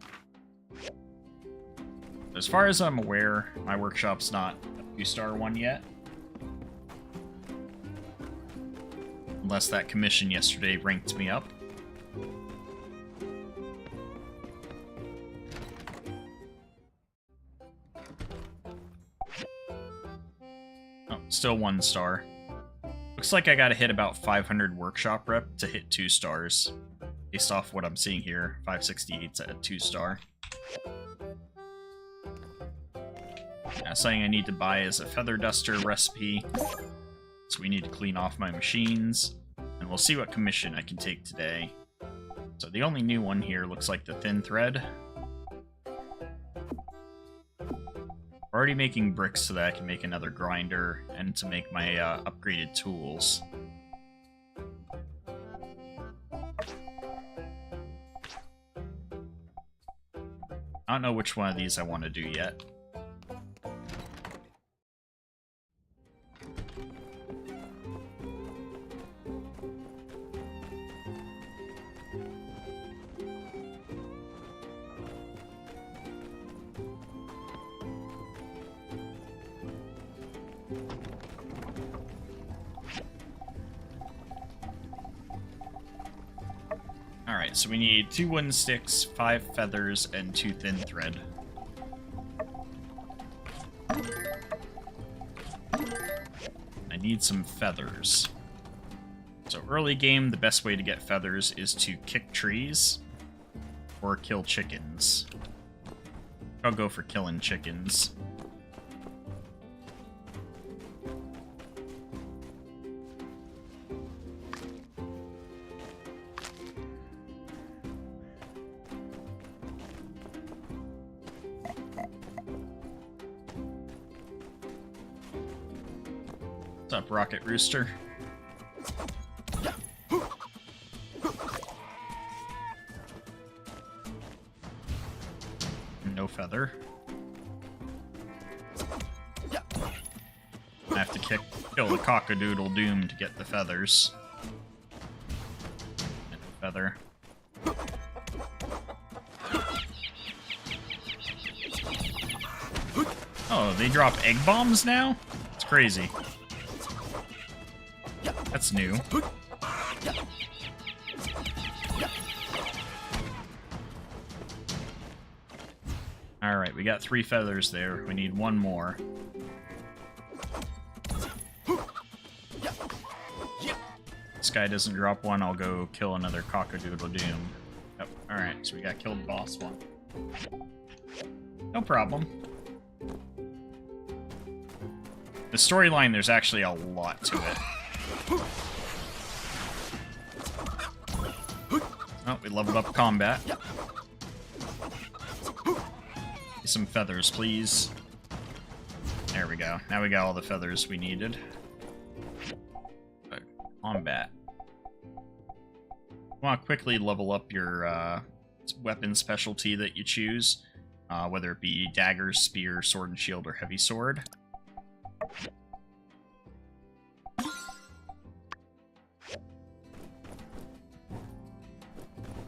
As far as I'm aware, my workshop's not a 2-star one yet. Unless that commission yesterday ranked me up. Oh, still 1 star. Looks like I gotta hit about 500 workshop rep to hit 2 stars. Based off what I'm seeing here, 568's at a 2-star. Now, something I need to buy is a feather duster recipe. So we need to clean off my machines. And we'll see what commission I can take today. So the only new one here looks like the thin thread. We're already making bricks so that I can make another grinder and to make my upgraded tools. I don't know which one of these I want to do yet. Alright, so we need 2 wooden sticks, 5 feathers, and 2 thin thread. I need some feathers. So early game, the best way to get feathers is to kick trees or kill chickens. I'll go for killing chickens. What's up, Rocket Rooster? No feather. I have to kill the cockadoodle doom to get the feathers. And feather. Oh, they drop egg bombs now? It's crazy. That's new. Alright, we got 3 feathers there. We need 1 more. This guy doesn't drop one, I'll go kill another cockadoodle doom. Oh, alright, so we got killed boss one. No problem. The storyline, there's actually a lot to it. Oh, we leveled up combat. Some feathers, please. There we go. Now we got all the feathers we needed. Combat. You want to quickly level up your weapon specialty that you choose, whether it be dagger, spear, sword and shield, or heavy sword.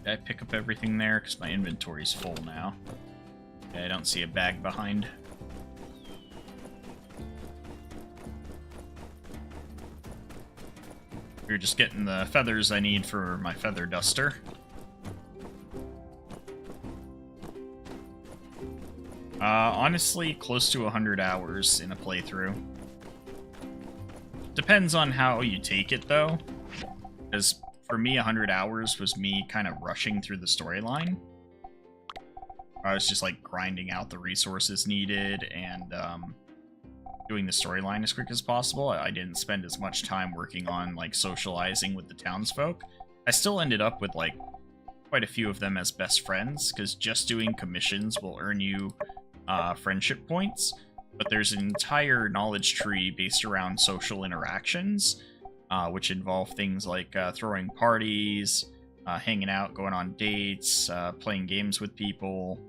Did I pick up everything there? Because my inventory's full now. Okay, I don't see a bag behind. We're just getting the feathers I need for my feather duster. Honestly, close to 100 hours in a playthrough. Depends on how you take it, though. Because for me, 100 hours was me kind of rushing through the storyline. I was just, like, grinding out the resources needed and, doing the storyline as quick as possible. I didn't spend as much time working on, like, socializing with the townsfolk. I still ended up with, like, quite a few of them as best friends, because just doing commissions will earn you friendship points, but there's an entire knowledge tree based around social interactions, which involve things like throwing parties, hanging out, going on dates, playing games with people,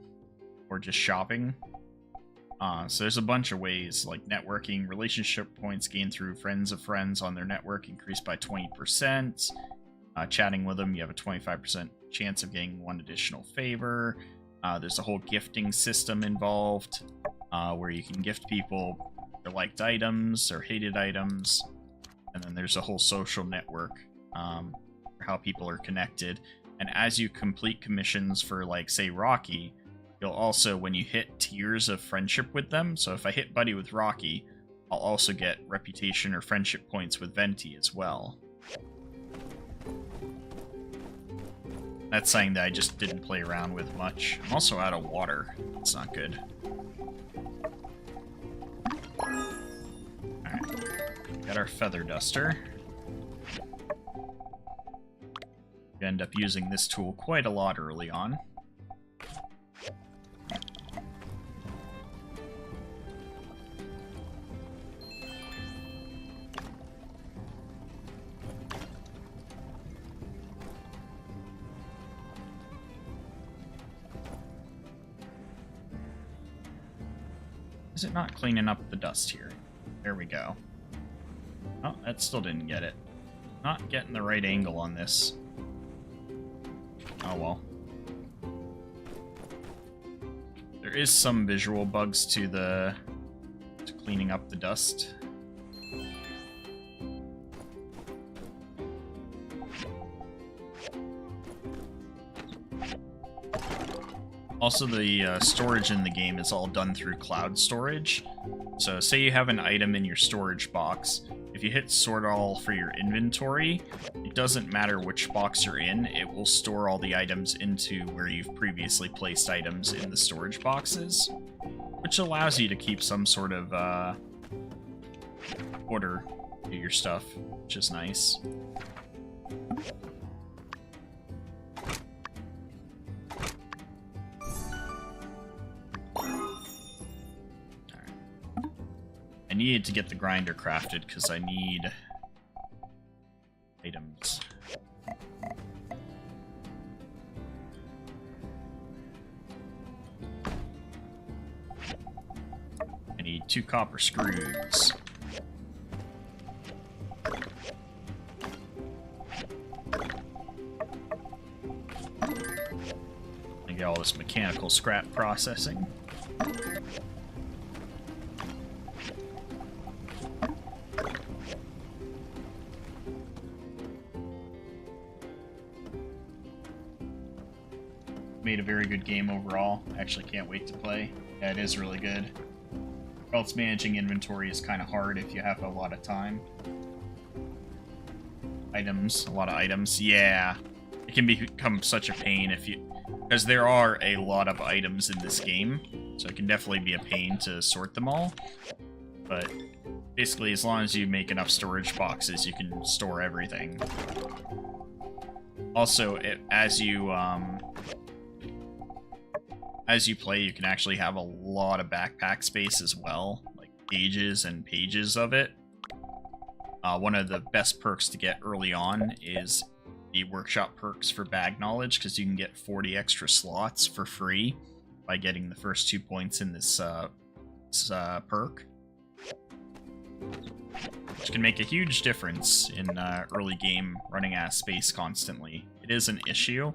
or just shopping. So there's a bunch of ways, like networking, relationship points gained through friends of friends on their network increased by 20%. Chatting with them, you have a 25% chance of getting one additional favor. There's a whole gifting system involved, where you can gift people their liked items or hated items. And then there's a whole social network, for how people are connected. And as you complete commissions for, like, say, Rocky, you'll also, when you hit tiers of friendship with them, so if I hit buddy with Rocky, I'll also get reputation or friendship points with Venti as well. That's something that I just didn't play around with much. I'm also out of water. It's not good. Alright. Got our feather duster. We end up using this tool quite a lot early on. Is it not cleaning up the dust here? There we go. Oh, that still didn't get it. Not getting the right angle on this. Oh well. There is some visual bugs to cleaning up the dust. Also, the storage in the game is all done through cloud storage. So say you have an item in your storage box. If you hit sort all for your inventory, it doesn't matter which box you're in, it will store all the items into where you've previously placed items in the storage boxes, which allows you to keep some sort of order to your stuff, which is nice. I needed to get the grinder crafted because I need items. I need 2 copper screws. I get all this mechanical scrap processing. Made a very good game overall. I actually can't wait to play. Yeah, it is really good. Or else managing inventory is kind of hard if you have a lot of time. Items, a lot of items. Yeah, it can become such a pain because there are a lot of items in this game, so it can definitely be a pain to sort them all. But basically, as long as you make enough storage boxes, you can store everything. Also, as you play, you can actually have a lot of backpack space as well, like pages and pages of it. One of the best perks to get early on is the workshop perks for bag knowledge, because you can get 40 extra slots for free by getting the first 2 points in this perk, which can make a huge difference in early game running out of space constantly. It is an issue.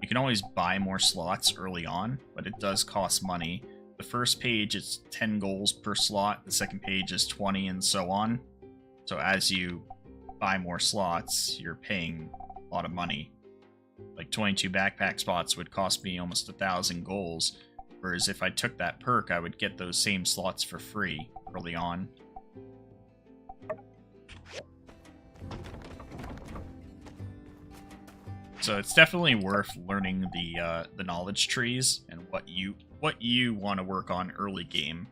You can always buy more slots early on, but it does cost money. The first page is 10 goals per slot, the second page is 20, and so on. So as you buy more slots, you're paying a lot of money. Like 22 backpack spots would cost me almost 1,000 goals, whereas if I took that perk, I would get those same slots for free early on. So it's definitely worth learning the knowledge trees and what you want to work on early game.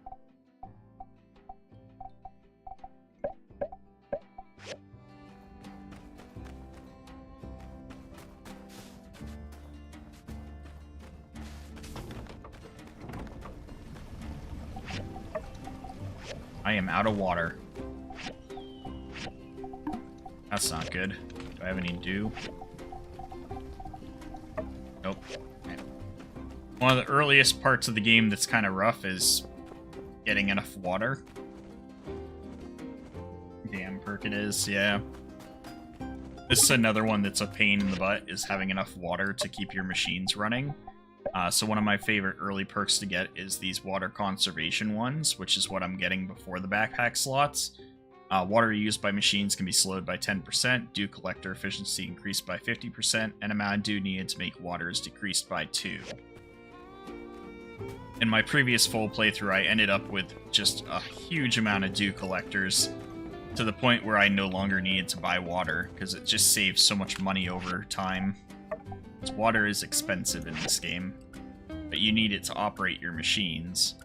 I am out of water. That's not good. Do I have any dew? Nope. Okay. One of the earliest parts of the game that's kind of rough is getting enough water. Damn perk it is, yeah. This is another one that's a pain in the butt, is having enough water to keep your machines running. So one of my favorite early perks to get is these water conservation ones, which is what I'm getting before the backpack slots. Water used by machines can be slowed by 10%, dew collector efficiency increased by 50%, and amount of dew needed to make water is decreased by 2. In my previous full playthrough, I ended up with just a huge amount of dew collectors, to the point where I no longer needed to buy water, because it just saves so much money over time. Because water is expensive in this game, but you need it to operate your machines.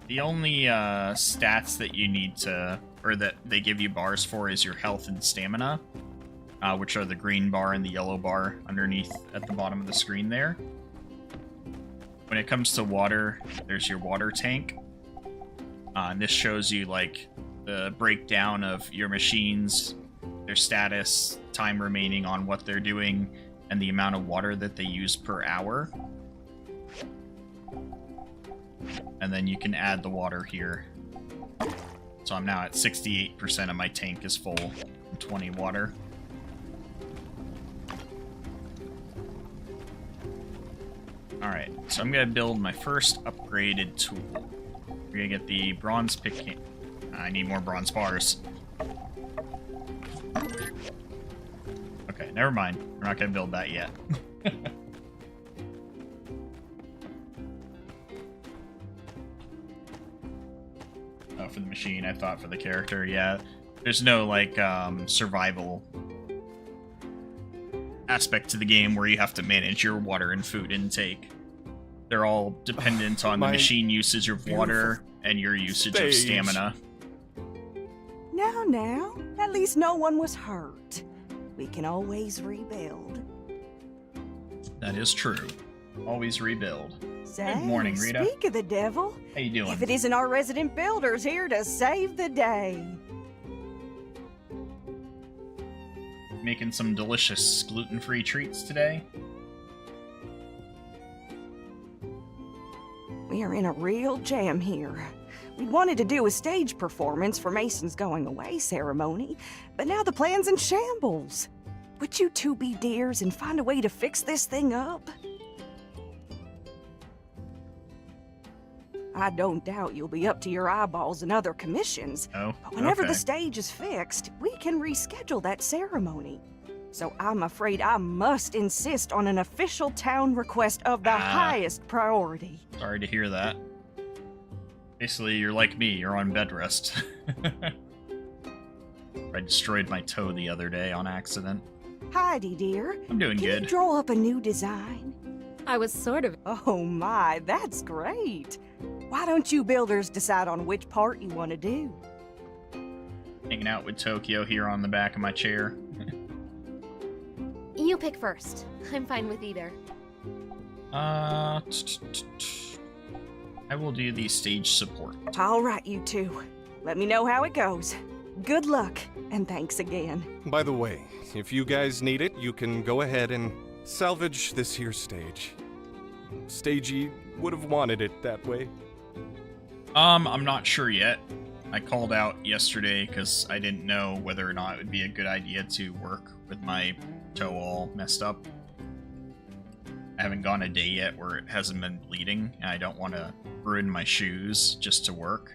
The only stats that you need to, or that they give you bars for, is your health and stamina, which are the green bar and the yellow bar underneath at the bottom of the screen there. When it comes to water, there's your water tank. And this shows you like the breakdown of your machines, their status, time remaining on what they're doing, and the amount of water that they use per hour. And then you can add the water here. So I'm now at 68% of my tank is full, and 20 water. Alright, so I'm gonna build my first upgraded tool. We're gonna get the bronze pick. I need more bronze bars. Okay, never mind. We're not gonna build that yet. Oh, for the machine, I thought for the character, yeah. There's no, like, survival aspect to the game where you have to manage your water and food intake. They're all dependent on the machine usage of water and your usage of stamina. Now, at least no one was hurt. We can always rebuild. That is true. Always rebuild. Say, Good morning, Rita. Speak of the devil. How you doing? If it isn't our resident builders here to save the day. Making some delicious gluten-free treats today. We are in a real jam here. We wanted to do a stage performance for Mason's going away ceremony, but now the plan's in shambles. Would you two be dears and find a way to fix this thing up? I don't doubt you'll be up to your eyeballs in other commissions. Oh, but whenever okay. the stage is fixed, we can reschedule that ceremony. So I'm afraid I must insist on an official town request of the highest priority. Sorry to hear that. Basically, you're like me, you're on bed rest. I destroyed my toe the other day on accident. Heidi, dear. I'm doing Can good. you draw up a new design? I was sort of... Oh my, that's great. Why don't you builders decide on which part you want to do? Hanging out with Tokyo here on the back of my chair. You pick first. I'm fine with either. I will do the stage support. All right, you two. Let me know how it goes. Good luck, and thanks again. By the way, if you guys need it, you can go ahead and salvage this here stage. Stagey would have wanted it that way. I'm not sure yet. I called out yesterday because I didn't know whether or not it would be a good idea to work with my toe all messed up. I haven't gone a day yet where it hasn't been bleeding, and I don't want to ruin my shoes just to work.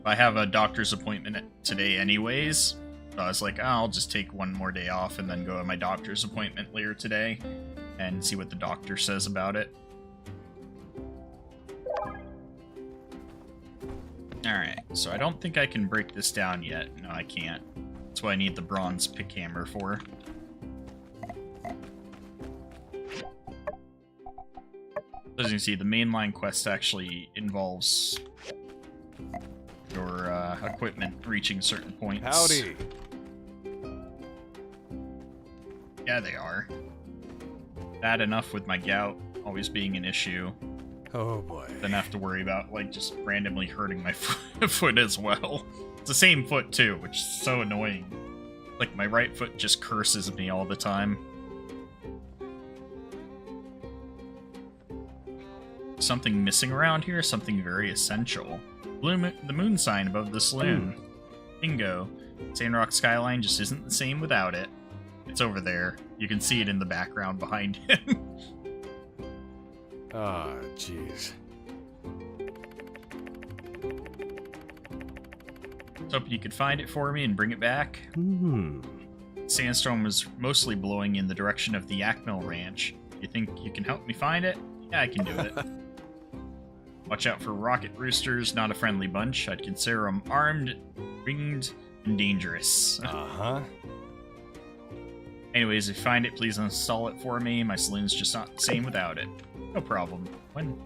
I have a doctor's appointment today anyways, so I was like, oh, I'll just take one more day off and then go to my doctor's appointment later today and see what the doctor says about it. Alright, so I don't think I can break this down yet. No, I can't. That's what I need the bronze pick hammer for. As you can see, the mainline quest actually involves your equipment reaching certain points. Howdy. Yeah, they are. Bad enough with my gout always being an issue. Oh boy. Then I have to worry about, like, just randomly hurting my foot as well. It's the same foot, too, which is so annoying. Like, my right foot just curses me all the time. Something missing around here, something very essential. The moon sign above the saloon. Bingo. Sandrock skyline just isn't the same without it. It's over there. You can see it in the background behind him. Ah, jeez. Was hoping you could find it for me and bring it back. Sandstorm was mostly blowing in the direction of the Yakmill Ranch. You think you can help me find it? Yeah, I can do it. Watch out for rocket roosters, not a friendly bunch. I'd consider them armed, ringed, and dangerous. Uh-huh. Anyways, if you find it, please install it for me. My saloon's just not the same without it. No problem. When?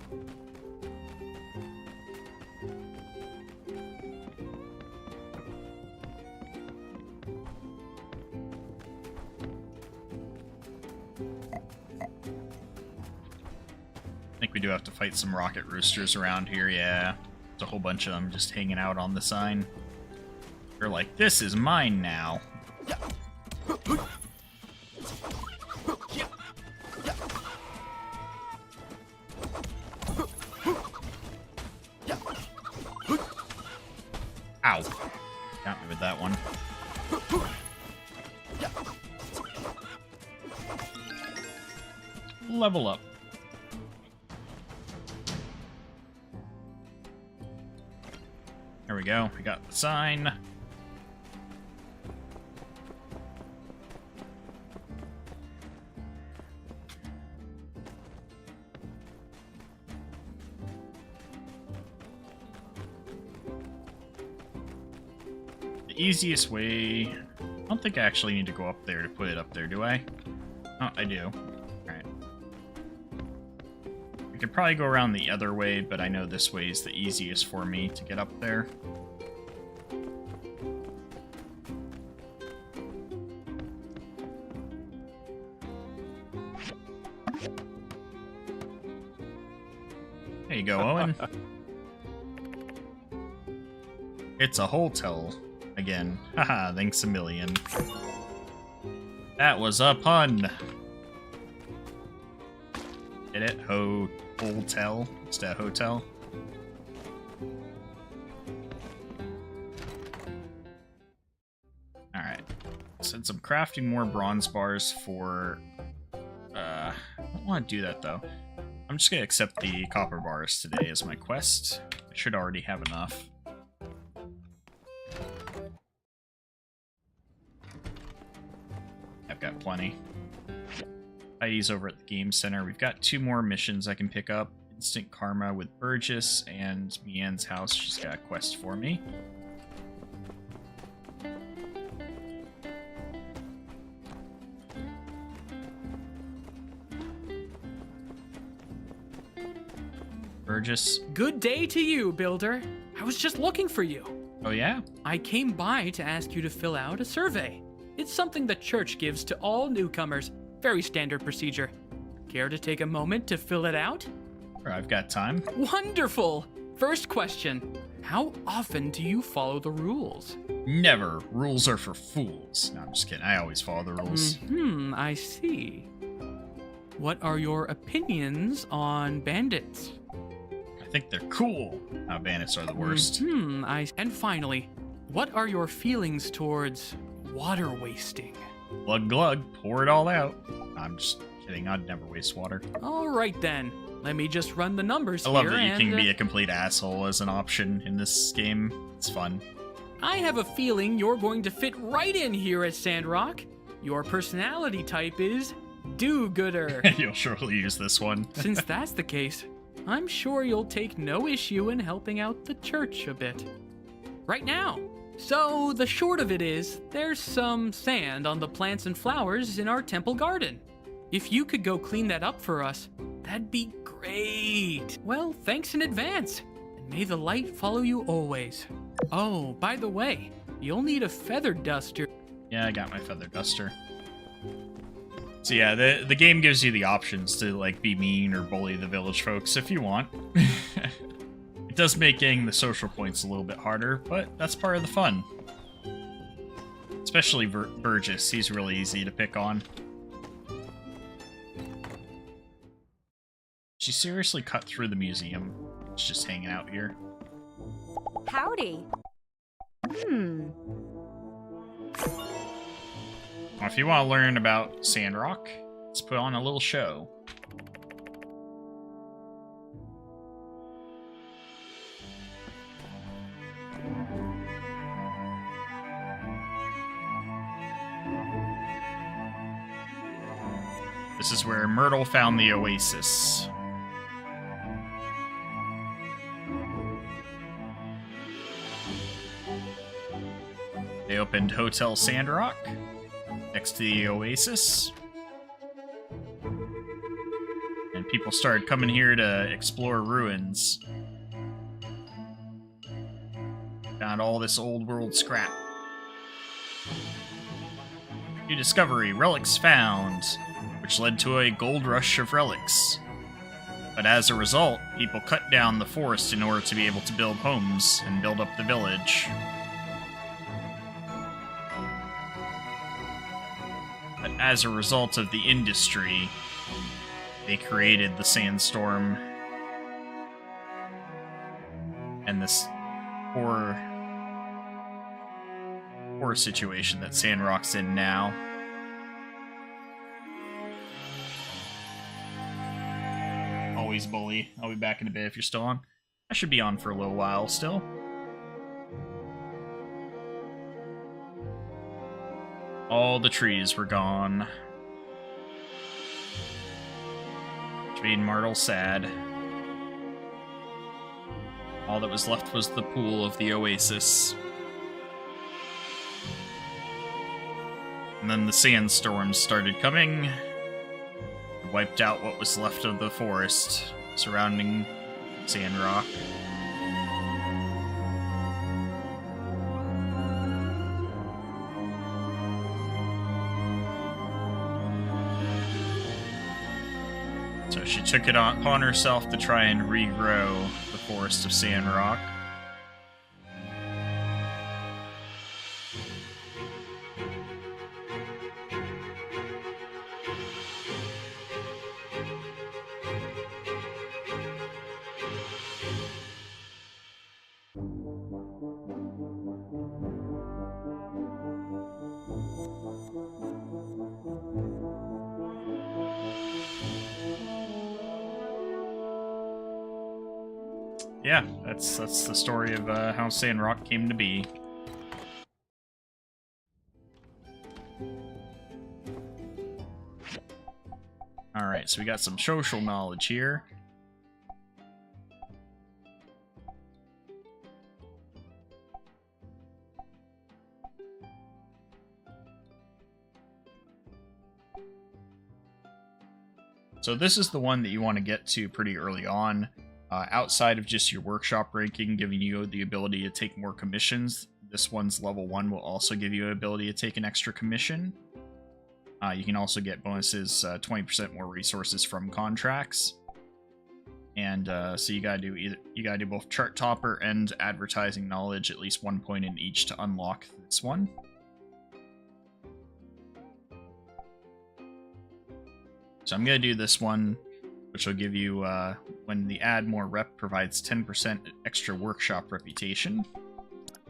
I think we do have to fight some rocket roosters around here, yeah. There's a whole bunch of them just hanging out on the sign. They're like, this is mine now. Ow. Got me with that one. Level up. There we go. We got the sign. The easiest way... I don't think I actually need to go up there to put it up there, do I? Oh, I do. Alright. I could probably go around the other way, but I know this way is the easiest for me to get up there. There you go, Owen. It's a hotel. Again. Haha, thanks a million. That was a pun. Get it? Hotel. It's a hotel. Alright. Send some crafting more bronze bars for... I don't want to do that, though. I'm just going to accept the copper bars today as my quest. I should already have enough. got plenty. Heidi's over at the game center. We've got 2 more missions I can pick up. Instant Karma with Burgess and Mien's house. She's got a quest for me. Burgess. Good day to you, Builder. I was just looking for you. Oh, yeah? I came by to ask you to fill out a survey. It's something the church gives to all newcomers. Very standard procedure. Care to take a moment to fill it out? I've got time. Wonderful! First question. How often do you follow the rules? Never. Rules are for fools. No, I'm just kidding. I always follow the rules. I see. What are your opinions on bandits? I think they're cool. Bandits are the worst. And finally, what are your feelings towards water wasting? Glug glug, pour it all out. I'm just kidding, I'd never waste water. Alright then, let me just run the numbers I here. love that you can be a complete asshole as an option in this game. It's fun. I have a feeling you're going to fit right in here at Sandrock. Your personality type is do-gooder. You'll surely use this one. Since that's the case, I'm sure you'll take no issue in helping out the church a bit. Right now. So, the short of it is, there's some sand on the plants and flowers in our temple garden. If you could go clean that up for us, that'd be great. Well, thanks in advance, and may the light follow you always. Oh, by the way, you'll need a feather duster. Yeah, I got my feather duster. So yeah, the game gives you the options to like be mean or bully the village folks if you want. It does make getting the social points a little bit harder, but that's part of the fun. Especially Burgess, he's really easy to pick on. She seriously cut through the museum. She's just hanging out here. Howdy. Well, if you want to learn about Sandrock, let's put on a little show. This is where Myrtle found the oasis. They opened Hotel Sandrock next to the oasis. And people started coming here to explore ruins. Found all this old world scrap. New discovery, relics found, which led to a gold rush of relics. But as a result, people cut down the forest in order to be able to build homes and build up the village. But as a result of the industry, they created the sandstorm and this poor situation that Sandrock's in now. Always bully. I'll be back in a bit if you're still on. I should be on for a little while still. All the trees were gone. Which made Myrtle sad. All that was left was the pool of the oasis. And then the sandstorms started coming. Wiped out what was left of the forest surrounding Sandrock. So she took it upon herself to try and regrow the forest of Sandrock. Yeah, that's the story of how Sandrock came to be. Alright, so we got some social knowledge here. So this is the one that you want to get to pretty early on. Outside of just your workshop ranking giving you the ability to take more commissions, this one's level 1 will also give you the ability to take an extra commission. You can also get bonuses, 20% more resources from contracts. And so you gotta do both chart topper and advertising knowledge, at least 1 point in each to unlock this one. So I'm gonna do this one, which will give you, when the add more rep provides 10% extra workshop reputation.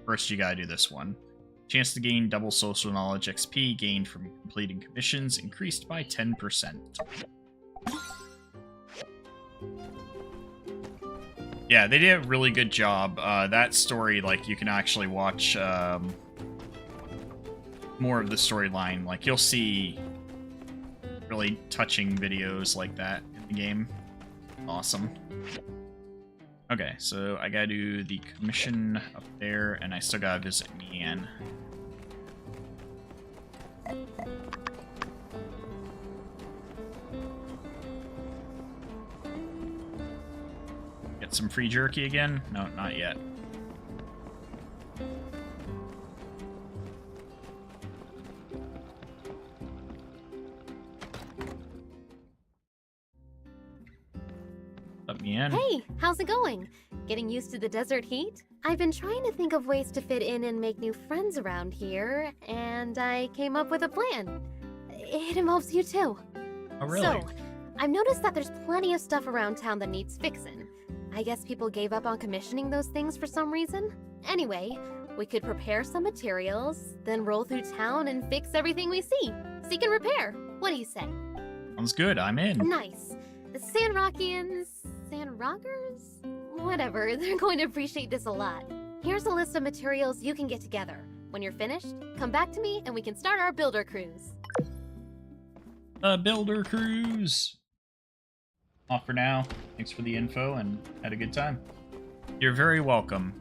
First, you gotta do this one. Chance to gain double social knowledge XP gained from completing commissions increased by 10%. Yeah, they did a really good job. That story, like, you can actually watch more of the storyline. Like, you'll see really touching videos like that in the game. Awesome. Okay, so I gotta do the commission up there, and I still gotta visit Mian. Get some free jerky again? No, not yet. Up, Mian. Hey, how's it going? Getting used to the desert heat? I've been trying to think of ways to fit in and make new friends around here, and I came up with a plan. It involves you too. Oh, really? So, I've noticed that there's plenty of stuff around town that needs fixin'. I guess people gave up on commissioning those things for some reason. Anyway, we could prepare some materials, then roll through town and fix everything we see. Seek and repair. What do you say? Sounds good, I'm in. Nice. The Sandrockians... Sandrockers? Whatever, they're going to appreciate this a lot. Here's a list of materials you can get together. When you're finished, come back to me and we can start our builder cruise. A builder cruise! Off for now. Thanks for the info and had a good time. You're very welcome.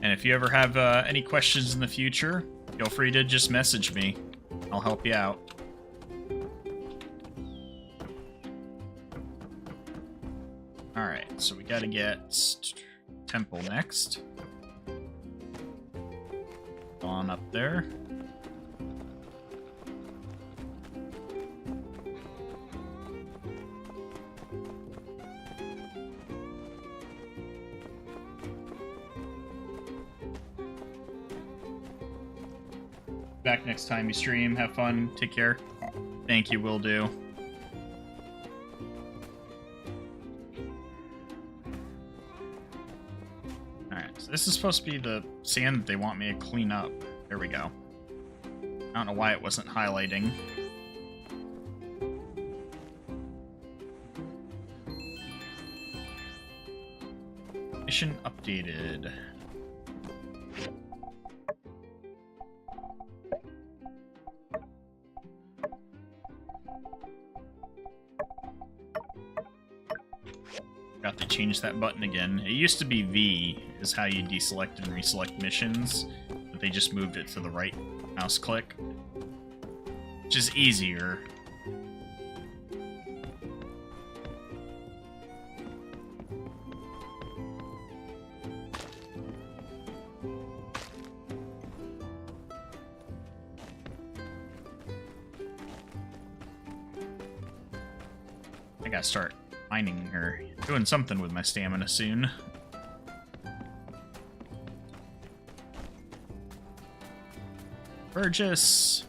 And if you ever have any questions in the future, feel free to just message me. I'll help you out. Alright, so we gotta get Temple next. On up there. Back next time you stream. Have fun. Take care. Thank you, will do. So this is supposed to be the sand that they want me to clean up. There we go. I don't know why it wasn't highlighting. Mission updated. Forgot to change that button again. It used to be V is how you deselect and reselect missions, but they just moved it to the right mouse click, which is easier. I gotta start mining or doing something with my stamina soon. Burgess!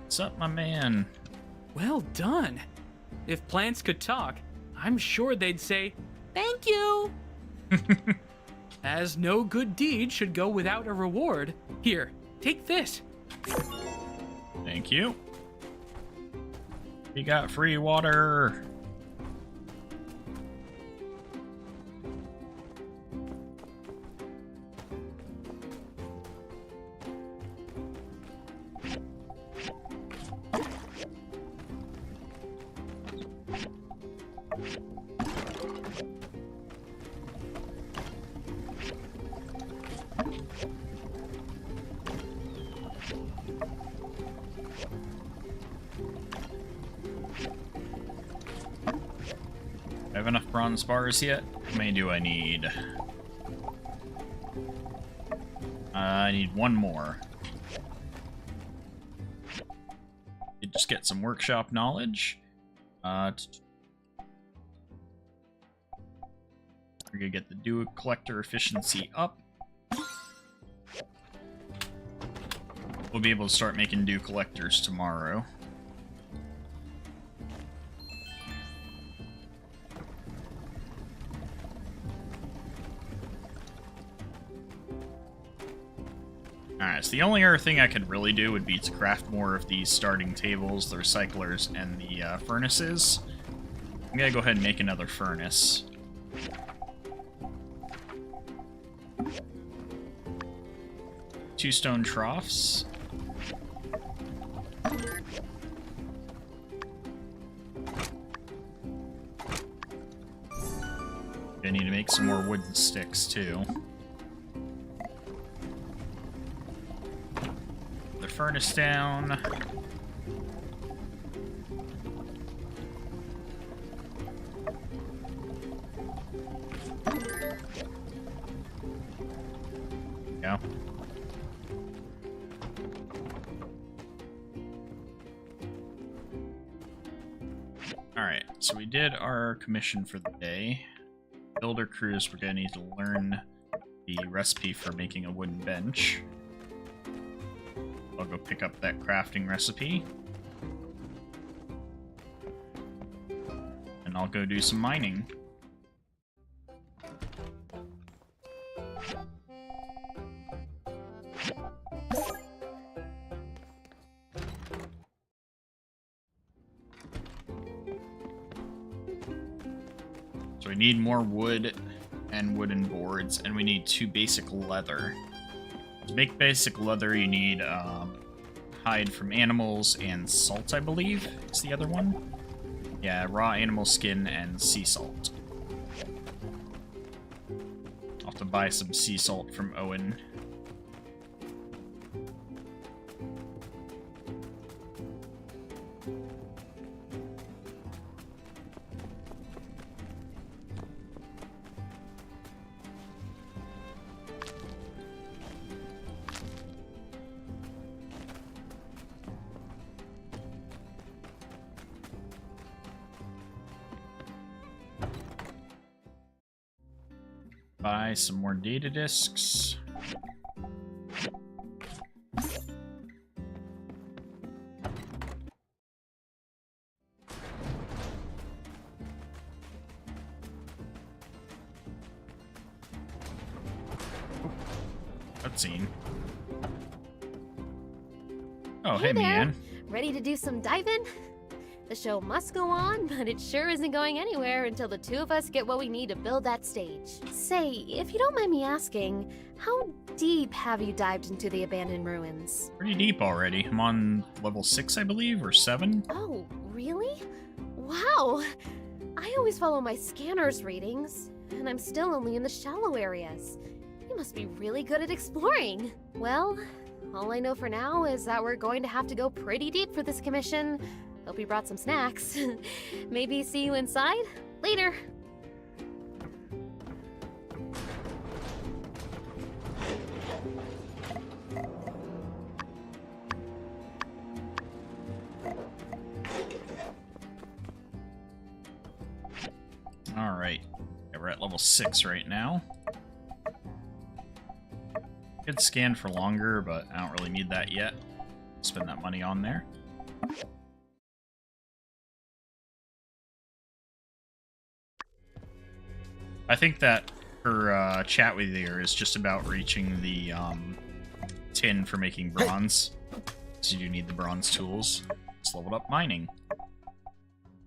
What's up, my man? Well done. If plants could talk, I'm sure they'd say, "Thank you!" As no good deed should go without a reward. Here, take this. Thank you. We got free water. have enough bronze bars yet? How many do I need? I need one more. Did just get some workshop knowledge. We're gonna get the dew collector efficiency up. We'll be able to start making dew collectors tomorrow. Alright, so the only other thing I could really do would be to craft more of these starting tables, the recyclers, and the furnaces. I'm gonna go ahead and make another furnace. Two stone troughs. I need to make some more wooden sticks too. The furnace down. Go. Alright, so we did our commission for the day. Builder crews, we're gonna need to learn the recipe for making a wooden bench. I'll go pick up that crafting recipe. And I'll go do some mining. So we need more wood and wooden boards, and we need 2 basic leather. To make basic leather, you need hide from animals and salt, I believe, is the other one. Yeah, raw animal skin and sea salt. I'll have to buy some sea salt from Owen. Buy some more data disks. Cutscene. Oh, hey, there. Mian. Ready to do some diving? The show must go on, but it sure isn't going anywhere until the 2 of us get what we need to build that stage. Say, if you don't mind me asking, how deep have you dived into the abandoned ruins? Pretty deep already. I'm on level 6, I believe, or 7. Oh, really? Wow! I always follow my scanner's readings, and I'm still only in the shallow areas. You must be really good at exploring. Well, all I know for now is that we're going to have to go pretty deep for this commission. Hope you brought some snacks. Maybe see you inside? Later! Alright. Yeah, we're at level 6 right now. Could scan for longer, but I don't really need that yet. Spend that money on there. I think that her chat with you is just about reaching the tin for making bronze. So you do need the bronze tools. Just leveled up mining.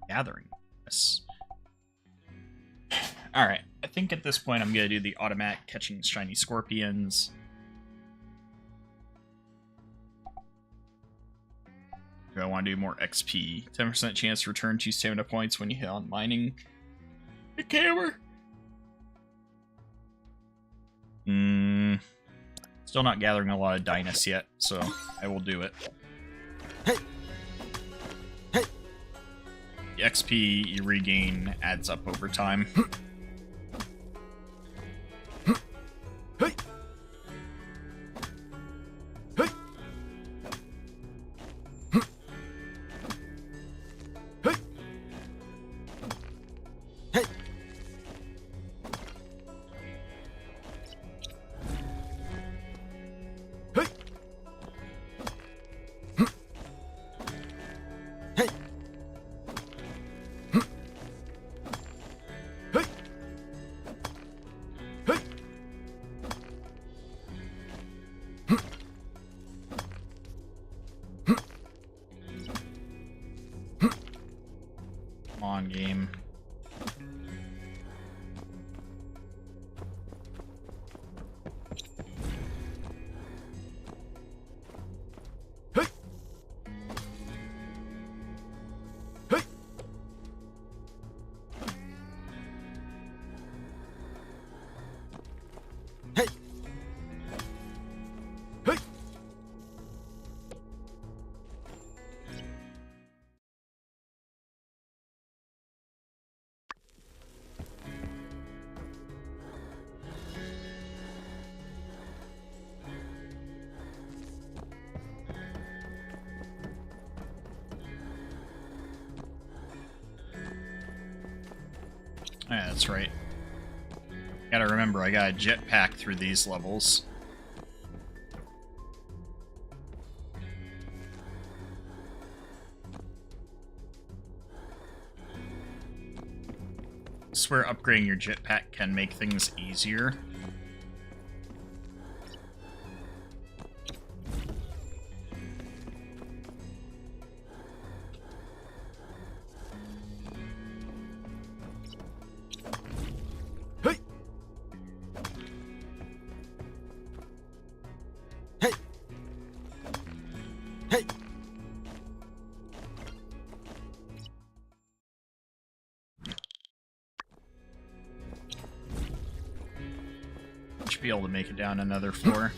Gathering. Yes. Alright, I think at this point I'm going to do the automatic catching shiny scorpions. Do I want to do more XP? 10% chance to return 2 stamina points when you hit on mining. Hey, camera! Still not gathering a lot of Dynus yet, so I will do it. XP you regain adds up over time. On game. Yeah, that's right. Gotta remember, I got a jetpack through these levels. I swear upgrading your jetpack can make things easier. Should be able to make it down another floor.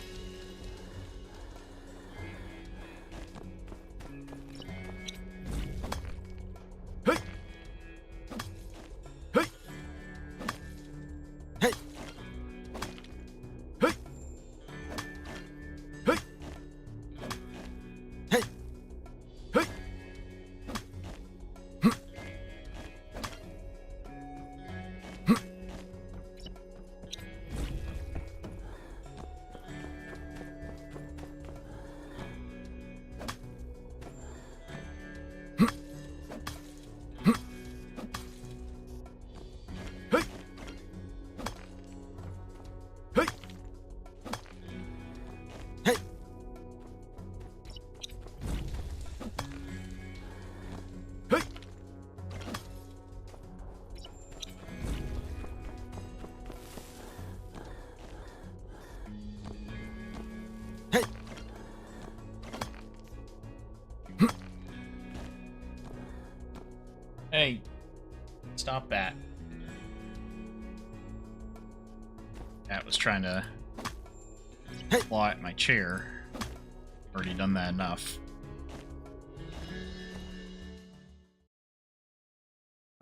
Hey, stop that. Cat was trying to claw at my chair. Already done that enough.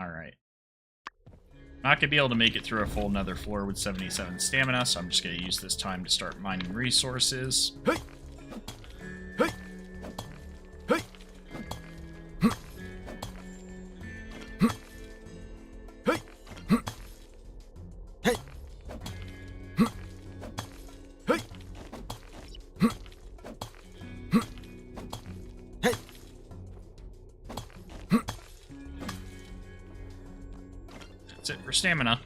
Alright. Not gonna be able to make it through a full nether floor with 77 stamina, so I'm just gonna use this time to start mining resources. That's it for stamina.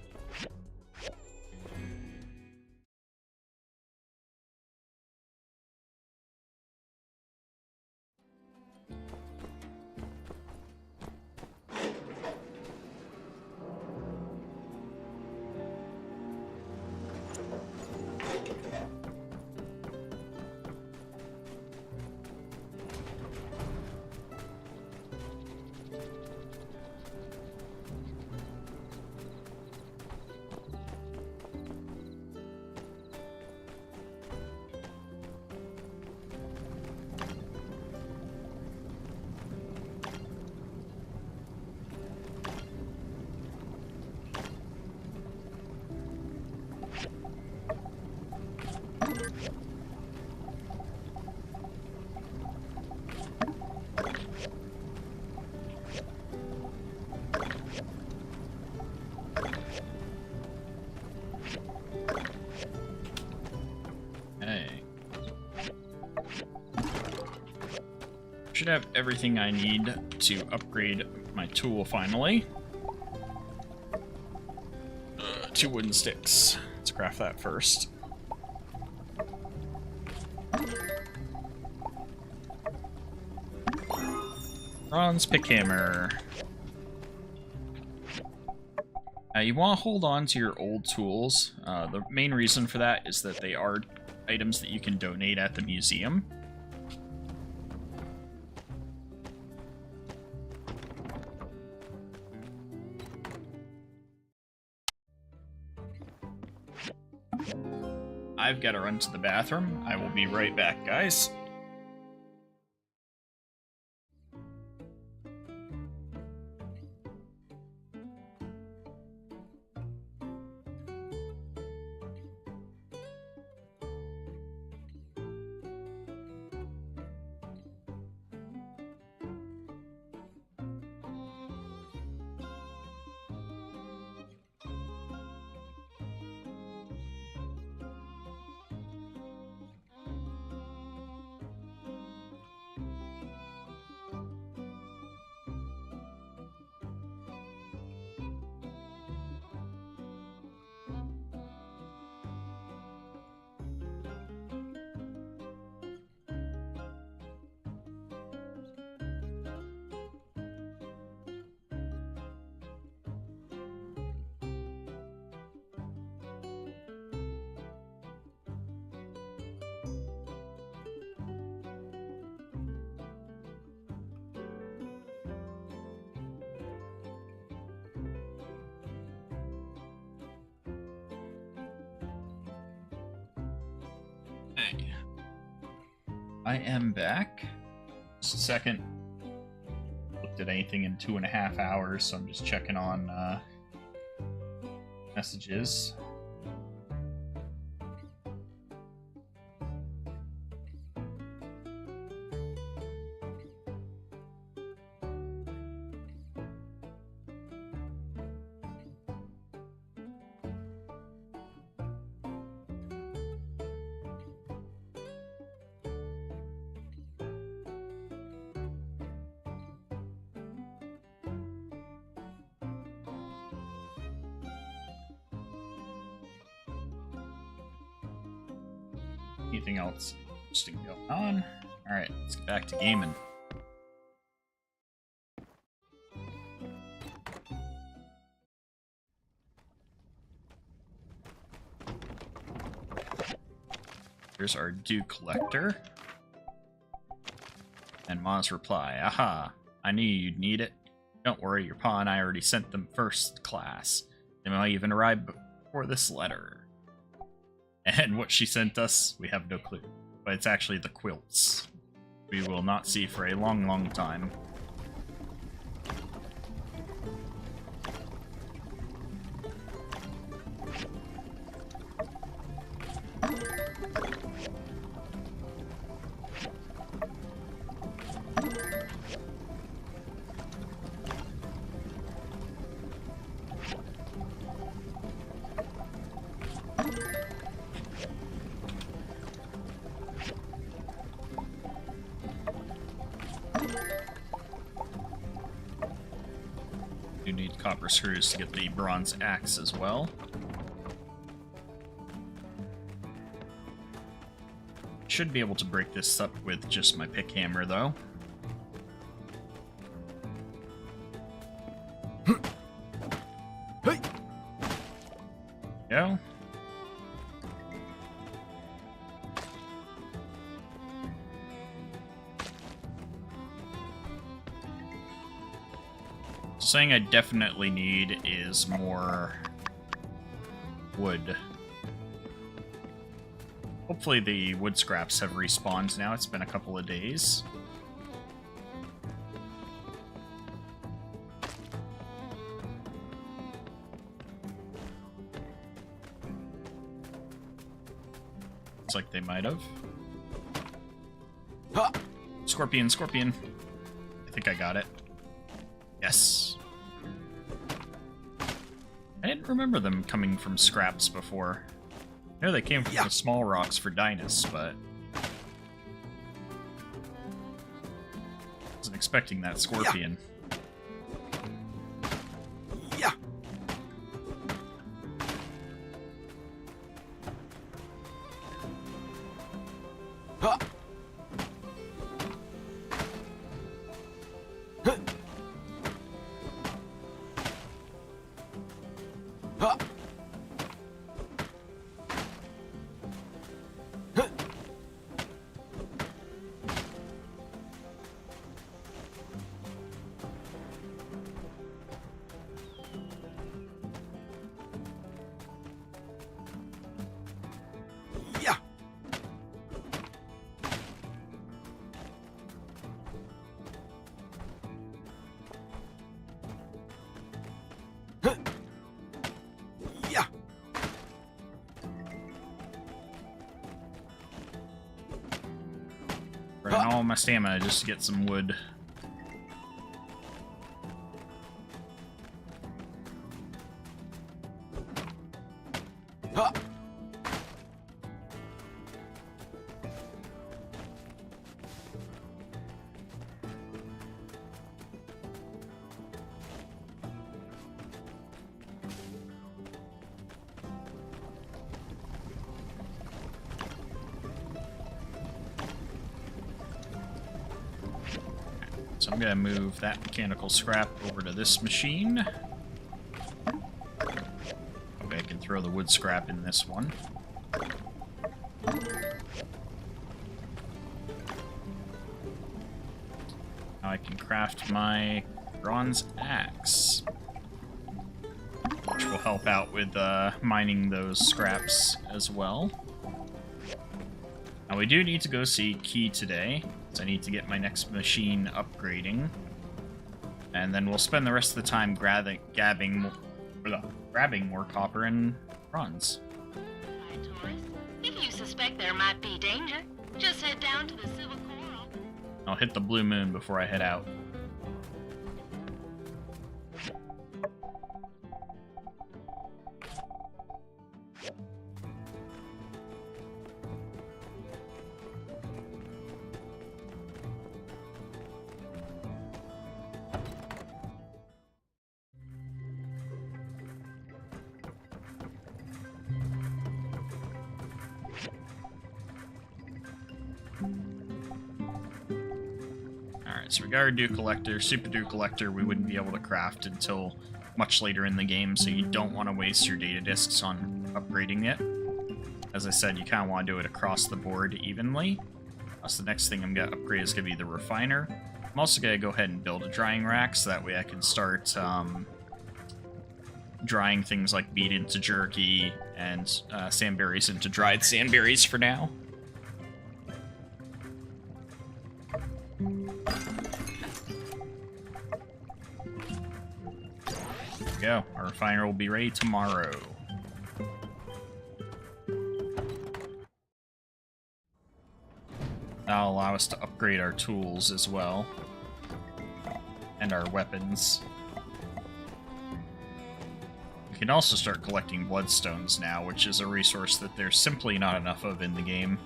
Should have everything I need to upgrade my tool finally. 2 wooden sticks. Let's craft that first. Bronze pickhammer. You want to hold on to your old tools. The main reason for that is that they are items that you can donate at the museum. I've got to run to the bathroom. I will be right back, guys. I am back. Just a second. Looked at anything in 2.5 hours, so I'm just checking on messages. Anything else interesting going on? Alright, let's get back to gaming. Here's our dew collector. And Ma's reply, aha, I knew you'd need it. Don't worry, your pa and I already sent them first class. They might even arrive before this letter. And what she sent us, we have no clue. But it's actually the quilts. We will not see for a long, long time. You need copper screws to get the bronze axe as well. Should be able to break this up with just my pick hammer, though. Hey! Go. Something I definitely need is more wood. Hopefully the wood scraps have respawned now. It's been a couple of days. Looks like they might have. Ha! Scorpion, scorpion. I think I got it. Yes. I didn't remember them coming from scraps before. I know they came from the small rocks for Dynas, but... Wasn't expecting that scorpion. Yeah. Huh. Huh. Huh. Huh. Yeah. Huh. Yeah. Burning all my stamina just to get some wood. Huh. So I'm gonna move that mechanical scrap over to this machine. Okay, I can throw the wood scrap in this one. Now I can craft my bronze axe, which will help out with mining those scraps as well. Now we do need to go see Key today, so I need to get my next machine upgrading. And then we'll spend the rest of the time grabbing more copper and bronze. Hi, tourist. If you suspect there might be danger, just head down to the Civil Corps. I'll hit the blue moon before I head out. Alright, so we got our Dew Collector. Super Dew Collector we wouldn't be able to craft until much later in the game, so you don't want to waste your data disks on upgrading it. As I said, you kind of want to do it across the board evenly. So the next thing I'm going to upgrade is going to be the refiner. I'm also going to go ahead and build a drying rack, so that way I can start drying things like beet into jerky and sandberries into dried sandberries for now. There we go. Our refiner will be ready tomorrow. That'll allow us to upgrade our tools as well. And our weapons. We can also start collecting bloodstones now, which is a resource that there's simply not enough of in the game.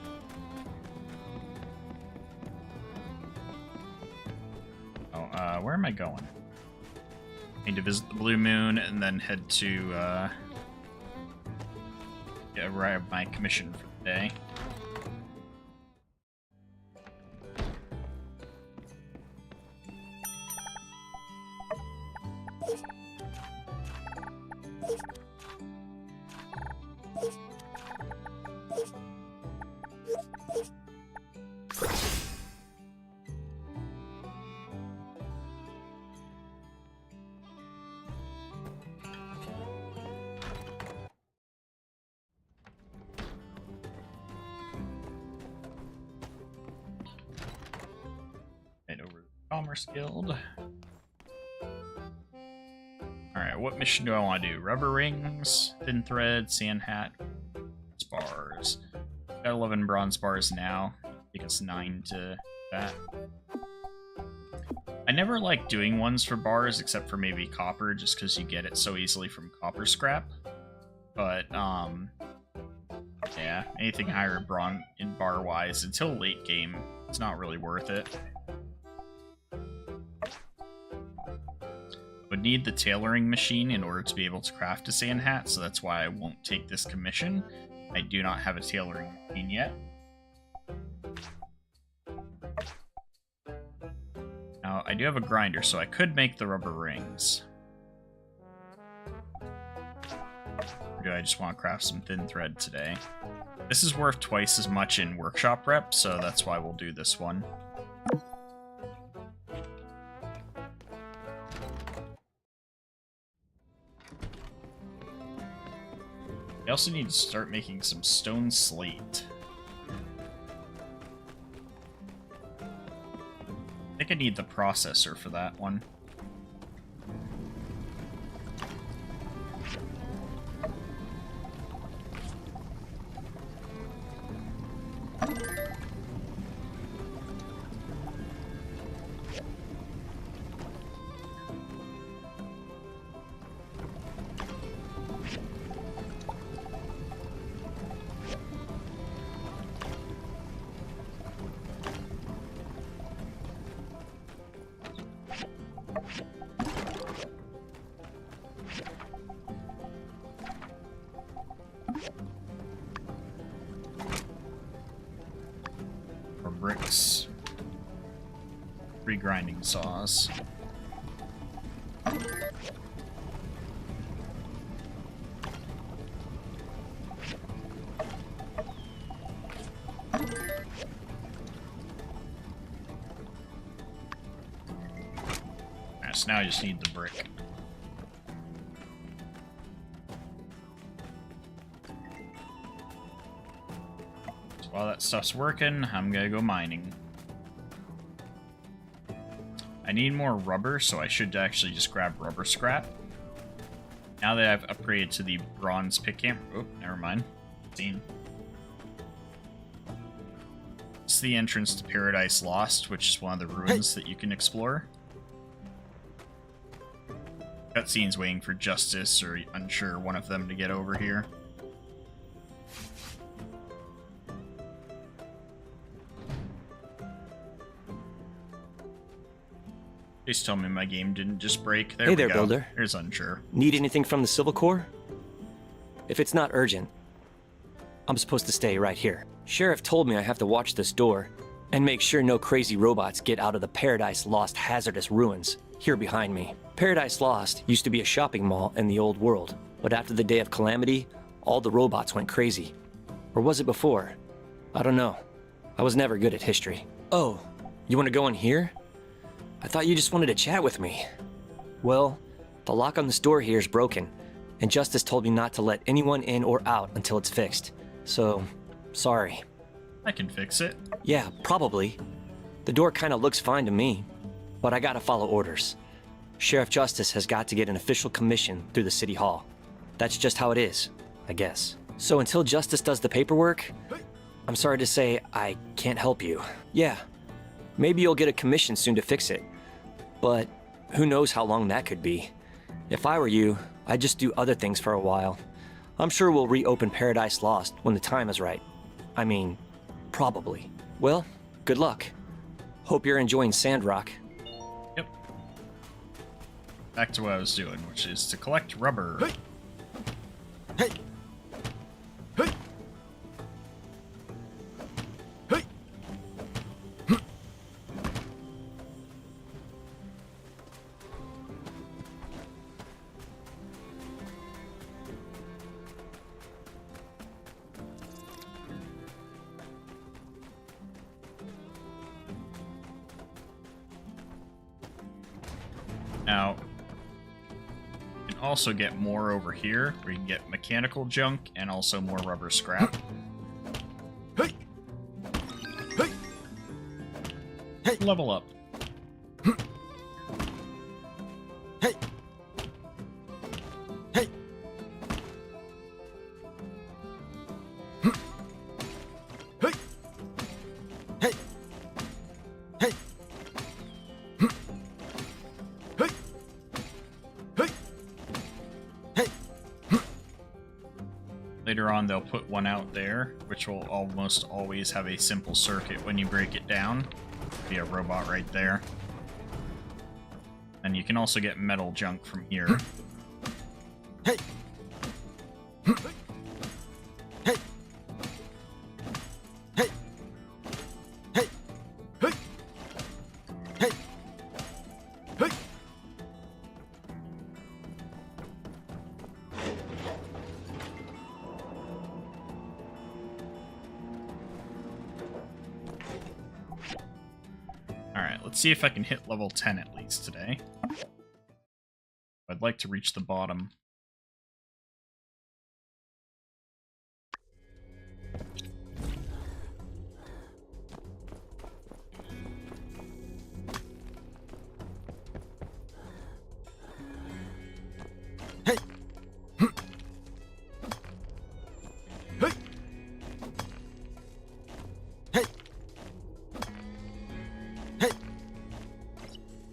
Oh, where am I going? I need to visit the Blue Moon and then head to, arrive my commission for the day. Commerce Guild. Alright, what mission do I want to do? Rubber rings, thin thread, sand hat, bars. Got 11 bronze bars now. I think it's 9 to that. I never like doing ones for bars except for maybe copper, just because you get it so easily from copper scrap. But, yeah, anything higher in bar-wise, until late game, it's not really worth it. would need the tailoring machine in order to be able to craft a sand hat, so that's why I won't take this commission. I do not have a tailoring machine yet. Now, I do have a grinder, so I could make the rubber rings. Or do I just want to craft some thin thread today? This is worth twice as much in workshop rep, so that's why we'll do this one. I also need to start making some stone slate. I think I need the processor for that one. Bricks. 3 grinding saws. So now I just need the brick. While that stuff's working, I'm gonna go mining. I need more rubber, so I should actually just grab rubber scrap. Now that I've upgraded to the bronze pick hammer... Oh, never mind. Scene. It's the entrance to Paradise Lost, which is one of the ruins that you can explore. Cutscene's waiting for Justice, or unsure one of them to get over here. Please tell me my game didn't just break. There Hey we there, go. Builder. Here's unsure. Need anything from the Civil Corps? If it's not urgent, I'm supposed to stay right here. Sheriff told me I have to watch this door and make sure no crazy robots get out of the Paradise Lost hazardous ruins here behind me. Paradise Lost used to be a shopping mall in the old world, but after the Day of Calamity, all the robots went crazy. Or was it before? I don't know. I was never good at history. Oh, you want to go in here? I thought you just wanted to chat with me. Well, the lock on this door here is broken, and Justice told me not to let anyone in or out until it's fixed. So, sorry. I can fix it. Yeah, probably. The door kind of looks fine to me, but I gotta follow orders. Sheriff Justice has got to get an official commission through the City Hall. That's just how it is, I guess. So until Justice does the paperwork, I'm sorry to say I can't help you. Yeah, maybe you'll get a commission soon to fix it. But who knows how long that could be. If I were you, I'd just do other things for a while. I'm sure we'll reopen Paradise Lost when the time is right. I mean, probably. Well, good luck. Hope you're enjoying Sandrock. Yep. Back to what I was doing, which is to collect rubber. Hey! Hey! Hey! Hey! Now, you can also get more over here, where you can get mechanical junk and also more rubber scrap. Hey! Hey! Hey! Level up. Hey! Hey! Hey! Hey! Hey! Later on, they'll put one out there, which will almost always have a simple circuit when you break it down. Be a robot right there. And you can also get metal junk from here. Hey! Hey! Hey! Hey! Hey! Hey! Hey! Alright, let's see if I can hit level 10 at least today. I'd like to reach the bottom. Hey! Hey! Hey! Hey!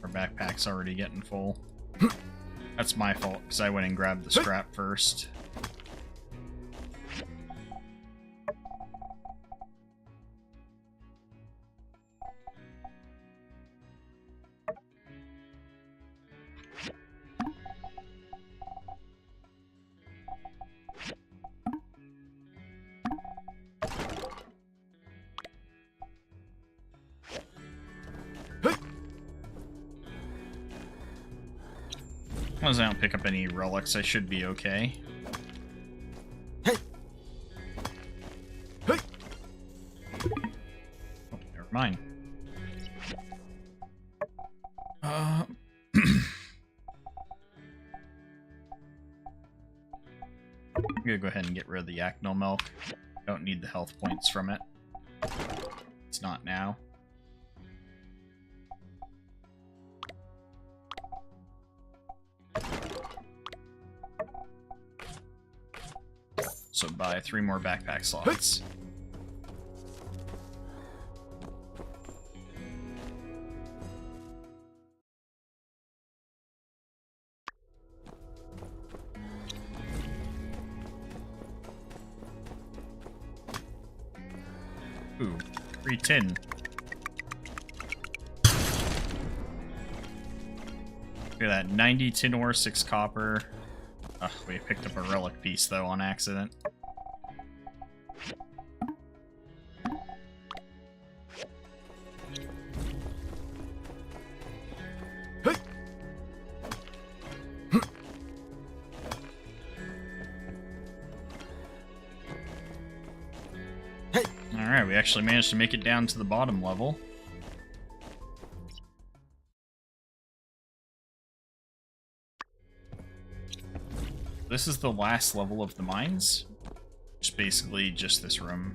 Our backpack's already getting full. That's my fault, because I went and grabbed the scrap first. As long as I don't pick up any relics, I should be okay. Hey! Hey! Oh, never mind. I'm gonna go ahead and get rid of the Yaknil milk. Don't need the health points from it. It's not now. So buy 3 more backpack slots. Ooh, free tin. Look at that, 90 tin ore, 6 copper. Ugh, we picked up a relic piece, though, on accident. Alright, we actually managed to make it down to the bottom level. This is the last level of the mines. Just basically just this room.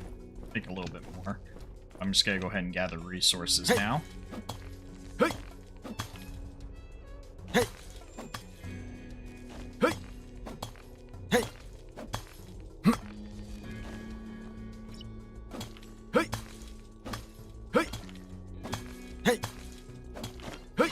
I think a little bit more. I'm just gonna go ahead and gather resources now. Hey! Hey! Hey! Hey! Hey! Hey! Hey! Hey!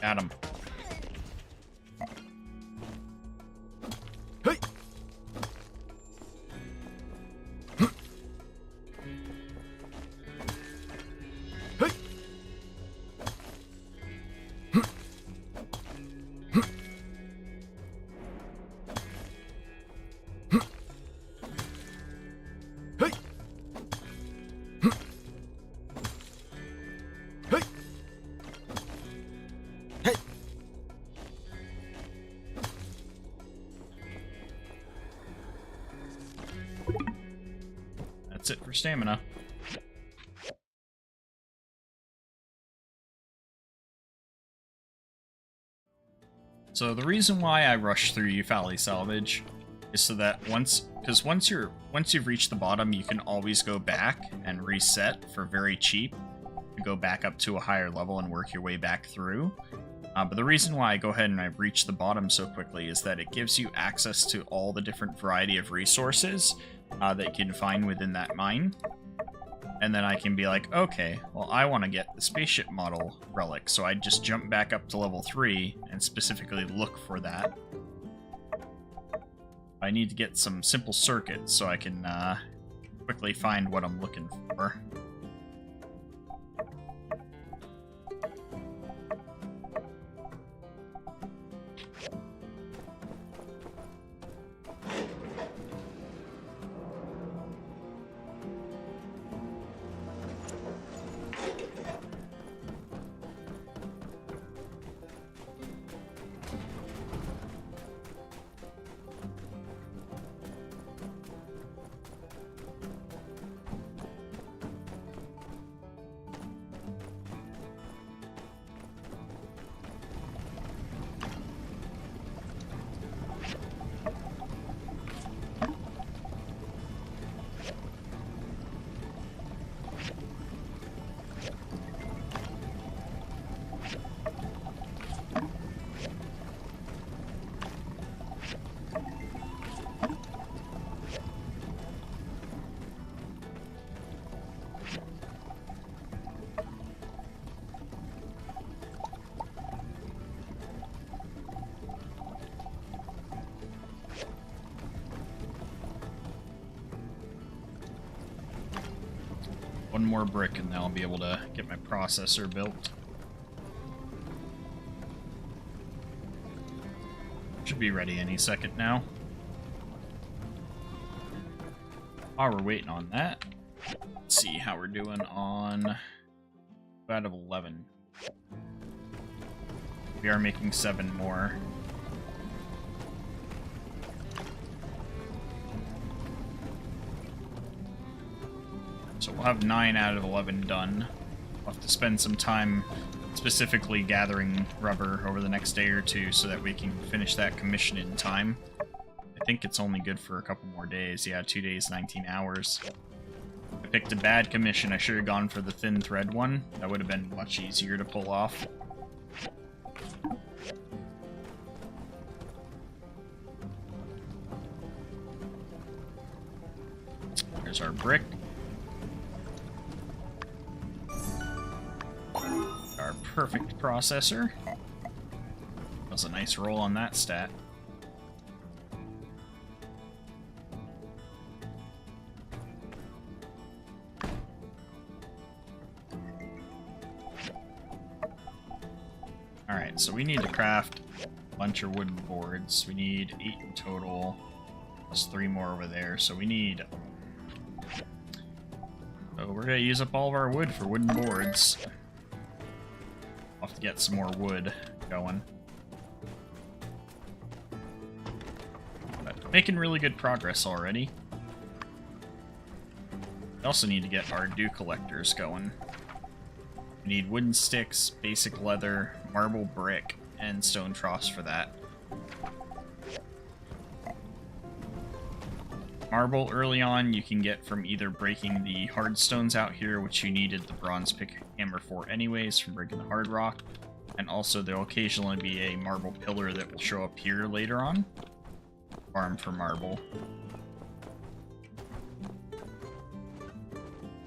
Got him. Hey! Hey! Hey! Hey! Hey! That's it for stamina. So the reason why I rush through Eufaula Salvage is so that once you've reached the bottom, you can always go back and reset for very cheap to go back up to a higher level and work your way back through. But the reason why I go ahead and I reach the bottom so quickly is that it gives you access to all the different variety of resources that you can find within that mine. And then I can be like, okay, well, I want to get the spaceship model relic, so I just jump back up to level 3 and specifically look for that. I need to get some simple circuits so I can quickly find what I'm looking for. One more brick and then I'll be able to get my processor built. Should be ready any second now. While we're waiting on that, let's see how we're doing on 2 out of 11. We are making 7 more. So we'll have 9 out of 11 done. We'll have to spend some time specifically gathering rubber over the next day or two so that we can finish that commission in time. I think it's only good for a couple more days. Yeah, 2 days, 19 hours. I picked a bad commission. I should have gone for the thin thread one. That would have been much easier to pull off. There's our brick. Our perfect processor. That was a nice roll on that stat. Alright, so we need to craft a bunch of wooden boards. We need 8 in total, plus 3 more over there, so we need... So we're gonna use up all of our wood for wooden boards. I'll have to get some more wood going. But making really good progress already. We also need to get our dew collectors going. We need wooden sticks, basic leather, marble brick, and stone troughs for that. Marble early on you can get from either breaking the hard stones out here, which you needed the bronze pick hammer for anyways from breaking the hard rock, and also there'll occasionally be a marble pillar that will show up here later on. Farm for marble.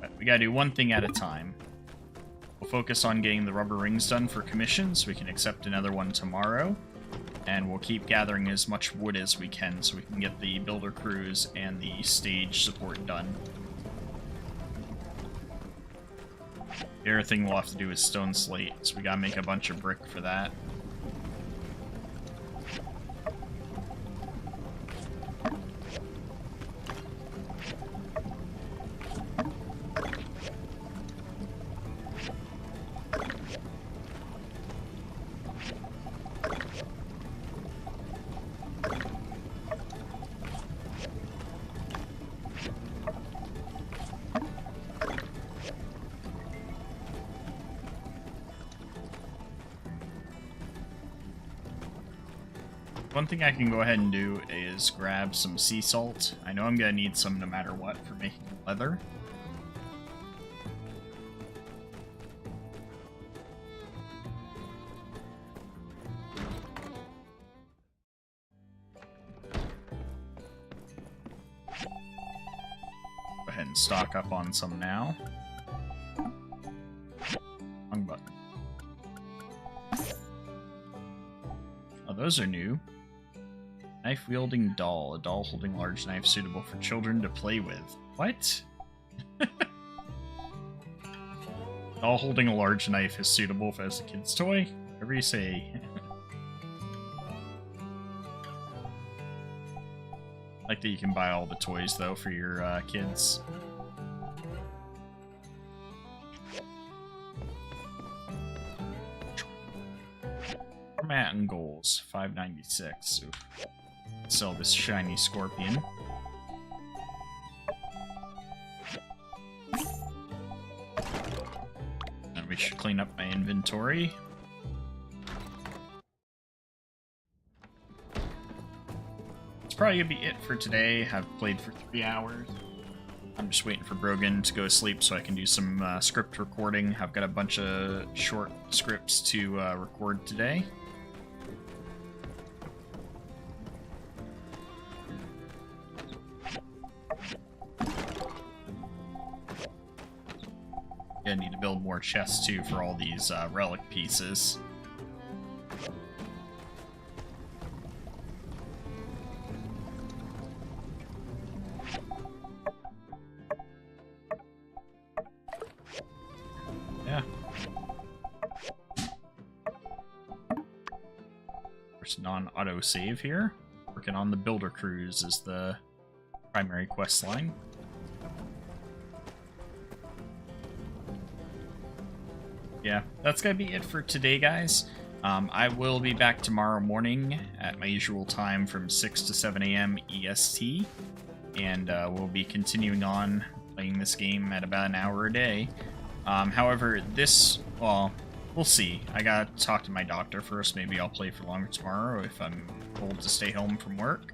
But we gotta do one thing at a time. We'll focus on getting the rubber rings done for commissions. We can accept another one tomorrow. And we'll keep gathering as much wood as we can so we can get the builder crews and the stage support done. The other thing we'll have to do is stone slate, so we gotta make a bunch of brick for that. One thing I can go ahead and do is grab some sea salt. I know I'm going to need some no matter what for making leather. Go ahead and stock up on some now. Wrong button. Oh, those are new. Knife-wielding doll. A doll holding large knife suitable for children to play with. What? Doll holding a large knife is suitable as a kid's toy? Whatever you say. Like that you can buy all the toys, though, for your kids. Format and goals. 596. Oof. Sell this shiny scorpion. And we should clean up my inventory. It's probably gonna be it for today. I've played for 3 hours. I'm just waiting for Brogan to go to sleep so I can do some script recording. I've got a bunch of short scripts to record today. I need to build more chests too for all these relic pieces. Yeah. There's non-auto save here. Working on the builder cruise is the primary quest line. Yeah, that's gonna be it for today, guys. I will be back tomorrow morning at my usual time from 6 to 7 a.m. EST, and we'll be continuing on playing this game at about an hour a day. However, well, we'll see. I gotta talk to my doctor first. Maybe I'll play for longer tomorrow if I'm told to stay home from work.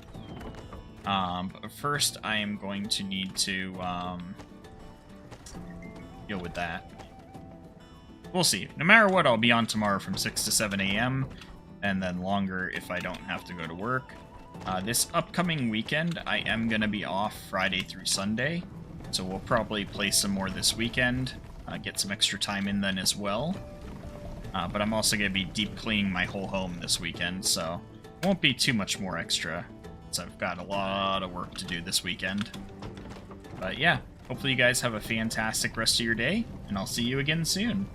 But first, I am going to need to deal with that. We'll see. No matter what, I'll be on tomorrow from 6 to 7 a.m. and then longer if I don't have to go to work. This upcoming weekend, I am going to be off Friday through Sunday, so we'll probably play some more this weekend, get some extra time in then as well. But I'm also going to be deep cleaning my whole home this weekend, so it won't be too much more extra, so I've got a lot of work to do this weekend. But yeah, hopefully you guys have a fantastic rest of your day, and I'll see you again soon.